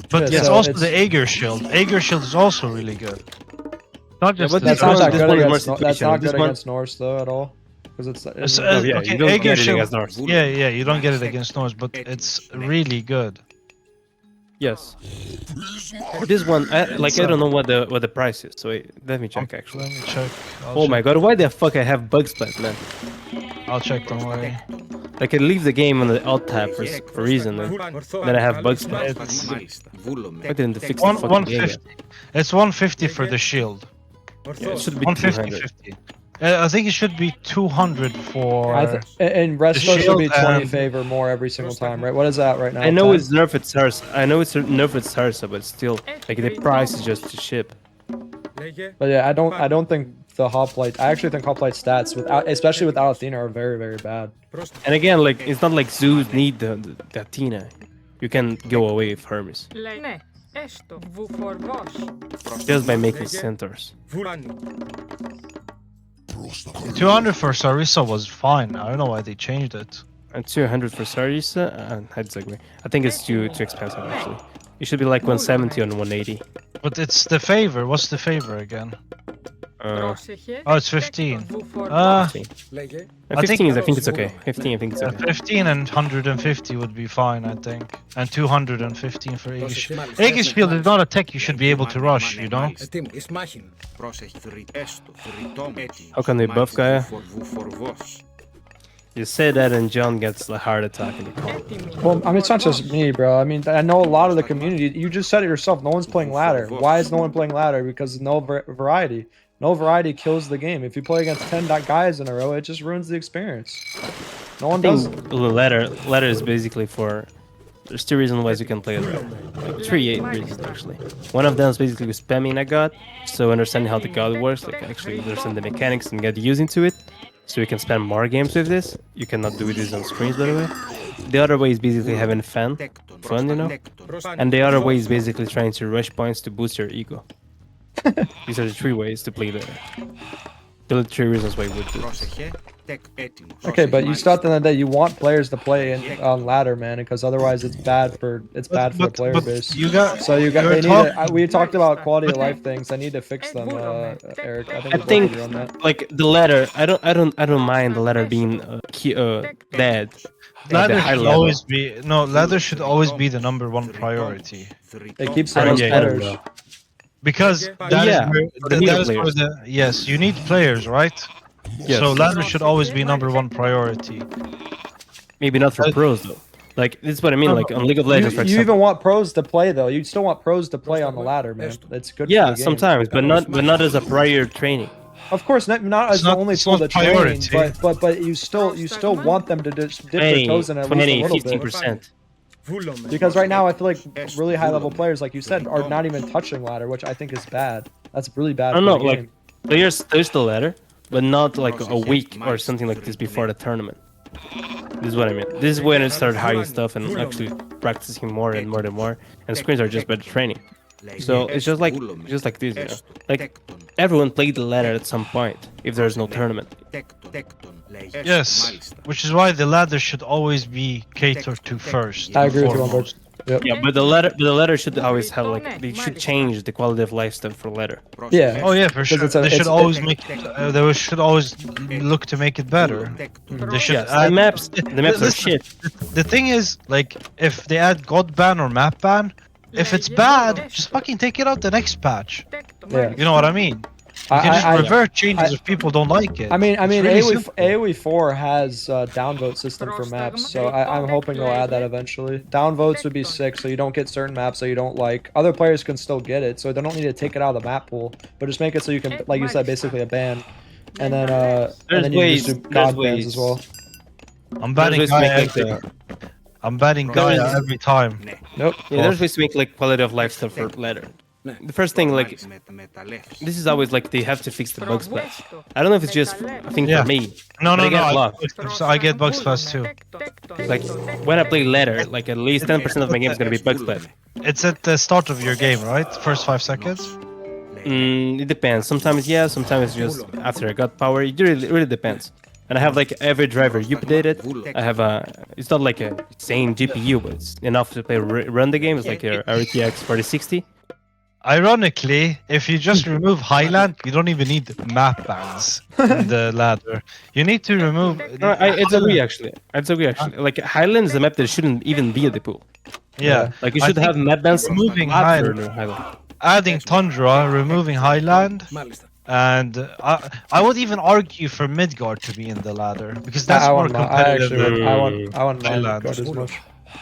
But Yeah, it's so also it's- the Aegir shield. Aegir shield is also really good. Not just but the That's not This that one- good this against. one- That's not this good one- against Norse though at all. Because it's yeah, okay, you don't Aegir get it shield. against Norse. Yeah, you don't get it against Norse, but it's really good. Yes. This one, I don't know what the price is. So let me check actually. Let me check. Oh my god, why the fuck I have bug splat, man? I'll check. Don't worry. I can leave the game on the alt tab for a reason, and then I have bug splat. Why didn't they fix the fucking game? 150. It's 150 for the shield. Yeah, it should be 150. 200. 50. I think it should be 200 for. and Resto should be shield 20 and- favor more every single time, right? What is that right now? I know 10? it's nerfed Sarsa. I know it's nerfed Sarsa, but still, the price is just to ship. But yeah, I don't think the hoplite. I actually think hoplite stats especially without Athena, are very, very bad. And again, it's not like Zeus need the Athena. You can go away with Hermes just by making centaurs. 200 for Sarissa was fine. I don't know why they changed it. And 200 for Sarisa, I disagree. I think it's too expensive actually. It should be 170 on 180. But it's the favor. What's the favor again? Oh, it's 15. 15 I think it's okay. 15, I think it's okay. 15 and 150 would be fine, I think. And 215 for Aegis Shield. Aegis Shield is not a tech you should be able to rush, you know? How can they buff Gaia? You say that and John gets a heart attack in the car. Well, I mean, it's not just me, bro. I mean, I know a lot of the community. You just said it yourself. No one's playing ladder. Why is no one playing ladder? Because no variety. No variety kills the game. If you play against 10 guys in a row, it just ruins the experience. No one does. Ladder is basically for. There's two reasons why you can play it. Three reasons actually. One of them is basically spamming a god, so understanding how the god works, actually understand the mechanics and get used into it, so you can spend more games with this. You cannot do this on screens, by the way. The other way is basically having fun, you know. And the other way is basically trying to rush points to boost your ego. These are the 3 ways to play the 3 reasons why you would do this. Okay, but you still at the end of the day, you want players to play on ladder, man, because otherwise it's bad for the player base. You got they need we talked about quality of life things. I need to fix them, Eric. I think like the ladder. I don't mind the ladder being dead. Ladder should always be ladder should always be the #1 priority. It keeps the most players. Because that is where yes, you need players, right? Yes. So ladder should always be #1 priority. Maybe not for pros though. Like this is what I mean. Like on League of Legends, for example. You even want pros to play though. You still want pros to play on the ladder, man. That's good. Yeah, sometimes, but not as a prior training. Of course, not as the only tool to train, but you still want them to dip their toes in at least a little 50%. Because right now I feel like really high level players, like you said, are not even touching ladder, which I think is bad. That's really bad. I don't know, like players there's the ladder, but not like a week or something like this before the tournament. This is what I mean. This is when I started hiding stuff and actually practicing more and more and more. And screens are just better training. So it's just like this, you know. Like everyone played the ladder at some point if there's no tournament. Yes, which is why the ladder should always be catered to first. I agree with you on board. Yep. Yeah, but the ladder should always have like they should change the quality of life stuff for ladder. Yeah. Oh yeah, for sure. They should always make they should always look to make it better. They should the maps are shit. The thing is, like, if they add god ban or map ban, if it's bad, just fucking take it out the next patch. Yeah. You know what I mean? You can just revert changes if people don't like it. I mean, AoE 4 has a downvote system for maps, so I'm hoping they'll add that eventually. Downvotes would be sick, so you don't get certain maps that you don't like. Other players can still get it, so they don't need to take it out of the map pool, but just make it so you can, like you said, basically a ban. And then you can just do god bans as well. I'm banning Gaia. I'm banning Gaia every time. Nope. Yeah, there's ways to make like quality of life stuff for ladder. The first thing, like, this is always like they have to fix the bug splash. I don't know if it's just a thing for me. No. I get bug splash too. Like when I play ladder, like at least 10% of my game is gonna be bug splash. It's at the start of your game, right? First 5 seconds. It depends. Sometimes yeah, sometimes just after I got power. It really depends. And I have like every driver updated. I have it's not like a insane GPU, but it's enough to run the game. It's like a RTX 4060. Ironically, if you just remove Highland, you don't even need map bans in the ladder. You need to remove. It's agree actually. Like Highland is a map that shouldn't even be at the pool. Yeah. Like you should have map bans moving Highland. Adding Tundra, removing Highland, and I would even argue for Midgard to be in the ladder because that's more competitive. I want Midgard as much.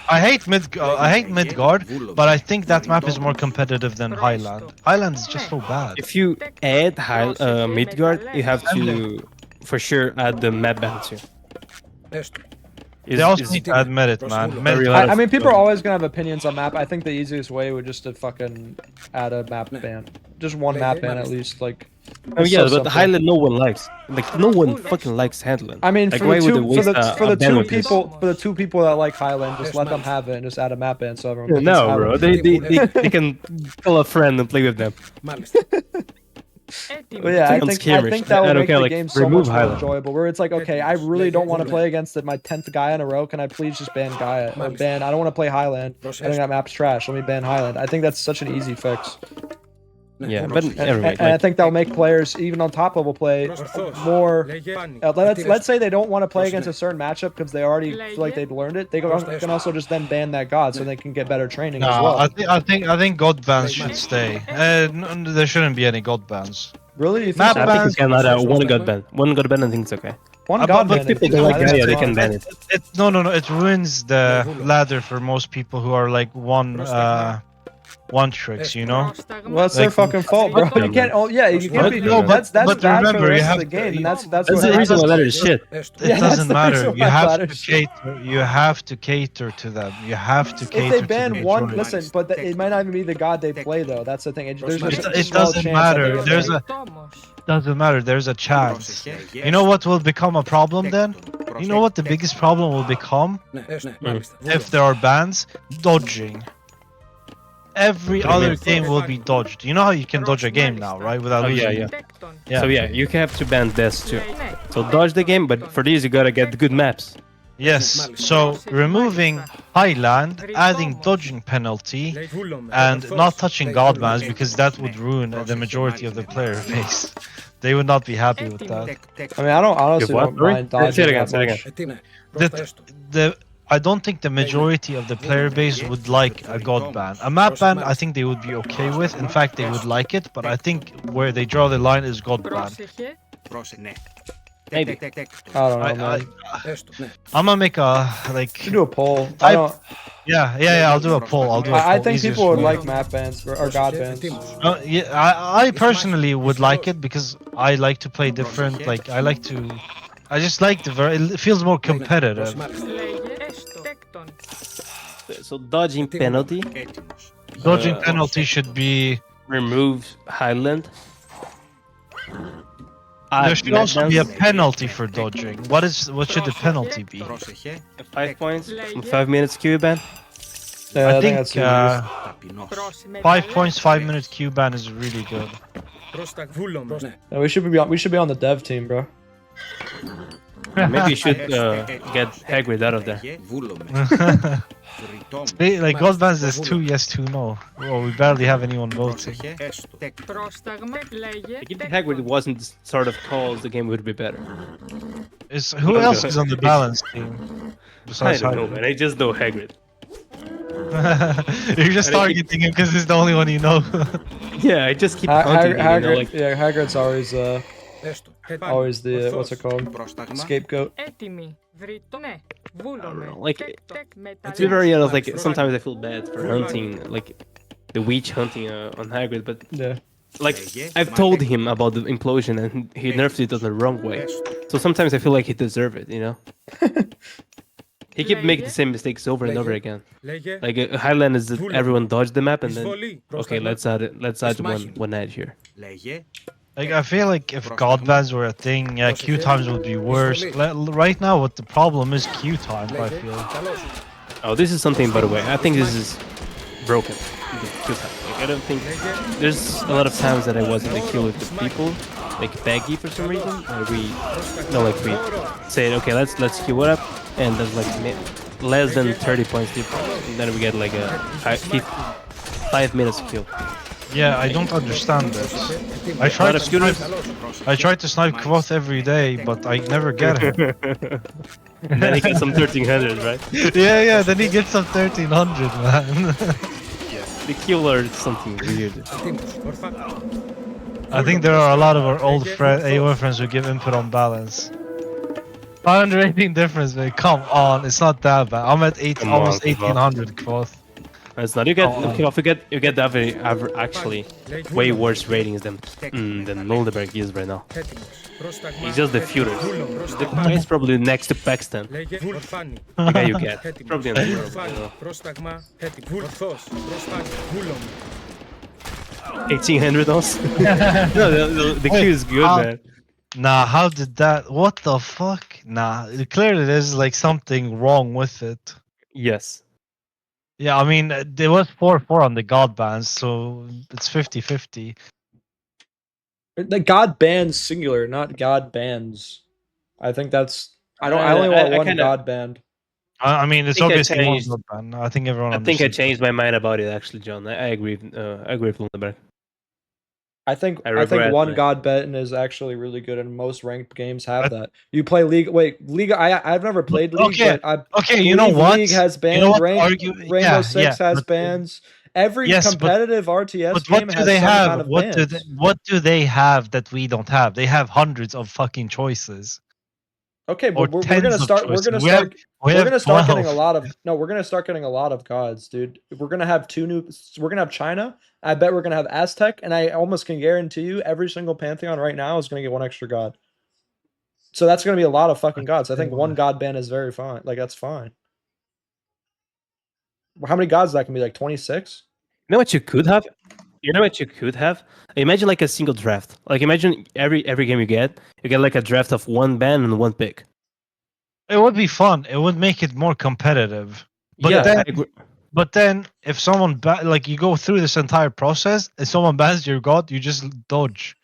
I hate Midgard, but I think that map is more competitive than Highland. Highland is just so bad. If you add Midgard, you have to for sure add the map ban too. They also need to admit it, man. I mean, people are always gonna have opinions on map. I think the easiest way would just to fucking add a map ban, just one map ban at least. Like, oh yeah, but Highland no one likes. Like no one fucking likes Highland. I mean, like, for the two people that like Highland, just let them have it and just add a map ban so everyone. No, bro, they can call a friend and play with them. Well, yeah, I think that would make the game so much more enjoyable. Where it's like, okay, I really don't want to play against my 10th Gaia in a row. Can I please just ban Gaia? Or ban. I don't want to play Highland. I think that map's trash. Let me ban Highland. I think that's such an easy fix. Yeah, but and I think that'll make players, even on top level play, more. Let's say they don't want to play against a certain matchup because they already feel like they've learned it. They can also just then ban that god so they can get better training as well. I think god bans should stay. There shouldn't be any god bans. Really? Map bans? I think you can add one god ban. One god ban, I think it's okay. One god ban. If people don't like Gaia, they can ban it. No. It ruins the ladder for most people who are like one tricks, you know. Well, it's their fucking fault, bro. You can't. Oh yeah, you can't be. No, that's bad for the rest of the game, and that's the reason why ladder is shit. It doesn't matter. You have to cater to them. You have to cater. If they ban one, listen, but it might not even be the god they play though. That's the thing. It doesn't matter. Doesn't matter. There's a chance. You know what will become a problem then? You know what the biggest problem will become if there are bans? Dodging. every What do you other mean? game will be dodged. You know how you can dodge a game now, right? Without Oh, yeah, losing. yeah. So yeah, you have to ban this too. So dodge the game, but for these you gotta get good maps. Yes. So removing Highland, adding dodging penalty, and not touching God bans because that would ruin the majority of the player base. They would not be happy with that. I mean, I don't honestly what? don't mind Sorry? Say it dodging again, that say it much. I don't think the majority of the player base would like a god ban. A map ban, I think they would be okay with. In fact, they would like it. But I think where they draw the line is god ban. Maybe. I don't know, man. I'm gonna make a You do a poll. I don't. Yeah. I'll do a poll. I think people would like map bans or god bans. Yeah, I personally would like it because I like to play different. Like I just like it feels more competitive. So dodging penalty. Dodging penalty should be remove Highland. There should also be a penalty for dodging. What should the penalty be? 5 points, 5 minutes Q ban. Yeah, I think that's 5 points, 5 minute Q ban is really good. Yeah, we should be on the dev team, bro. Maybe you should get Hagrid out of there. Like God bans is 2 yes, 2 no. Well, we barely have anyone voting. If Hagrid wasn't sort of calls, the game would be better. Who else is on the balance team? I don't know, man. I just know Hagrid. You're just targeting him because he's the only one you know. Yeah, I just keep hunting him, you know, like... Yeah, Hagrid's always the what's it called? Scapegoat. Like, to be very honest, like sometimes I feel bad for hunting, like the witch hunting on Hagrid, but yeah, like I've told him about the implosion and he nerfed it on the wrong way. So sometimes I feel like he deserved it, you know. He kept making the same mistakes over and over again. Like Highland is that everyone dodged the map and then okay, let's add one edge here. Like I feel like if god bans were a thing, yeah, queue times would be worse. Right now, what the problem is queue time. I feel. Oh, this is something, by the way. I think this is broken. Queue time. Like, I don't think there's a lot of times that I was in the queue with the people, like baggy for some reason. We say okay, let's queue it up, and there's like less than 30 points difference, and then we get like a 5 minutes queue. Yeah, I don't understand this. I try to snipe Kvoth every day, but I never get him. And then he gets some 1300, right? Yeah, then he gets some 1300, man. The killer is something weird. I think there are a lot of our old AOE friends who give input on balance. 518 difference, man. Come on, it's not that bad. I'm at almost 1800 Kvoth. It's not. You get actually way worse ratings than Lundberg is right now. He's just the feuders. The guy is probably next to Paxton. The guy you get. Probably in the Europe, you know. 1800 also? No, the queue is good, man. Nah, how did that? What the fuck? Nah, clearly there's like something wrong with it. Yes. Yeah, I mean, there was 4-4 on the god bans, so it's 50-50. The god bans singular, not god bans. I think that's. I only want one god banned. I mean, it's obviously one god ban. I think everyone. I think I changed my mind about it, actually, John. I agree. I agree with Lundberg. I think one god ban is actually really good, and most ranked games have that. You play League. Wait, League. I've never played League. Okay, but you know what? League has bans. You know Rainbow Six has bans. Every competitive RTS game has some kind of bans. What do they have that we don't have? They have hundreds of fucking choices. Okay, but we're gonna start. We're gonna start getting a lot of. No, we're gonna start getting a lot of gods, dude. We're gonna have We're gonna have China. I bet we're gonna have Aztec, and I almost can guarantee you every single pantheon right now is gonna get one extra god. So that's gonna be a lot of fucking gods. I think one god ban is very fine. Like that's fine. How many gods that can be? Like 26? You know what you could have? Imagine like a single draft. Like imagine every game you get like a draft of one ban and one pick. It would be fun. It would make it more competitive. But yeah, But then, if someone like you go through this entire process, and someone bans your god, you just dodge.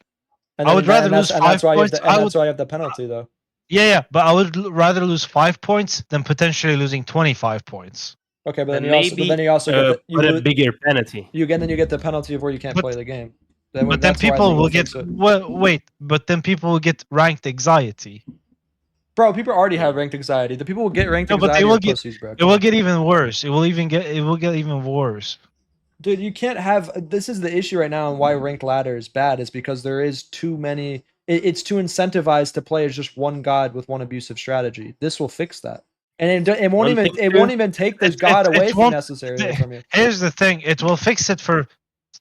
And I would rather lose and 5 that's why points. that's why you have the penalty though. Yeah, but I would rather lose 5 points than potentially losing 25 points. Okay, but then you also get a bigger penalty. Then you get the penalty of where you can't play the game. But then people will get but then people will get ranked anxiety. Bro, people already have ranked anxiety. The people will get ranked anxiety. But they will get pussies, bro. It will get even worse. It will get even worse. Dude, you can't have. This is the issue right now, and why ranked ladder is bad is because there is too many. It's too incentivized to play as just one god with one abusive strategy. This will fix that, and it won't even take this god away from necessarily from you. Here's the thing: it will fix it for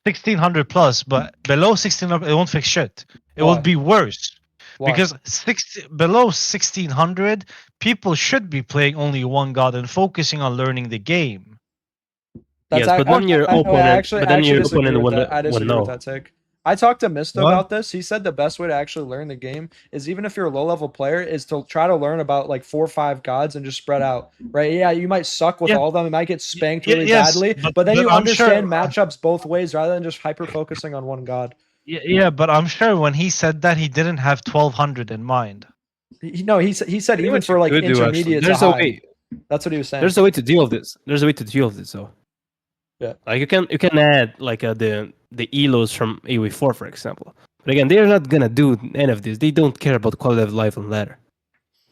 1600 plus, but below 1600, it won't fix shit. It will be worse. Why? Because below 1600, people should be playing only one god and focusing on learning the game. Yes, but then your opponent, I disagree with that take. I talked to Misto about this. He said the best way to actually learn the game is, even if you're a low-level player, is to try to learn about like 4 or 5 gods and just spread out. Right? Yeah, you might suck with all of them. You might get spanked really badly, but then you understand matchups both ways rather than just hyper-focusing on one god. Yeah, but I'm sure when he said that, he didn't have 1200 in mind. He said even for like intermediate to high. That's what he was saying. There's a way to deal with this. So yeah, like you can add like the elos from AoE4, for example. But again, they're not gonna do any of this. They don't care about quality of life on ladder.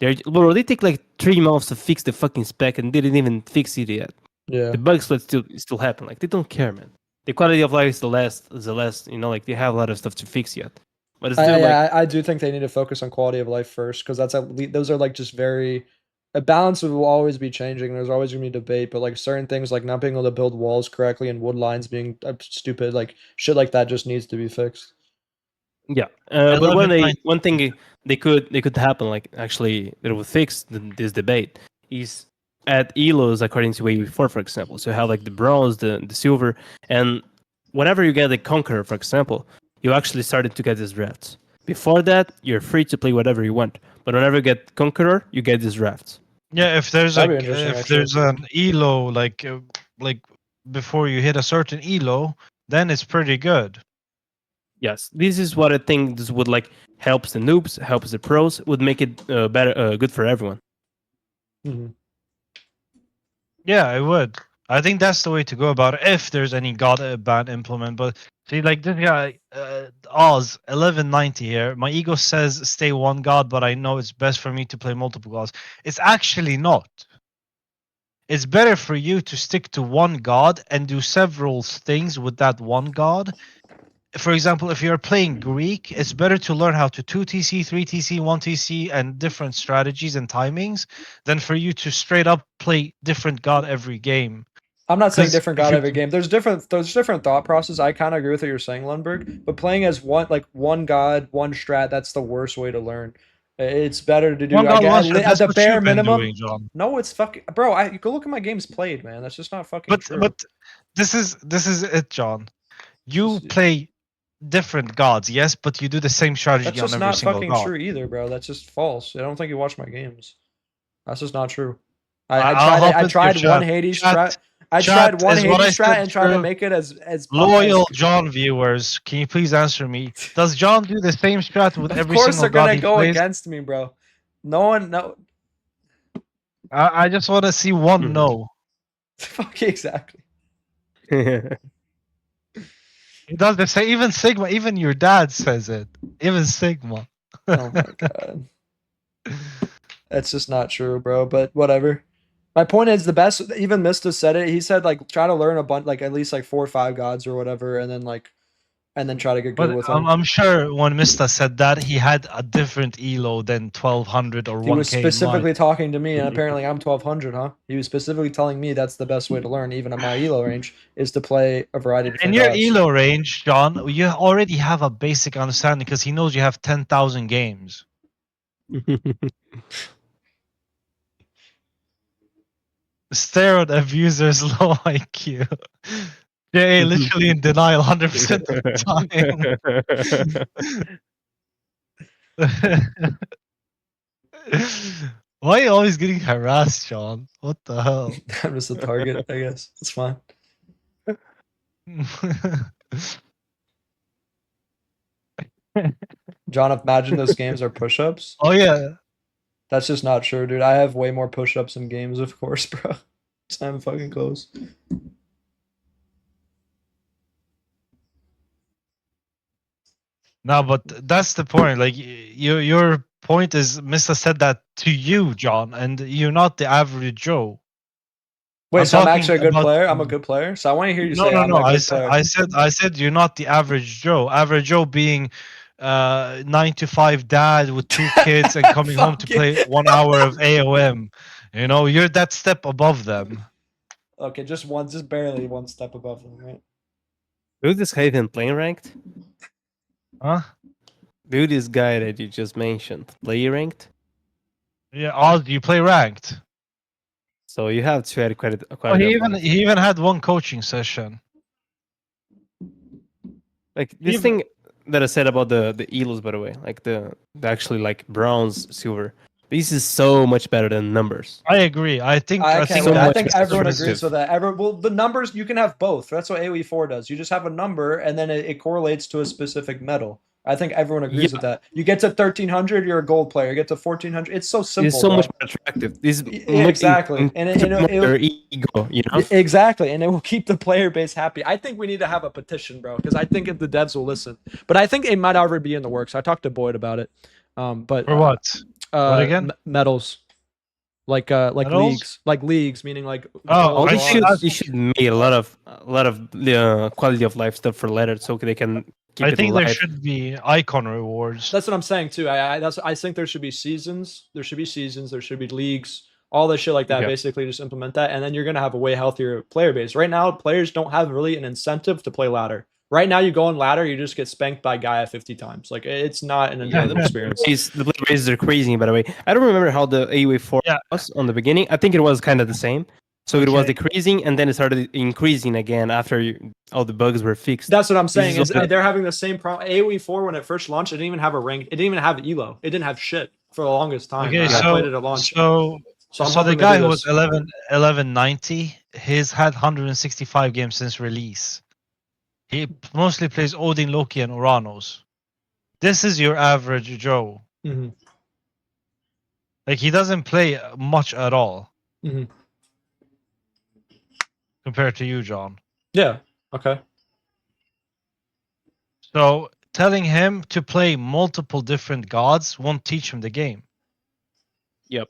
They take like 3 months to fix the fucking spec and didn't even fix it yet. Yeah, the bugs still happen. Like, they don't care, man. The quality of life is the last. Like, they have a lot of stuff to fix yet. But it's still I do think they need to focus on quality of life first, because those are like just very. A balance will always be changing. There's always gonna be debate, but like certain things, like not being able to build walls correctly and wood lines being stupid, like shit like that, just needs to be fixed. Yeah, but one thing they could happen, like actually that will fix this debate, is add elos according to AoE4, for example. So you have like the bronze, the silver, and whenever you get a conqueror, for example, you actually started to get these drafts. Before that, you're free to play whatever you want, but whenever you get conqueror, you get these drafts. Yeah, if there's there's an elo like before you hit a certain elo, then it's pretty good. Yes, this is what I think this would like helps the noobs, helps the pros, would make it better, good for everyone. Mm-hmm. Yeah, it would. I think that's the way to go about it, if there's any god ban implement. But see, like this guy, Oz 1190 here. My ego says stay one god, but I know it's best for me to play multiple gods. It's actually not. It's better for you to stick to one god and do several things with that one god. For example, if you're playing Greek, it's better to learn how to 2TC, 3TC, 1TC, and different strategies and timings than for you to straight up play different god every game. I'm not saying different god every game. There's different thought process. I kind of agree with what you're saying, Lundberg. But playing as one god, one strat, that's the worst way to learn. It's better to do at the bare minimum. Doing, no, it's fucking bro. You go look at my games played, man. That's just not fucking true. But this is it, John. You play different gods, yes, but you do the same strategy on every single god. That's just not fucking true either, bro. That's just false. I don't think you watch my games. That's just not true. I tried one Hades strat. I tried one Hades strat and tried to make it as loyal John viewers. Can you please answer me? Does John do the same strat with every single god? Of course they're gonna go against me, bro. No. I just want to see one no. Fuck exactly. He does the same. Even Sigma, even your dad says it. Even Sigma. Oh my god. That's just not true, bro. But whatever. My point is, the best. Even Mista said it. He said like try to learn a bunch, like at least like 4 or 5 gods or whatever, and then try to get good with them. I'm sure when Mista said that, he had a different elo than 1200 or 1K. He was specifically talking to me, and apparently I'm 1200, huh? He was specifically telling me that's the best way to learn, even at my elo range, is to play a variety of different gods. In your elo range, John, you already have a basic understanding because he knows you have 10,000 games. Steroid abusers, low IQ. Yeah, literally in denial 100% of the time. Why are you always getting harassed, John? What the hell? I'm just a target, I guess. It's fine. John, imagine those games are push-ups. Oh yeah. That's just not true, dude. I have way more push-ups in games, of course, bro. It's not even fucking close. No, but that's the point. Like your point is, Mister said that to you, John, and you're not the average Joe. Wait, so I'm actually a good player? I'm a good player? So I want to hear you say I'm a good player. I said you're not the average Joe. Average Joe being 9 to 5 dad with 2 kids and coming home to play 1 hour of AOM. You know, you're that step above them. Okay, just barely one step above them, right? Who's this guy even playing ranked? Huh? Who this guy that you just mentioned? Play ranked? Yeah, all you play ranked. So you have to add quite he even had one coaching session. Like this thing that I said about the elos, by the way, like the actually like bronze, silver. This is so much better than numbers. I agree. I think everyone agrees with that. Well, the numbers, you can have both. That's what AoE 4 does. You just have a number and then it correlates to a specific medal. I think everyone agrees with that. You get to 1300, you're a gold player. You get to 1400, it's so simple. It's so much more attractive. This exactly, and their ego, you know. Exactly, and it will keep the player base happy. I think we need to have a petition, bro, because I think if the devs will listen. But I think it might already be in the works. I talked to Boyd about it. But for what? What again? Medals. Like medals? leagues, meaning like. You should make a lot of quality of life stuff for ladder so they can. I think there should be icon rewards. That's what I'm saying too. I think there should be seasons. There should be seasons. There should be leagues. All this shit like that. Basically, just implement that, and then you're gonna have a way healthier player base. Right now, players don't have really an incentive to play ladder. Right now, you go on ladder, you just get spanked by Gaia 50 times. Like it's not an enjoyable experience. The player bases are crazy, by the way. I don't remember how the AoE 4 was on the beginning. I think it was kind of the same. So it was decreasing, and then it started increasing again after all the bugs were fixed. That's what I'm saying. They're having the same problem. AoE 4, when it first launched, it didn't even have a rank. It didn't even have elo. It didn't have shit for the longest time. Okay, I played it at launch. So the guy who was 1190, he's had 165 games since release. He mostly plays Odin, Loki, and Uranus. This is your average Joe. Mm-hmm. Like, he doesn't play much at all. Mm-hmm. Compared to you, John. Yeah. Okay. So telling him to play multiple different gods won't teach him the game. Yep.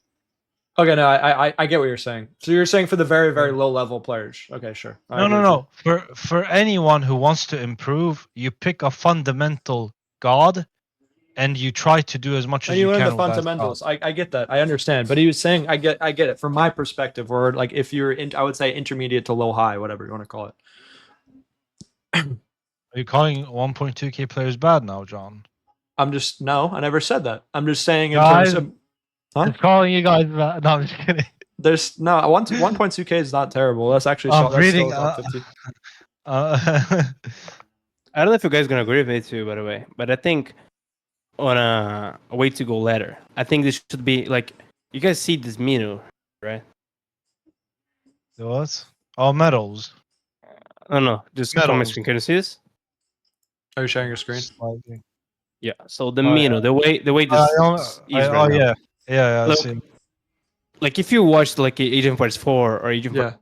Okay, no, I get what you're saying. So you're saying for the very, very low level players. Okay, sure. No. For anyone who wants to improve, you pick a fundamental god and you try to do as much as you can. You learn the fundamentals. I get that. I understand. But he was saying, I get it from my perspective. Or like if you're in, I would say intermediate to low high, whatever you want to call it. Are you calling 1.2k players bad now, John? No, I never said that. I'm just saying in terms of. Huh? I'm calling you guys bad. No, I'm just kidding. There's no 1.2k is not terrible. That's actually. I'm reading. I don't know if you guys are gonna agree with me too, by the way, but I think on a way to go ladder, I think this should be like you guys see this menu, right? What? Oh, medals. Oh no, just on my screen. Can you see this? Are you sharing your screen? Yeah. So the menu, the way this is right now. Yeah. Like if you watch like Age of Mythology 4 or Age of Mythology,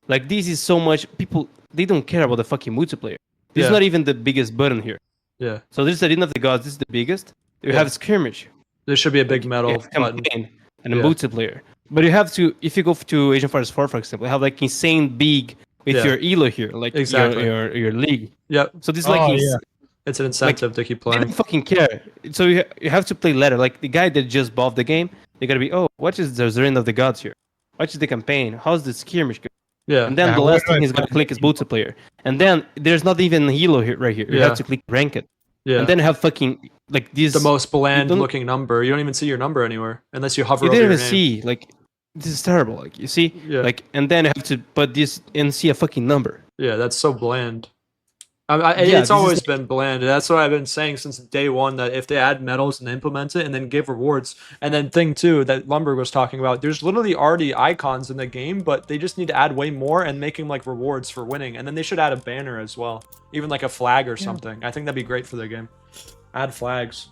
like this is so much people they don't care about the fucking multiplayer. This is not even the biggest button here. Yeah. So this is the Arena of the Gods. This is the biggest. You have skirmish. There should be a big medal campaign and a multiplayer. But you have to, if you go to Age of Mythology 4, for example, you have like insane big with your elo here, like your league. Yep. So this is like it's an incentive to keep playing. They don't fucking care. So you have to play ladder. Like the guy that just bought the game, they gotta be, what is the Arena of the Gods here? What is the campaign? How's the skirmish going? Yeah. And then the last thing he's gonna click is multiplayer. And then there's not even elo here right here. You have to click rank it. Yeah. And then have fucking like these the most bland looking number. You don't even see your number anywhere unless you hover over your name. You didn't even see like this is terrible. Like you see, like and then you have to put this and see a fucking number. Yeah, that's so bland. It's always been bland. That's what I've been saying since day one, that if they add medals and implement it and then give rewards, and then thing two that Lundberg was talking about, there's literally already icons in the game, but they just need to add way more and make them like rewards for winning. And then they should add a banner as well, even like a flag or something. I think that'd be great for their game. Add flags.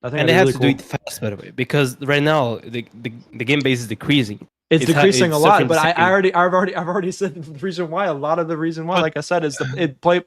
I think they have to do it fast, by the way, because right now the game base is decreasing. It's decreasing a lot, but I've already said the reason why. A lot of the reason why, like I said, is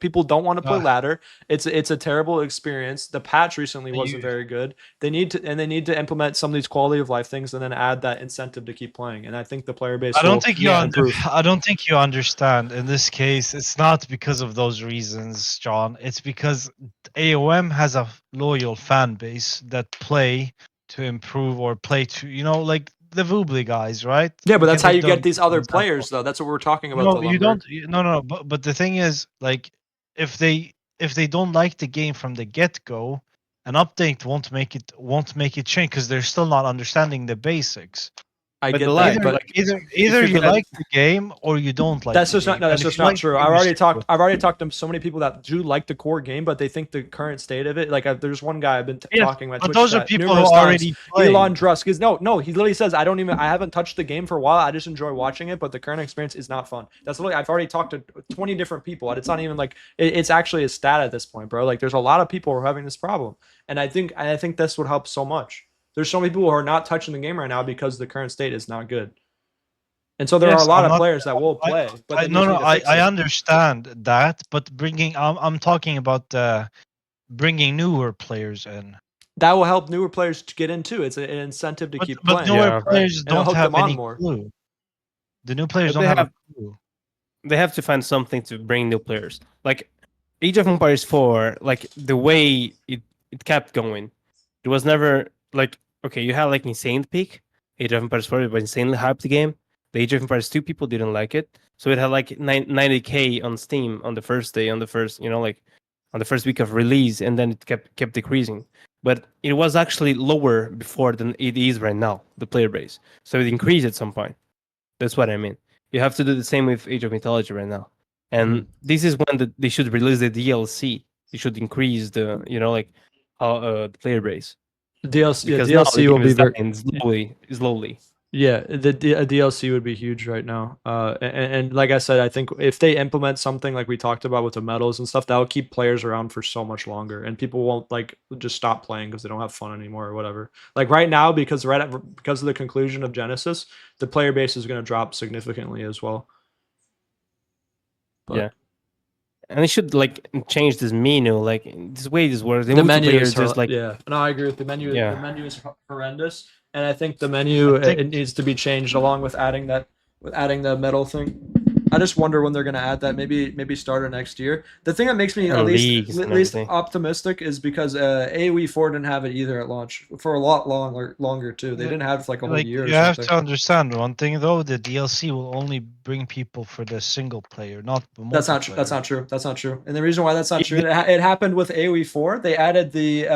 people don't want to play ladder. It's a terrible experience. The patch recently wasn't very good. They need to implement some of these quality of life things and then add that incentive to keep playing. And I think the player base. I don't think you understand. In this case, it's not because of those reasons, John. It's because AOM has a loyal fan base that play to improve or play to, like the Voobly guys, right? Yeah, but that's how you get these other players, though. That's what we're talking about. No, you don't. No. But the thing is, like, if they don't like the game from the get go, an update won't make it change because they're still not understanding the basics. I get that, but either you like the game or you don't like. That's just not true. I've already talked to so many people that do like the core game, but they think the current state of it. Like there's one guy I've been talking about. But those are people who already play. Elon Drusk is no. He literally says I haven't touched the game for a while. I just enjoy watching it, but the current experience is not fun. That's literally I've already talked to 20 different people, and it's not even like it's actually a stat at this point, bro. Like there's a lot of people who are having this problem, and I think this would help so much. There's so many people who are not touching the game right now because the current state is not good. And so there are a lot of players that will play. But I understand that, but I'm talking about bringing newer players in. That will help newer players to get in too. It's an incentive to keep playing. But newer players don't have any clue. The new players don't have a clue. They have to find something to bring new players. Like Age of Empires 4, like the way it kept going, it was never like, okay, you had like Insane Peak. Age of Empires 4 was insanely hyped the game. The Age of Empires 2 people didn't like it. So it had like 90k on Steam on the first day, on the first week of release, and then it kept decreasing. But it was actually lower before than it is right now, the player base. So it increased at some point. That's what I mean. You have to do the same with Age of Mythology right now. And this is when they should release the DLC. They should increase the, the player base. DLC will be very slowly. Yeah, the DLC would be huge right now. And like I said, I think if they implement something like we talked about with the medals and stuff, that will keep players around for so much longer, and people won't like just stop playing because they don't have fun anymore or whatever. Like right now, because of the conclusion of Genesis, the player base is going to drop significantly as well. But, yeah. And they should like change this menu, like this way this works. The menu is just like no, I agree with the menu. Yeah. The menu is horrendous, and I think the menu it needs to be changed along with adding the medal thing. I just wonder when they're going to add that. Maybe start next year. The thing that makes me at least optimistic is because AoE 4 didn't have it either at launch for a lot longer too. They didn't have it for like a whole year. You have to understand one thing though: the DLC will only bring people for the single player, not the multiplayer. That's not true. And the reason why that's not true, it happened with AoE 4. They added the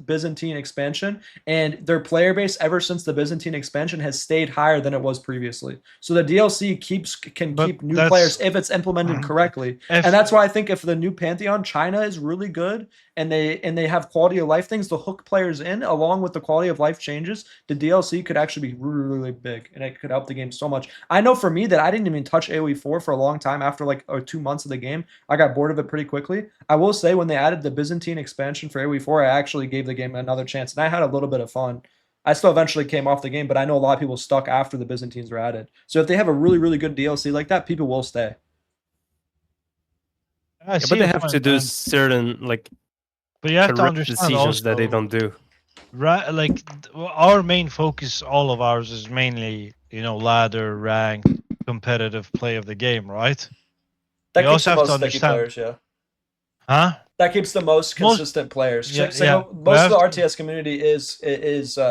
Byzantine expansion, and their player base ever since the Byzantine expansion has stayed higher than it was previously. So the DLC can keep new players if it's implemented correctly. And that's why I think if the new Pantheon, China is really good and they have quality of life things to hook players in along with the quality of life changes, the DLC could actually be really, really big and it could help the game so much. I know for me that I didn't even touch AoE 4 for a long time after like 2 months of the game. I got bored of it pretty quickly. I will say when they added the Byzantine expansion for AoE 4, I actually gave the game another chance and I had a little bit of fun. I still eventually came off the game, but I know a lot of people stuck after the Byzantines were added. So if they have a really, really good DLC like that, people will stay. But they have to do certain but you have to understand decisions also, that they don't do. Right, like our main focus, all of ours is mainly ladder, rank, competitive play of the game, right? That keeps the most sticky players, yeah. Huh? That keeps the most consistent players. Most of the RTS community is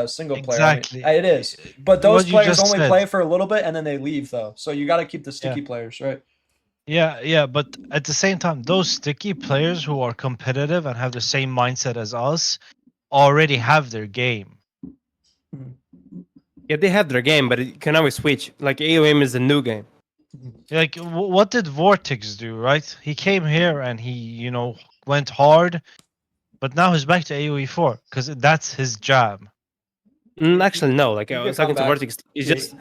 single player. Exactly. It is. But those players only play for a little bit and then they leave though. So you got to keep the sticky players, right? Yeah, but at the same time, those sticky players who are competitive and have the same mindset as us already have their game. Yeah, they have their game, but it can always switch. Like AOM is a new game. Like, what did Vortex do, right? He came here and he, went hard, but now he's back to AoE 4 because that's his job. Actually, no. Like, I was talking to Vortex. It's just,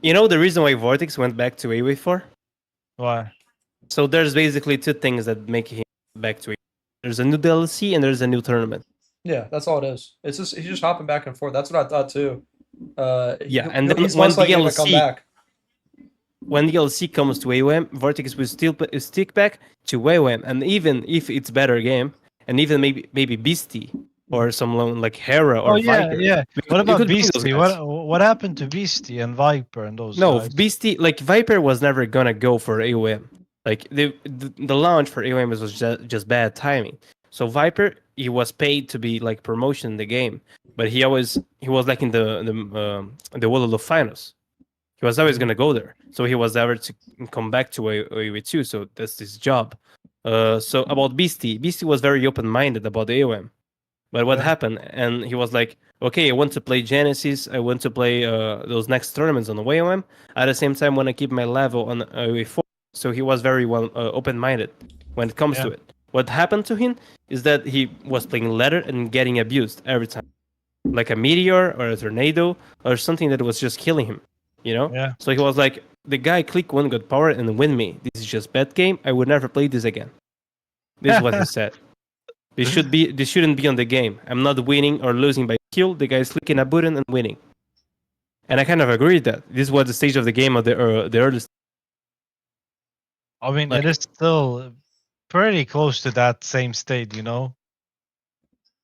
the reason why Vortex went back to AoE 4? Why? So there's basically two things that make him back to AoE. There's a new DLC and there's a new tournament. Yeah, that's all it is. It's just he's just hopping back and forth. That's what I thought too. Yeah, and then he's when most likely gonna come back. When DLC comes to AOM, Vortex will still stick back to AOM, and even if it's better game, and even maybe Beastie or someone like Hera or Viper. Yeah. What about Beastie? What happened to Beastie and Viper and those guys? Beastie, like Viper was never gonna go for AOM. Like the launch for AOM was just bad timing. So Viper, he was paid to be like promotion in the game, but he was like in the World of Finals. He was always gonna go there, so he was ever to come back to AOE2. So that's his job. So about Beastie was very open-minded about AOM, but what happened? And he was like, "Okay, I want to play Genesis. I want to play those next tournaments on the AOM. At the same time, I want to keep my level on AOE4." So he was very well open-minded when it comes to it. What happened to him is that he was playing ladder and getting abused every time, like a meteor or a tornado or something that was just killing him. Yeah. So he was like, the guy click one got power and win me. This is just bad game. I would never play this again. This is what he said. This shouldn't be on the game. I'm not winning or losing by kill. The guy's clicking a button and winning. And I kind of agree with that. This was the stage of the game of the early stage. I mean, it is still pretty close to that same state,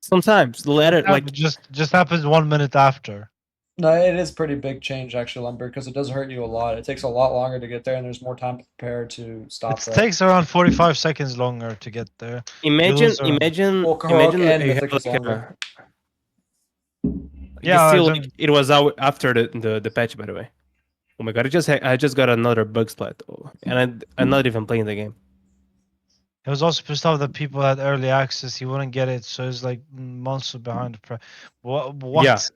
Sometimes the latter just happens 1 minute after. No, it is pretty big change actually, Lundberg, because it does hurt you a lot. It takes a lot longer to get there, and there's more time to prepare to stop. It takes around 45 seconds longer to get there. Imagine and Mythic is longer. It was out after the patch, by the way. Oh my god! I just got another bug splat, and I'm not even playing the game. It was also pissed off that people had early access. He wouldn't get it, so it's like months behind. What?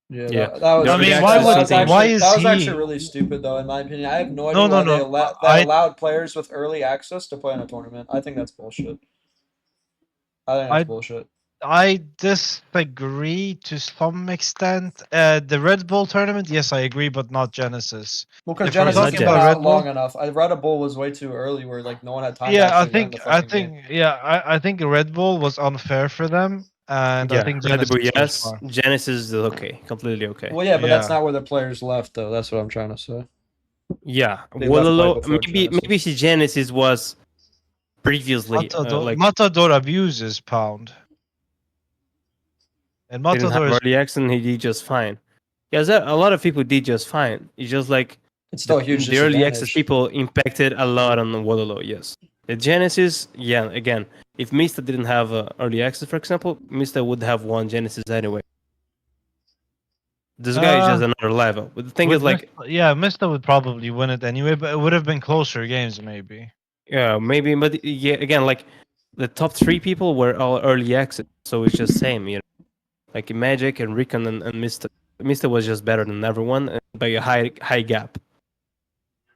Yeah. That was. I mean, that was actually really stupid, though, in my opinion. I have no idea why they allowed players with early access to play in a tournament. I think that's bullshit. Bullshit. I disagree to some extent. The Red Bull tournament, yes, I agree, but not Genesis. Well, because Genesis was not long enough. Red Bull was way too early, where like no one had time. Yeah, I think Red Bull was unfair for them, and I think Red Bull, yes, Genesis is okay, completely okay. Well, yeah, but that's not where the players left, though. That's what I'm trying to say. Yeah, well, maybe Genesis was previously Matador abuses Pound. And Matador didn't have early access, and he did just fine. Yeah, a lot of people did just fine. It's just like it's still a huge the early access people impacted a lot on Wololo, yes. The Genesis, yeah, again, if Mista didn't have early access, for example, Mista would have won Genesis anyway. This guy is just another level. But the thing is, like... Mista would probably win it anyway, but it would have been closer games, maybe. Yeah, maybe, but yeah, again, like, the top 3 people were all early access, so it's just same, Like Magic and Recon and Mista. Mista was just better than everyone by a high gap.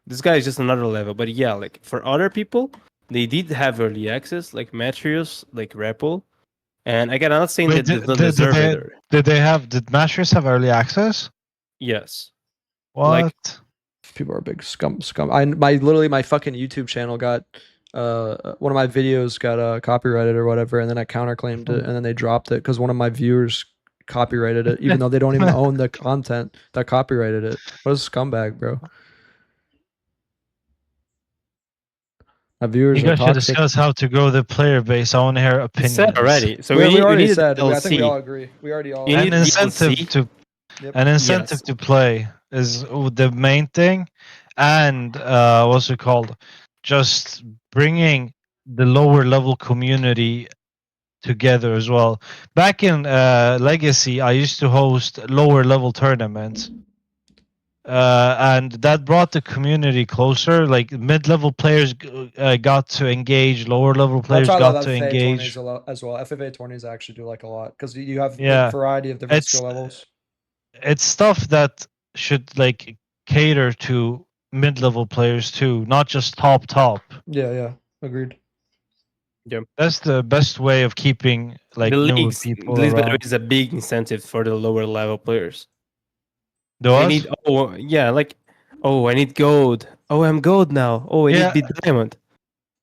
This guy is just another level. But yeah, like for other people, they did have early access, like Matrius, like Repul. And again, I'm not saying that they don't deserve it. Did Matrius have early access? Yes. What? Like, people are big scum. My fucking YouTube channel got one of my videos got copyrighted or whatever, and then I counterclaimed it, and then they dropped it because one of my viewers copyrighted it, even though they don't even own the content that copyrighted it. What a scumbag, bro! My viewers you guys should discuss how to grow the player base. I want to hear opinions. Said already, so we already said. I think we all agree. An incentive to play is the main thing, and what's it called? Just bringing the lower level community together as well. Back in Legacy, I used to host lower level tournaments, and that brought the community closer. Like mid-level players got to engage, lower level players got to engage as well. FFA tourneys actually do like a lot because you have a variety of different skill levels. It's stuff that should like cater to mid-level players too, not just top. Yeah, agreed. Yeah, that's the best way of keeping like the newer leagues people around. is a big incentive for the lower level players. There They was? need I need gold. Oh, I'm gold now. Oh, I need be diamond.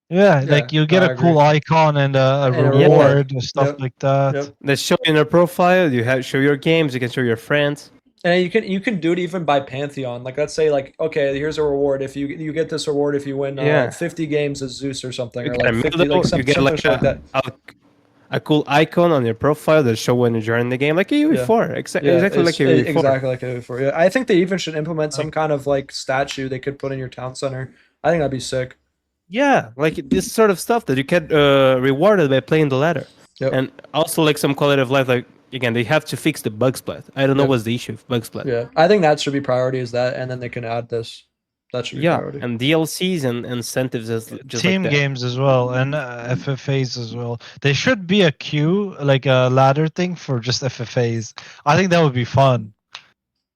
Yeah, like you get a cool icon and a And reward and stuff like that. Yep. They show in your profile. You have show your games. You can show your friends. And you can do it even by Pantheon. Like let's say like okay, here's a reward if you get this reward if you win 50 games as Zeus or something, or like 50 like something like that. A cool icon on your profile that show when you join the game, like AoE4, exactly like AoE4. Exactly like AoE4. Yeah, I think they even should implement some kind of like statue they could put in your town center. I think that'd be sick. Yeah, like this sort of stuff that you get rewarded by playing the ladder, and also like some quality of life. Like again, they have to fix the bug splat. I don't know what's the issue with bug splat. Yeah, I think that should be priority is that, and then they can add this. That should be priority. And DLCs and incentives as just team like games as well, and FFAs as well. There should be a queue, like a ladder thing for just FFAs. I think that would be fun.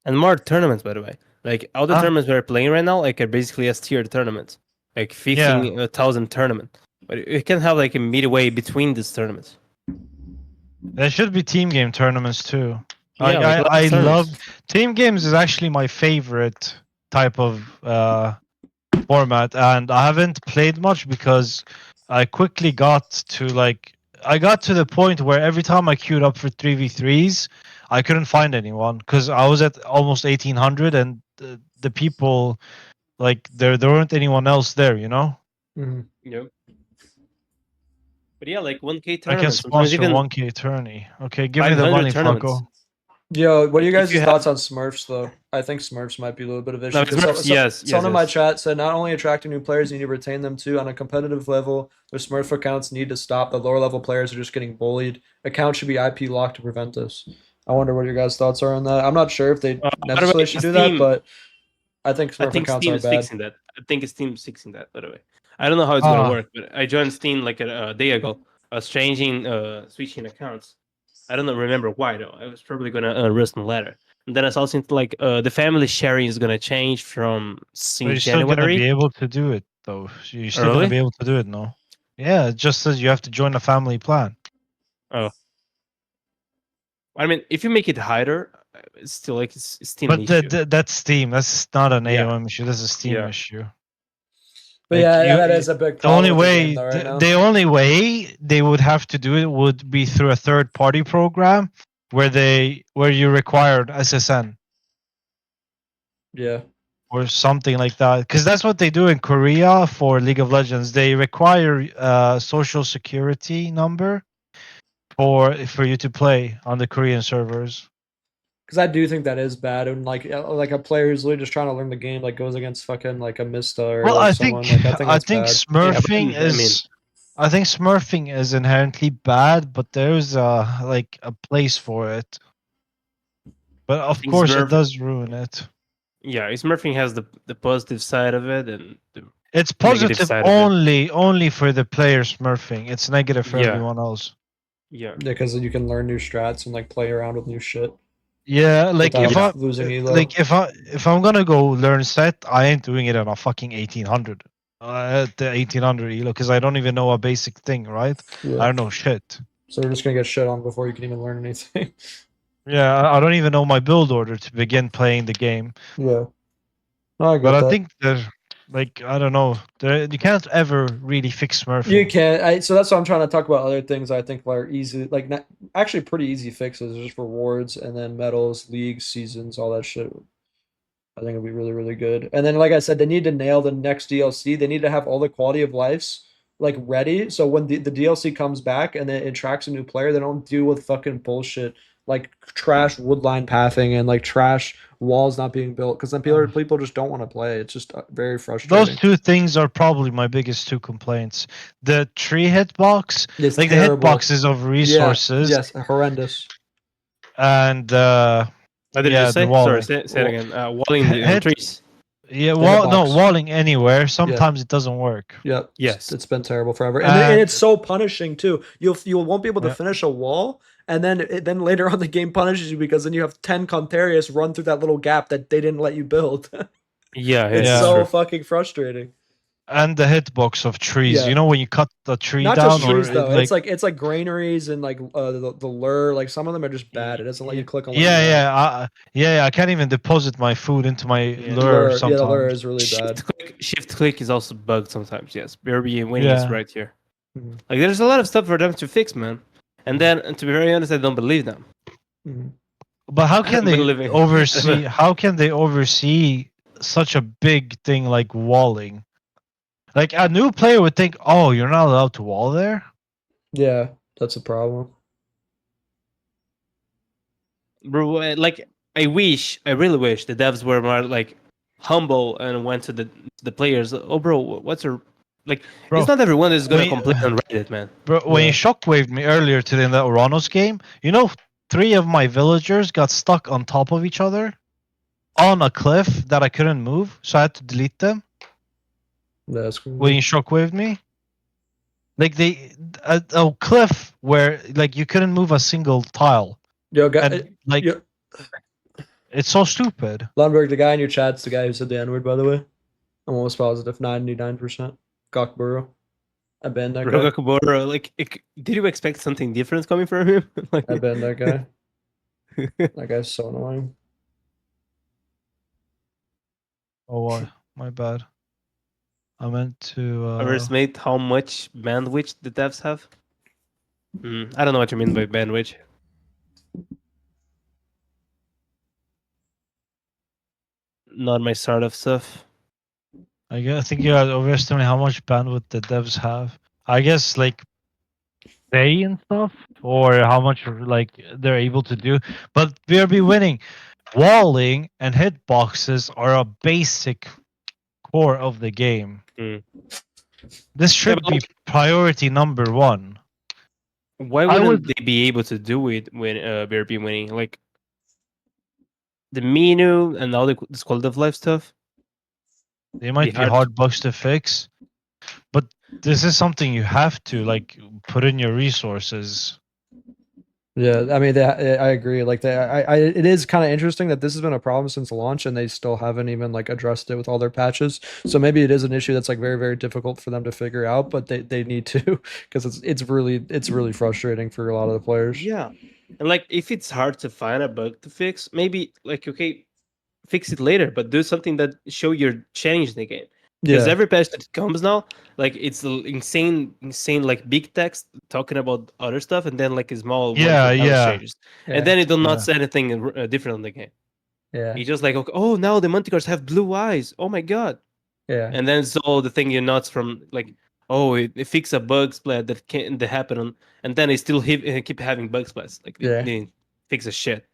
And more tournaments, by the way. Like all the tournaments we're playing right now, like are basically S-tier tournaments, like 15,000 tournament. But you can have like a midway between these tournaments. There should be team game tournaments too. I love team games. Is actually my favorite type of format, and I haven't played much because I quickly got to the point where every time I queued up for 3v3s, I couldn't find anyone because I was at almost 1800 and the people like there weren't anyone else there, you know. Yep. But yeah, like 1K tournaments. I can sponsor 1K tourney. Okay, give me the money, Flacco. Yo, what are you guys' thoughts on Smurfs though? I think Smurfs might be a little bit of issue. Someone in my chat said not only attracting new players, you need to retain them too. On a competitive level, their Smurf accounts need to stop. The lower level players are just getting bullied. Accounts should be IP locked to prevent this. I wonder what your guys' thoughts are on that. I'm not sure if they necessarily should do that, but I think Smurf accounts are bad. Fixing that. I think Steam's fixing that, by the way. I don't know how it's gonna work, but I joined Steam like a day ago. I was switching accounts. I don't remember why though. I was probably gonna risk my ladder, and then I saw something like the family sharing is gonna change from January. Still gonna be able to do it though. You're still gonna be able to do it, no? Yeah, it just says you have to join a family plan. Oh, I mean, if you make it higher, it's still like it's Steam. But that's Steam. That's not an AOM issue. That's a Steam issue. But that is a big problem. The only way they would have to do it would be through a third-party program where you required SSN. Yeah. Or something like that, because that's what they do in Korea for League of Legends. They require a social security number for you to play on the Korean servers. Because I do think that is bad, and like a player who's literally just trying to learn the game, like goes against fucking like a Mista or I think smurfing is. I think smurfing is inherently bad, but there's a place for it. But of course, it does ruin it. Yeah, smurfing has the positive side of it, and it's positive only for the player smurfing. It's negative for everyone else. Yeah, because you can learn new strats and like play around with new shit. Yeah, like if I'm gonna go learn set, I ain't doing it on a fucking 1800. At the 1800 elo, because I don't even know a basic thing, right? Yeah. I don't know shit. So we're just gonna get shit on before you can even learn anything. Yeah, I don't even know my build order to begin playing the game. Yeah, I think there's like I don't know. You can't ever really fix smurfing. You can't. So that's why I'm trying to talk about other things I think are easy, like actually pretty easy fixes, just rewards and then medals, leagues, seasons, all that shit. I think it'll be really, really good. And then, like I said, they need to nail the next DLC. They need to have all the quality of lives like ready. So when the DLC comes back and it attracts a new player, they don't deal with fucking bullshit like trash woodline pathing and like trash walls not being built, because then people just don't want to play. It's just very frustrating. Those two things are probably my biggest two complaints. The tree hitbox, it's like terrible. The hitboxes of resources. Yes, horrendous. And what did you say? Sorry, say it again. Walling the trees. Yeah, walling anywhere. Sometimes it doesn't work. Yep. Yes, it's been terrible forever, and it's so punishing too. You won't be able to finish a wall, and then later on the game punishes you because then you have 10 Contarius run through that little gap that they didn't let you build. Yeah, It's Yeah. so fucking frustrating. And the hitbox of trees. Yeah. You know when you cut the tree Not down, just or trees though. like It's like granaries and like the lure. Like some of them are just bad. It doesn't let you click on what you want. yeah, I can't even deposit my food into my Yeah. lure Yeah, the lure sometimes. is really bad. Shift click is also bugged sometimes. Yes, BRB winning is Yeah. right here. Mhm. Like there's a lot of stuff for them to fix, man. And then, and to be very honest, I don't believe them. Mhm. But how I can don't they believe it. oversee? How can they oversee such a big thing like walling? Like a new player would think, "Oh, you're not allowed to wall there." Yeah, that's a problem. Bro, like I really wish the devs were more like humble and went to the players. Oh, bro, what's your like? Bro, It's not everyone is gonna when complain on Reddit, man. bro, when you Yeah. shockwaved me earlier today in that Oranos game, you know, 3 of my villagers got stuck on top of each other on a cliff that I couldn't move, so I had to delete them. That's cool. When you shockwaved me, like a cliff where like you couldn't move a single tile, Yo, and like yo, it's so stupid. Lundberg, the guy in your chat's the guy who said the N word, by the way. I'm almost positive, 99%. Cockburrow. I banned that guy. Rogakubora, like, did you expect something different coming from him? Like, I banned that guy. That guy's so annoying. Oh, my bad. I meant to. Overestimate how much bandwidth the devs have. I don't know what you mean by bandwidth. Not my sort of stuff. I think you guys overestimate how much bandwidth the devs have. I guess like pay and stuff, or how much like they're able to do. But BRB winning, walling and hitboxes are a basic core of the game. Mm. This should be priority number 1. Why wouldn't they be able to do it when BRB winning? Like the menu and all this quality of life stuff. They might be hard bugs to fix, but this is something you have to like put in your resources. Yeah, I mean, I agree. Like, it is kind of interesting that this has been a problem since launch, and they still haven't even like addressed it with all their patches. So maybe it is an issue that's like very, very difficult for them to figure out, but they need to because it's really frustrating for a lot of the players. Yeah, and like if it's hard to find a bug to fix, maybe like okay, fix it later, but do something that show you're changing the game. Because every patch that comes now, like it's insane, like big text talking about other stuff, and then like a small changes, and then it will not say anything different on the game. Yeah, it's just like, okay, oh, now the Manticores have blue eyes. Oh my god. Yeah, and then so the thing you're nuts from like, oh, it fix a bug splat that happen on, and then they still keep having bug splats. Like they didn't fix a shit.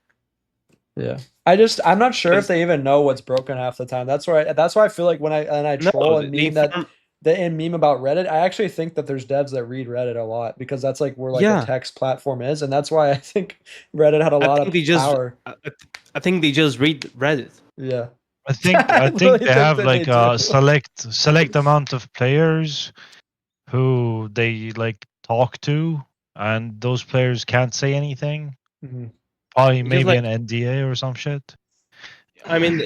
Yeah, I'm not sure if they even know what's broken half the time. That's why I feel like when I troll and meme and meme about Reddit, I actually think that there's devs that read Reddit a lot because that's like where like the text platform is, and that's why I think Reddit had a lot of power. I think they just read Reddit. Yeah, I think they have like a select amount of players who they like talk to, and those players can't say anything. Mm-hmm. Probably maybe an NDA or some shit. I mean,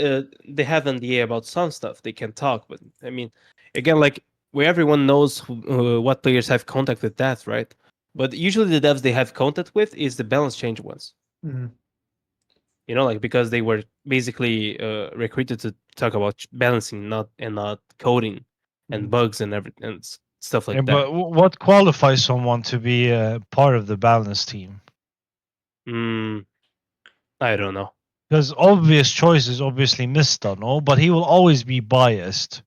they have NDA about some stuff. They can talk, but I mean, again, like where everyone knows what players have contact with that, right? But usually the devs they have contact with is the balance change ones. Mm-hmm. You know, like because they were basically recruited to talk about balancing, not coding and bugs and everything and stuff like that. But what qualifies someone to be part of the balance team? I don't know. Because obvious choice is obviously Mista, no? But he will always be biased.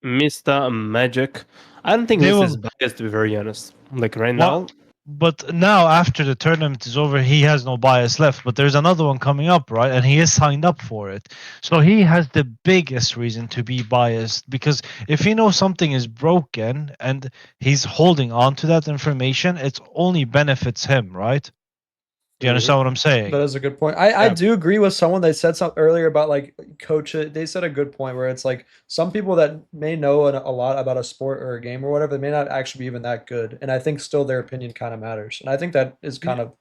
Mista, Magic. I don't think Mista is biased, to be very honest. Like right now. But now, after the tournament is over, he has no bias left. But there's another one coming up, right? And he is signed up for it. So he has the biggest reason to be biased. Because if he knows something is broken and he's holding on to that information, it only benefits him, right? Do you understand what I'm saying? That is a good point. I do agree with someone that said something earlier about like coach. They said a good point where it's like some people that may know a lot about a sport or a game or whatever, they may not actually be even that good. And I think still their opinion kind of matters. And I think that is kind of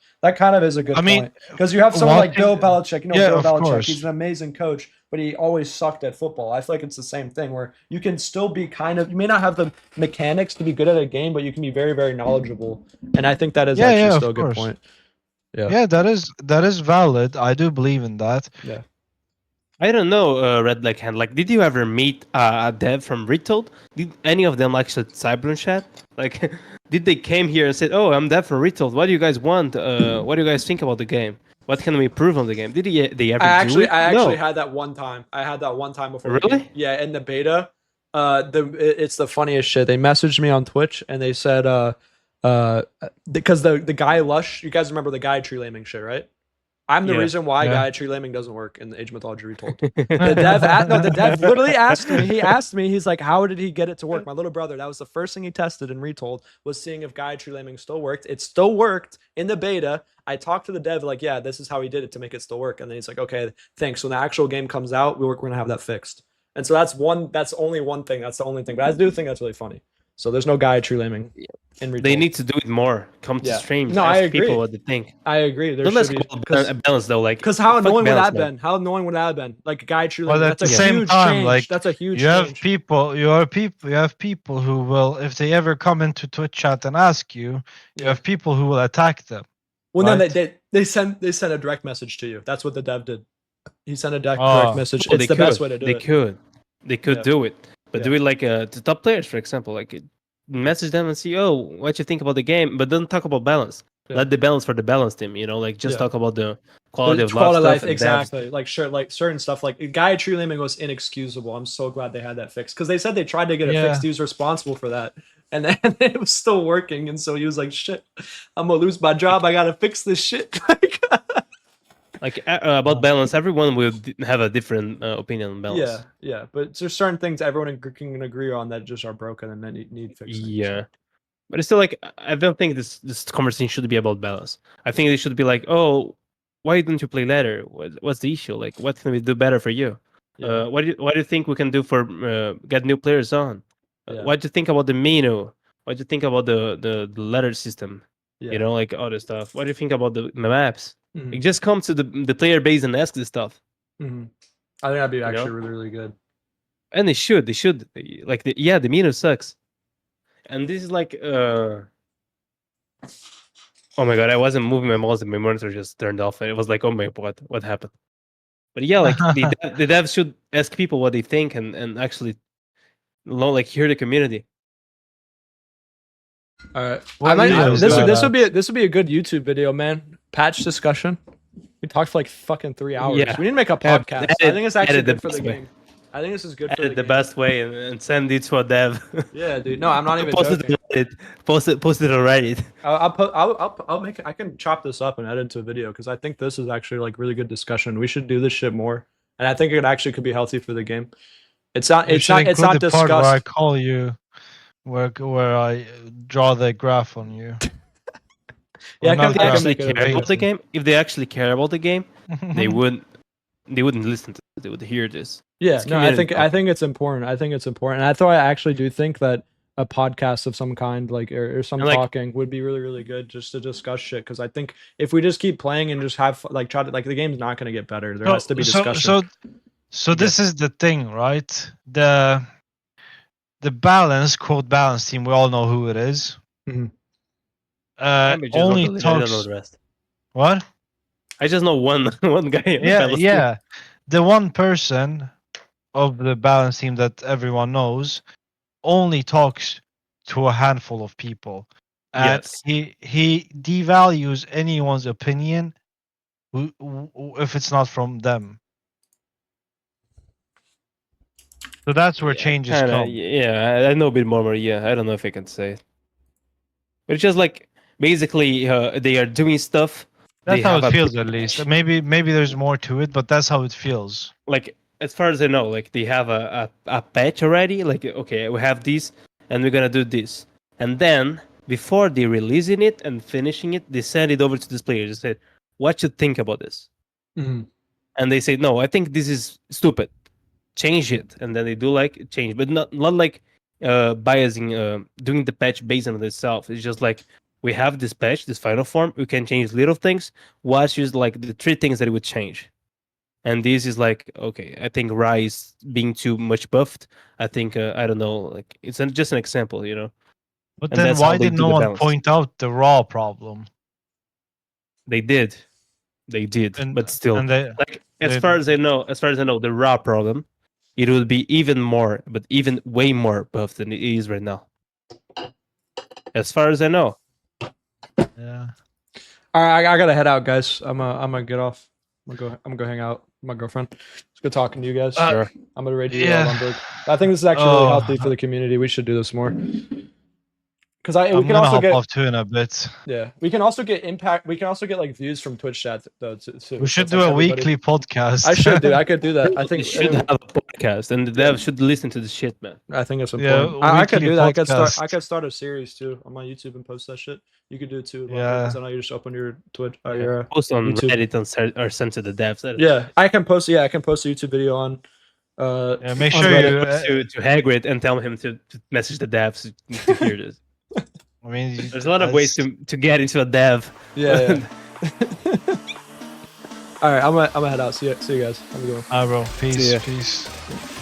is a good point because you have someone like Bill Belichick. You know, Bill Belichick. He's an amazing coach, but he always sucked at football. I feel like it's the same thing where you can still be you may not have the mechanics to be good at a game, but you can be very, very knowledgeable. And I think that is actually still a good point. Yeah, that is valid. I do believe in that. Yeah. I don't know, Red Black Hand. Like, did you ever meet a dev from Retold? Did any of them actually cyber chat? Like, did they came here and said, "Oh, I'm dev from Retold. What do you guys want? What do you guys think about the game? What can we improve on the game?" Did they ever? I actually had that one time. I had that one time before. Really? Yeah, in the beta. It's the funniest shit. They messaged me on Twitch and they said, because the Gaia Lush, you guys remember the Gaia tree laming shit, right? I'm the reason why Gaia tree laming doesn't work in the Age of Mythology Retold. The dev literally asked me. He asked me. He's like, "How did he get it to work?" My little brother. That was the first thing he tested in Retold, was seeing if Gaia tree laming still worked. It still worked in the beta. I talked to the dev like, "Yeah, this is how he did it to make it still work." And then he's like, "Okay, thanks." So when the actual game comes out, we're gonna have that fixed. And so that's only one thing. That's the only thing. But I do think that's really funny. So there's no Gaia tree laming in Retold. They need to do it more. Come to streams. No, I agree. People what they think. I agree. There should be a balance though. Like, because how annoying would that have been? How annoying would that have been? Like Gaia tree laming. Well, at that's the a same huge time, change. like That's a huge. You have change. You have people who will, if they ever come into Twitch chat and ask you, you have people who will attack them. Well, right? No, they sent a direct message to you. That's what the dev did. He sent a direct message. It's the best way to do it. They could do it, but do it like to top players, for example. Like, message them and see, "Oh, what you think about the game," but don't talk about balance. Let the balance for the balance team. You know, like just talk about the quality of life. Exactly. Like sure, like certain stuff. Like Gaia tree laming was inexcusable. I'm so glad they had that fixed because they said they tried to get it fixed. He was responsible for that, and then it was still working. And so he was like, "Shit, I'm gonna lose my job. I gotta fix this shit." Like about balance, everyone will have a different opinion on balance. Yeah, but there's certain things everyone can agree on that just are broken and then need fixing. Yeah, but it's still like I don't think this conversation should be about balance. I think it should be like, "Oh, why don't you play ladder? What's the issue? Like, what can we do better for you? What do you think we can do for get new players on? What do you think about the menu? What do you think about the ladder system? You know, like all this stuff. What do you think about the maps?" Mm-hmm. It just comes to the player base and ask this stuff. Mm-hmm. I think that'd be actually really, really good. And they should like the menu sucks. And this is like oh my god, I wasn't moving my mouse and my monitor just turned off and it was like, oh my god, what happened? But yeah, like the devs should ask people what they think and actually like hear the community. All right. This would be a good YouTube video, man. Patch discussion. We talked for like fucking 3 hours. Yeah. We need to make a podcast. I think it's actually good for the game. I think this is good for the best way and send it to a dev. Yeah, dude. No, I'm not even post joking. Post it on Reddit. I'll make it. I can chop this up and edit into a video because I think this is actually like really good discussion. We should do this shit more, and I think it actually could be healthy for the game. It's not discussed. Part where I call you, where I draw the graph on you. Yeah, if they actually care about the game, they wouldn't listen to it. They would hear this. Yeah, no, I think it's important. And I actually do think that a podcast of some kind, like or some talking, would be really, really good just to discuss shit. Because I think if we just keep playing and just have the game's not going to get better. There has to be discussion. So this is the thing, right? The balance team. We all know who it is. Mm-hmm. Only talks. I don't know the rest. What? I just know one guy. Yeah. The one person of the balance team that everyone knows only talks to a handful of people, and he devalues anyone's opinion if it's not from them. So that's where changes come. Yeah, I know a bit more. Yeah, I don't know if I can say it, but it's just like basically they are doing stuff. That's how it feels, at least. Maybe there's more to it, but that's how it feels. Like, as far as I know, like they have a patch already. Like, okay, we have this, and we're gonna do this, and then before they releasing it and finishing it, they send it over to this player. They said, what you think about this. Mhm. And they say, no, I think this is stupid. Change it. And then they do like change, but not like biasing, doing the patch based on itself. It's just like, we have this patch, this final form. We can change little things. What's just like the 3 things that it would change? And this is like, okay, I think Ra is being too much buffed. I think, I don't know, like it's just an example, you know? But And then that's how why they did do no the one balance. point out the Raw problem? They did. But still, and they, like as far as I know, the Ra problem, it would be even more, but even way more buffed than it is right now. As far as I know. Yeah. All right, I gotta head out, guys. I'm gonna get off. I'm gonna go hang out with my girlfriend. It's good talking to you guys. Sure. I'm gonna raid you, yeah. Lundberg. I think this is actually really healthy for the community. We should do this more. Because we can also get off too in a bit. Yeah, we can also get impact. We can also get like views from Twitch chat though. We should do a weekly podcast. I should do. I could do that. I think we should have a podcast, and the dev should listen to the shit, man. I think it's important. Yeah, I could do that. podcast. I could start a series too on my YouTube and post that shit. You could do it too. Yeah. Because I know you just open your Twitch. Your post on YouTube. Reddit or send to the devs. Yeah, I can post. Yeah, I can post a YouTube video on. Yeah, make on sure Reddit. you to Hagrid and tell him to message the devs to hear this. I mean, there's a lot of ways to get into a dev. Yeah. All right, I'm gonna head out. See you guys. Have a good one. Bro. Peace.